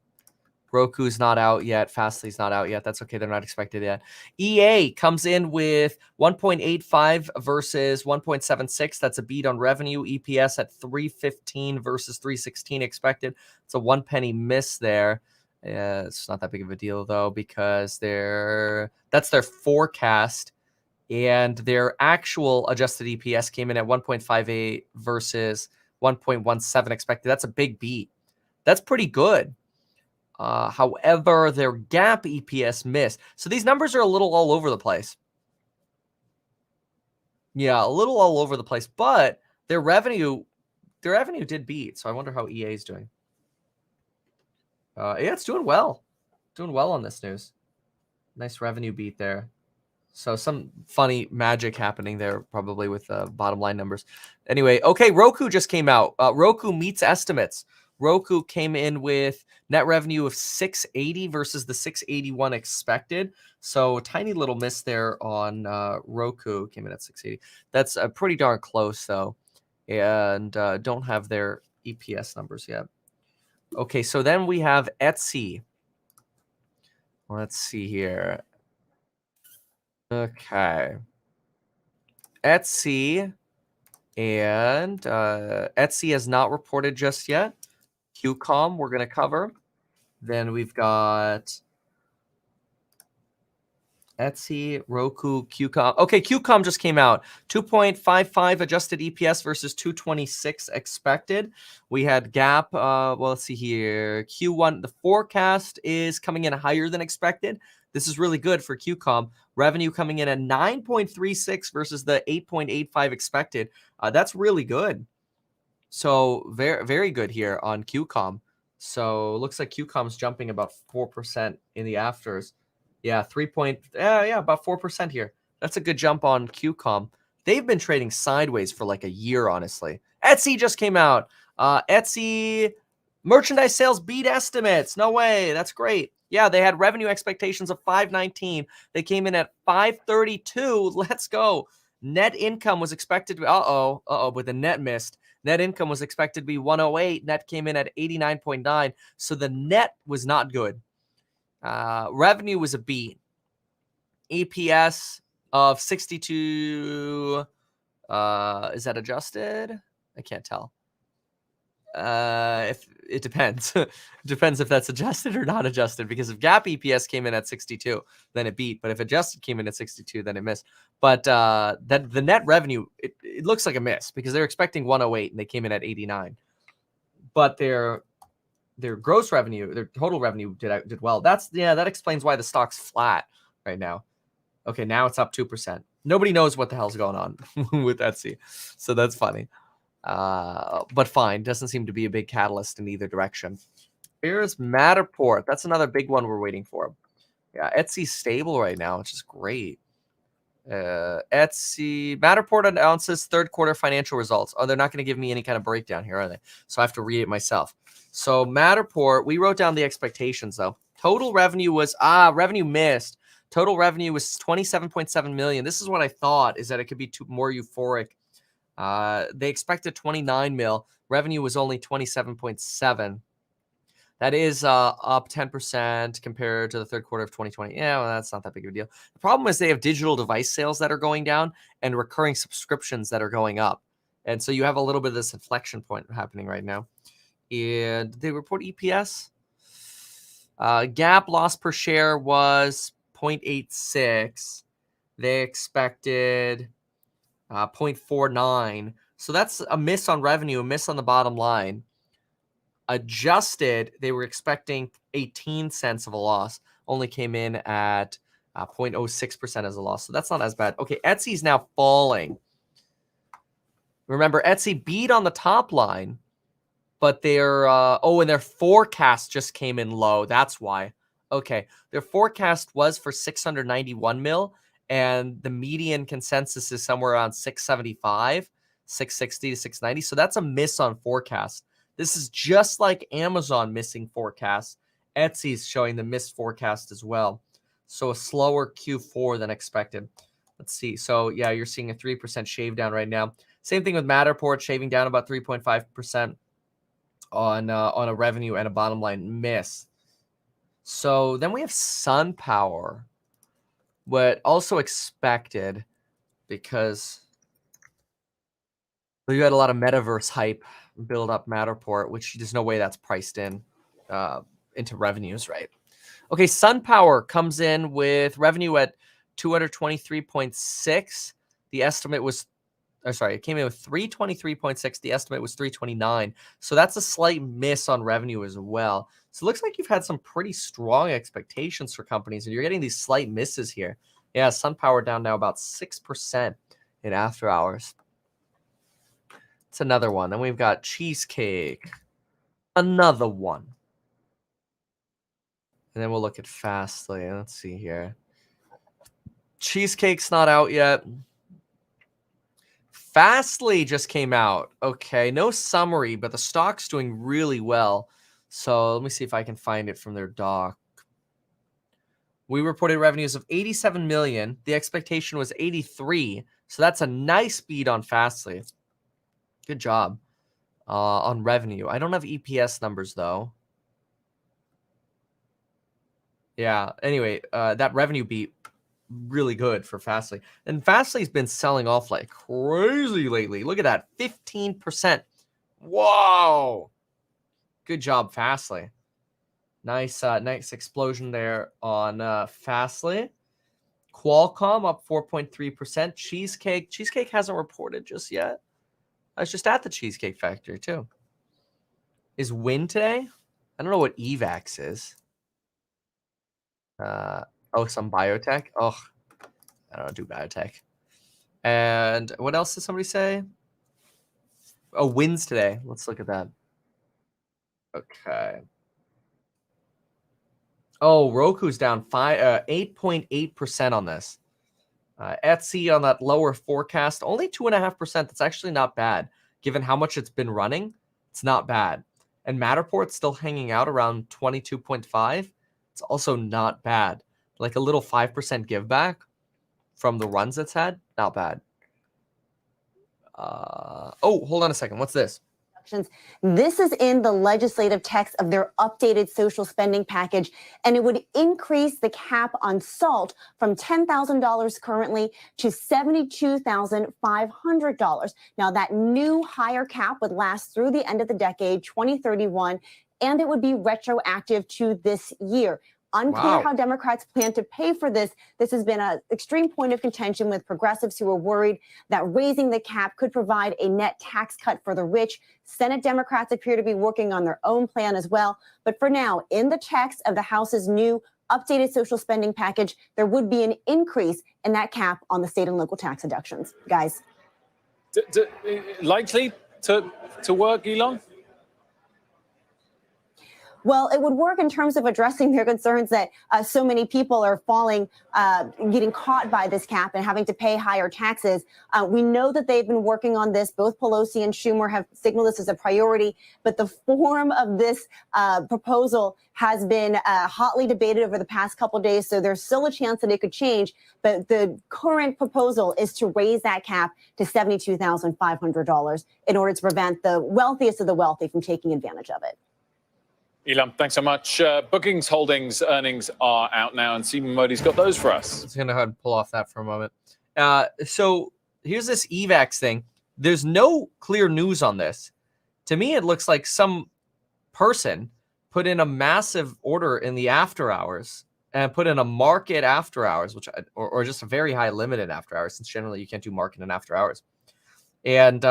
Roku's not out yet. Fastly's not out yet. That's okay. They're not expected yet. EA comes in with 1.85 versus 1.76. That's a beat on revenue. EPS at 3.15 versus 3.16 expected. It's a 1 penny miss there. It's not that big of a deal though, because that's their forecast, and their actual adjusted EPS came in at 1.58 versus 1.17 expected. That's a big beat. That's pretty good. However, their GAAP EPS missed. So these numbers are a little all over the place. Yeah, a little all over the place, but their revenue did beat. So I wonder how EA is doing. Yeah, it's doing well. Doing well on this news. Nice revenue beat there. So some funny magic happening there probably with bottom line numbers. Anyway, okay, Roku just came out. Roku meets estimates. Roku came in with net revenue of 680 versus the 681 expected. So tiny little miss there on Roku, came in at 680. That's pretty darn close though. And don't have their EPS numbers yet. Okay, so then we have Etsy. Let's see here. Okay. Etsy, and Etsy has not reported just yet. QCOM we're going to cover. Then we've got Etsy, Roku, QCOM. Okay, QCOM just came out. 2.55 adjusted EPS versus 226 expected. We had GAAP. Well, let's see here. Q1, the forecast is coming in higher than expected. This is really good for QCOM. Revenue coming in at 9.36 versus the 8.85 expected. That's really good. So very, very good here on QCOM. So looks like QCOM's jumping about 4% in the afters. Yeah, about 4% here. That's a good jump on QCOM. They've been trading sideways for like a year, honestly. Etsy just came out. Etsy merchandise sales beat estimates. No way. That's great. Yeah, they had revenue expectations of 519. They came in at 532. Let's go. Net income was expected to be, with the net missed. Net income was expected to be 108. Net came in at 89.9. So the net was not good. Revenue was a beat. EPS of 62. Is that adjusted? I can't tell. If it depends. It depends if that's adjusted or not adjusted, because if GAAP EPS came in at 62, then it beat. But if adjusted came in at 62, then it missed. But that the net revenue, it looks like a miss because they're expecting 108 and they came in at 89. But their gross revenue, their total revenue did well. That explains why the stock's flat right now. Okay, now it's up 2%. Nobody knows what the hell's going on with Etsy, so that's funny. But fine, doesn't seem to be a big catalyst in either direction. Here's Matterport. That's another big one we're waiting for. Yeah, Etsy's stable right now, which is great. Matterport announces third quarter financial results. Oh, they're not going to give me any kind of breakdown here, are they? So I have to read it myself. So Matterport, we wrote down the expectations though. Total revenue was revenue missed. Total revenue was 27.7 million. This is what I thought, is that it could be more euphoric. They expected 29 mil. Revenue was only 27.7. That is up 10% compared to the third quarter of 2020. Yeah, well, that's not that big of a deal. The problem is they have digital device sales that are going down and recurring subscriptions that are going up. And so you have a little bit of this inflection point happening right now. And they report EPS. GAAP loss per share was 0.86. They expected 0.49. So that's a miss on revenue, a miss on the bottom line. Adjusted, they were expecting 18 cents of a loss, only came in at 0.06% as a loss. So that's not as bad. Okay, Etsy's now falling. Remember, Etsy beat on the top line, but their and their forecast just came in low. That's why. Okay, their forecast was for 691 mil, and the median consensus is somewhere around 675, 660 to 690. So that's a miss on forecast. This is just like Amazon missing forecast. Etsy's showing the missed forecast as well. So a slower Q4 than expected. Let's see. So yeah, you're seeing a 3% shave down right now. Same thing with Matterport, shaving down about 3.5% on a revenue and a bottom line miss. So then we have SunPower, what also expected because you had a lot of metaverse hype build up Matterport, which there's no way that's priced in into revenues, right? Okay, SunPower comes in with revenue at 223.6. The estimate was, it came in with 323.6. The estimate was 329. So that's a slight miss on revenue as well. So it looks like you've had some pretty strong expectations for companies, and you're getting these slight misses here. Yeah, SunPower down now about 6% in after hours. It's another one. Then we've got Cheesecake. Another one. And then we'll look at Fastly. Let's see here. Cheesecake's not out yet. Fastly just came out. Okay, no summary, but the stock's doing really well. So let me see if I can find it from their doc. We reported revenues of 87 million. The expectation was 83. So that's a nice beat on Fastly. Good job on revenue. I don't have EPS numbers, though. Yeah, anyway, that revenue beat really good for Fastly. And Fastly's been selling off like crazy lately. Look at that, 15%. Whoa! Good job, Fastly. Nice explosion there on Fastly. Qualcomm up 4.3%. Cheesecake hasn't reported just yet. I was just at the Cheesecake Factory, too. Is Win today? I don't know what EVAX is. Some biotech. Oh, I don't do biotech. And what else did somebody say? Oh, Win's today. Let's look at that. Okay. Oh, Roku's down 8.8% on this. Etsy on that lower forecast, only 2.5%. That's actually not bad. Given how much it's been running, it's not bad. And Matterport's still hanging out around 22.5. It's also not bad. Like a little 5% give back from the runs it's had, not bad. Hold on a second. What's this? This is in the legislative text of their updated social spending package, and it would increase the cap on salt from $10,000 currently to $72,500. Now, that new higher cap would last through the end of the decade, 2031, and it would be retroactive to this year. Unclear how Democrats plan to pay for this. This has been an extreme point of contention with progressives who are worried that raising the cap could provide a net tax cut for the rich. Senate Democrats appear to be working on their own plan as well. But for now, in the text of the House's new updated social spending package, there would be an increase in that cap on the state and local tax deductions. Guys. Likely to work, Elon? Well, it would work in terms of addressing their concerns that so many people are getting caught by this cap and having to pay higher taxes. We know that they've been working on this. Both Pelosi and Schumer have signaled this as a priority, but the form of this proposal has been hotly debated over the past couple of days. So there's still a chance that it could change. But the current proposal is to raise that cap to $72,500 in order to prevent the wealthiest of the wealthy from taking advantage of it. Elam, thanks so much. Bookings Holdings earnings are out now, and Stephen Modi's got those for us. I'm just going to go ahead and pull off that for a moment. So here's this EVAX thing. There's no clear news on this. To me, it looks like some person put in a massive order in the after hours and put in a market after hours, or just a very high limited after hours, since generally you can't do market and after hours. And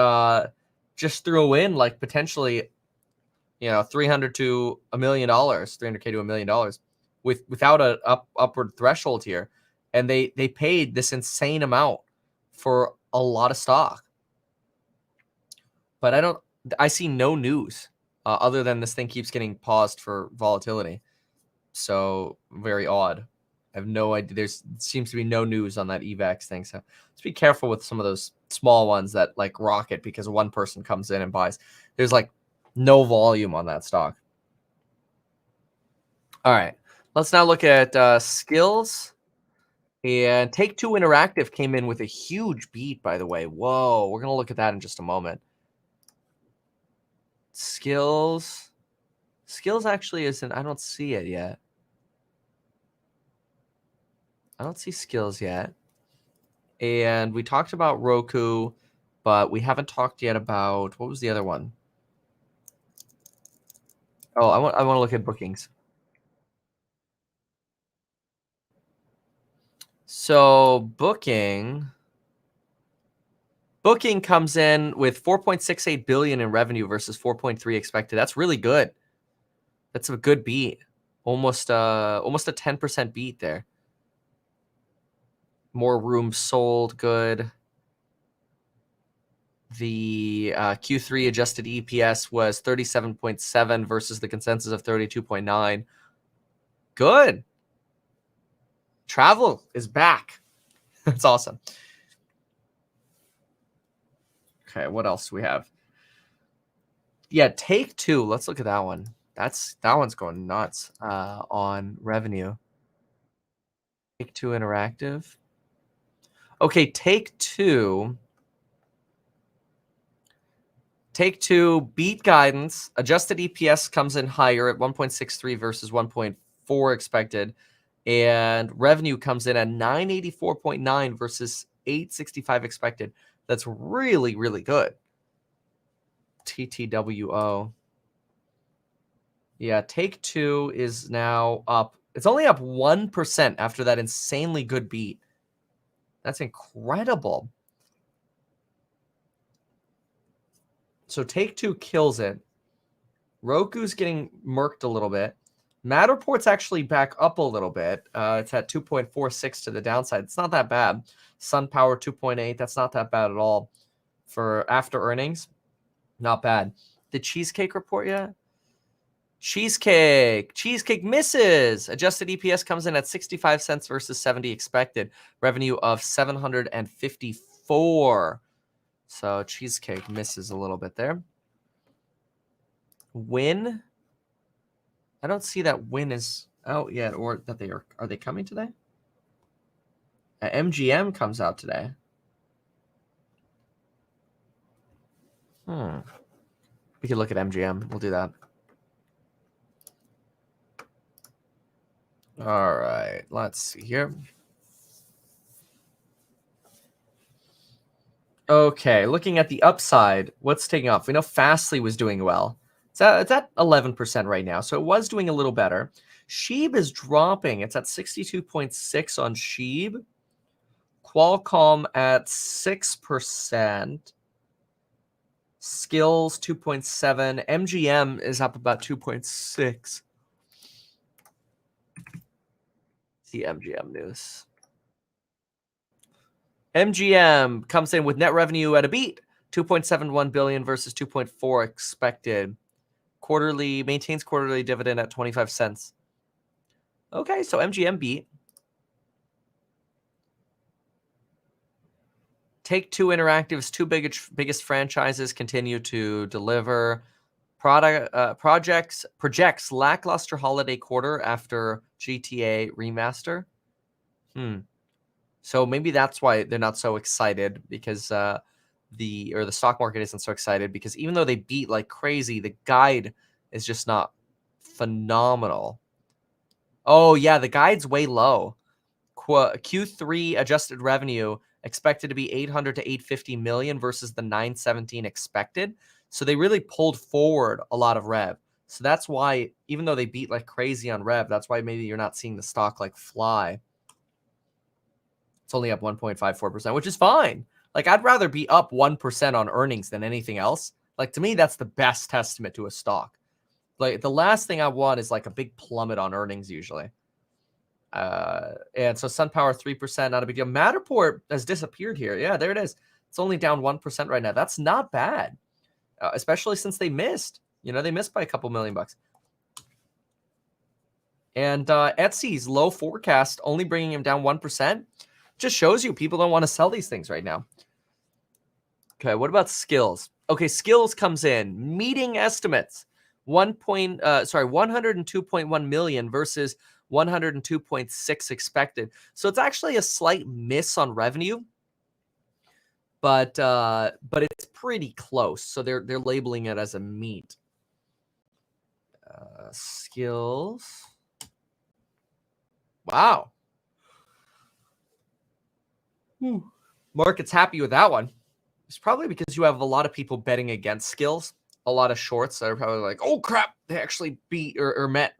just threw in like potentially, $300K to $1 million, $300K to $1 million without an upward threshold here. And they paid this insane amount for a lot of stock. But I see no news other than this thing keeps getting paused for volatility. So very odd. I have no idea. There seems to be no news on that EVAX thing. So let's be careful with some of those small ones that like rocket because one person comes in and buys. There's like no volume on that stock. All right. Let's now look at skills. And Take-Two Interactive came in with a huge beat, by the way. Whoa. We're going to look at that in just a moment. Skills actually isn't. I don't see it yet. I don't see skills yet. And we talked about Roku, but we haven't talked yet about, what was the other one? Oh, I want to look at bookings. So booking comes in with 4.68 billion in revenue versus 4.3 expected. That's really good. That's a good beat. Almost a 10% beat there. More rooms sold, good. The Q3 adjusted EPS was 37.7 versus the consensus of 32.9. Good. Travel is back. That's awesome. Okay, what else do we have? Yeah, Take-Two. Let's look at that one. That one's going nuts on revenue. Take-Two Interactive. Okay, Take-Two beat guidance. Adjusted EPS comes in higher at 1.63 versus 1.4 expected. And revenue comes in at 984.9 versus 865 expected. That's really, really good. TTWO. Yeah, Take-Two is now up. It's only up 1% after that insanely good beat. That's incredible. So Take-Two kills it. Roku's getting murked a little bit. Matterport's actually back up a little bit. It's at 2.46 to the downside. It's not that bad. SunPower 2.8. That's not that bad at all for after earnings. Not bad. Did Cheesecake report yet? Cheesecake misses. Adjusted EPS comes in at 65 cents versus 70 expected. Revenue of 754. So Cheesecake misses a little bit there. Win. I don't see that Win is out yet, or that they are they coming today? MGM comes out today. We could look at MGM. We'll do that. All right, let's see here. Okay, looking at the upside, what's taking off? We know Fastly was doing well. It's at 11% right now, so it was doing a little better. Sheeb is dropping. It's at 62.6 on Sheeb. Qualcomm at 6%. Skills 2.7. MGM is up about 2.6. See MGM news. MGM comes in with net revenue at a beat, 2.71 billion versus 2.4 expected. maintains quarterly dividend at 25 cents. Okay, so MGM beat. Take-Two Interactive's two biggest franchises continue to deliver. Projects lackluster holiday quarter after GTA remaster. So maybe that's why they're not so excited, because the stock market isn't so excited, because even though they beat like crazy, the guide is just not phenomenal. Oh yeah, the guide's way low. Q3 adjusted revenue expected to be 800 to 850 million versus the 917 expected. So they really pulled forward a lot of rev. So that's why, even though they beat like crazy on rev, that's why maybe you're not seeing the stock like fly. It's only up 1.54%, which is fine. Like, I'd rather be up 1% on earnings than anything else. Like, to me, that's the best testament to a stock. Like, the last thing I want is like a big plummet on earnings usually. And so SunPower 3%, not a big deal. Matterport has disappeared here. Yeah, there it is. It's only down 1% right now. That's not bad, especially since they missed. You know, they missed by a couple $1 million. And Etsy's low forecast only bringing him down 1%. Just shows you people don't want to sell these things right now. Okay, what about Skills? Okay, Skills comes in meeting estimates. 102.1 million versus 102.6 expected. So it's actually a slight miss on revenue, but it's pretty close. So they're labeling it as a meet. Skills. Wow. Market's happy with that one. It's probably because you have a lot of people betting against Skills. A lot of shorts that are probably like, oh crap, they actually beat or met.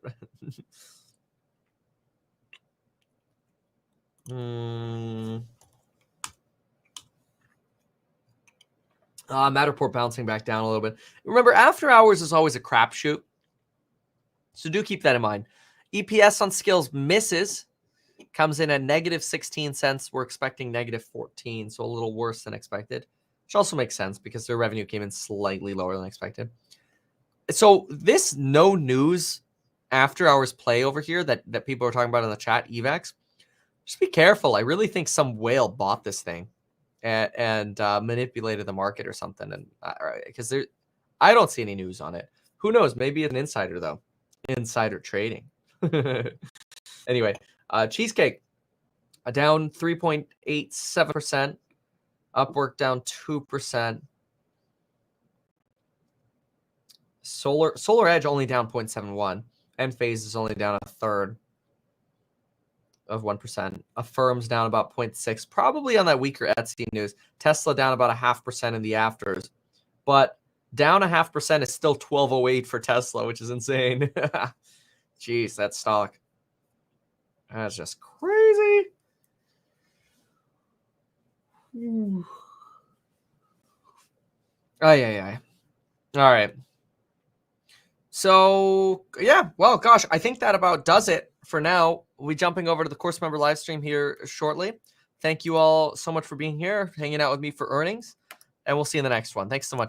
Matterport bouncing back down a little bit. Remember, after hours is always a crapshoot. So do keep that in mind. EPS on Skills misses. Comes in at negative 16 cents. We're expecting negative 14, so a little worse than expected. Which also makes sense because their revenue came in slightly lower than expected. So this no news after hours play over here that people are talking about in the chat, EVAX, just be careful. I really think some whale bought this thing and manipulated the market or something. And because I don't see any news on it. Who knows? Maybe an insider though. Insider trading. Anyway, Cheesecake down 3.87%. Upwork down 2%. Solar Edge only down 0.71. Enphase is only down a third of 1%. Affirm's down about 0.6, probably on that weaker Etsy news. Tesla down about 0.5% in the afters, but down 0.5% is still 1208 for Tesla, which is insane. Jeez, that stock. That's just crazy. Oh, yeah. All right. So, yeah, well, gosh, I think that about does it for now. We'll be jumping over to the course member live stream here shortly. Thank you all so much for being here, hanging out with me for earnings, and we'll see you in the next one. Thanks so much, everyone.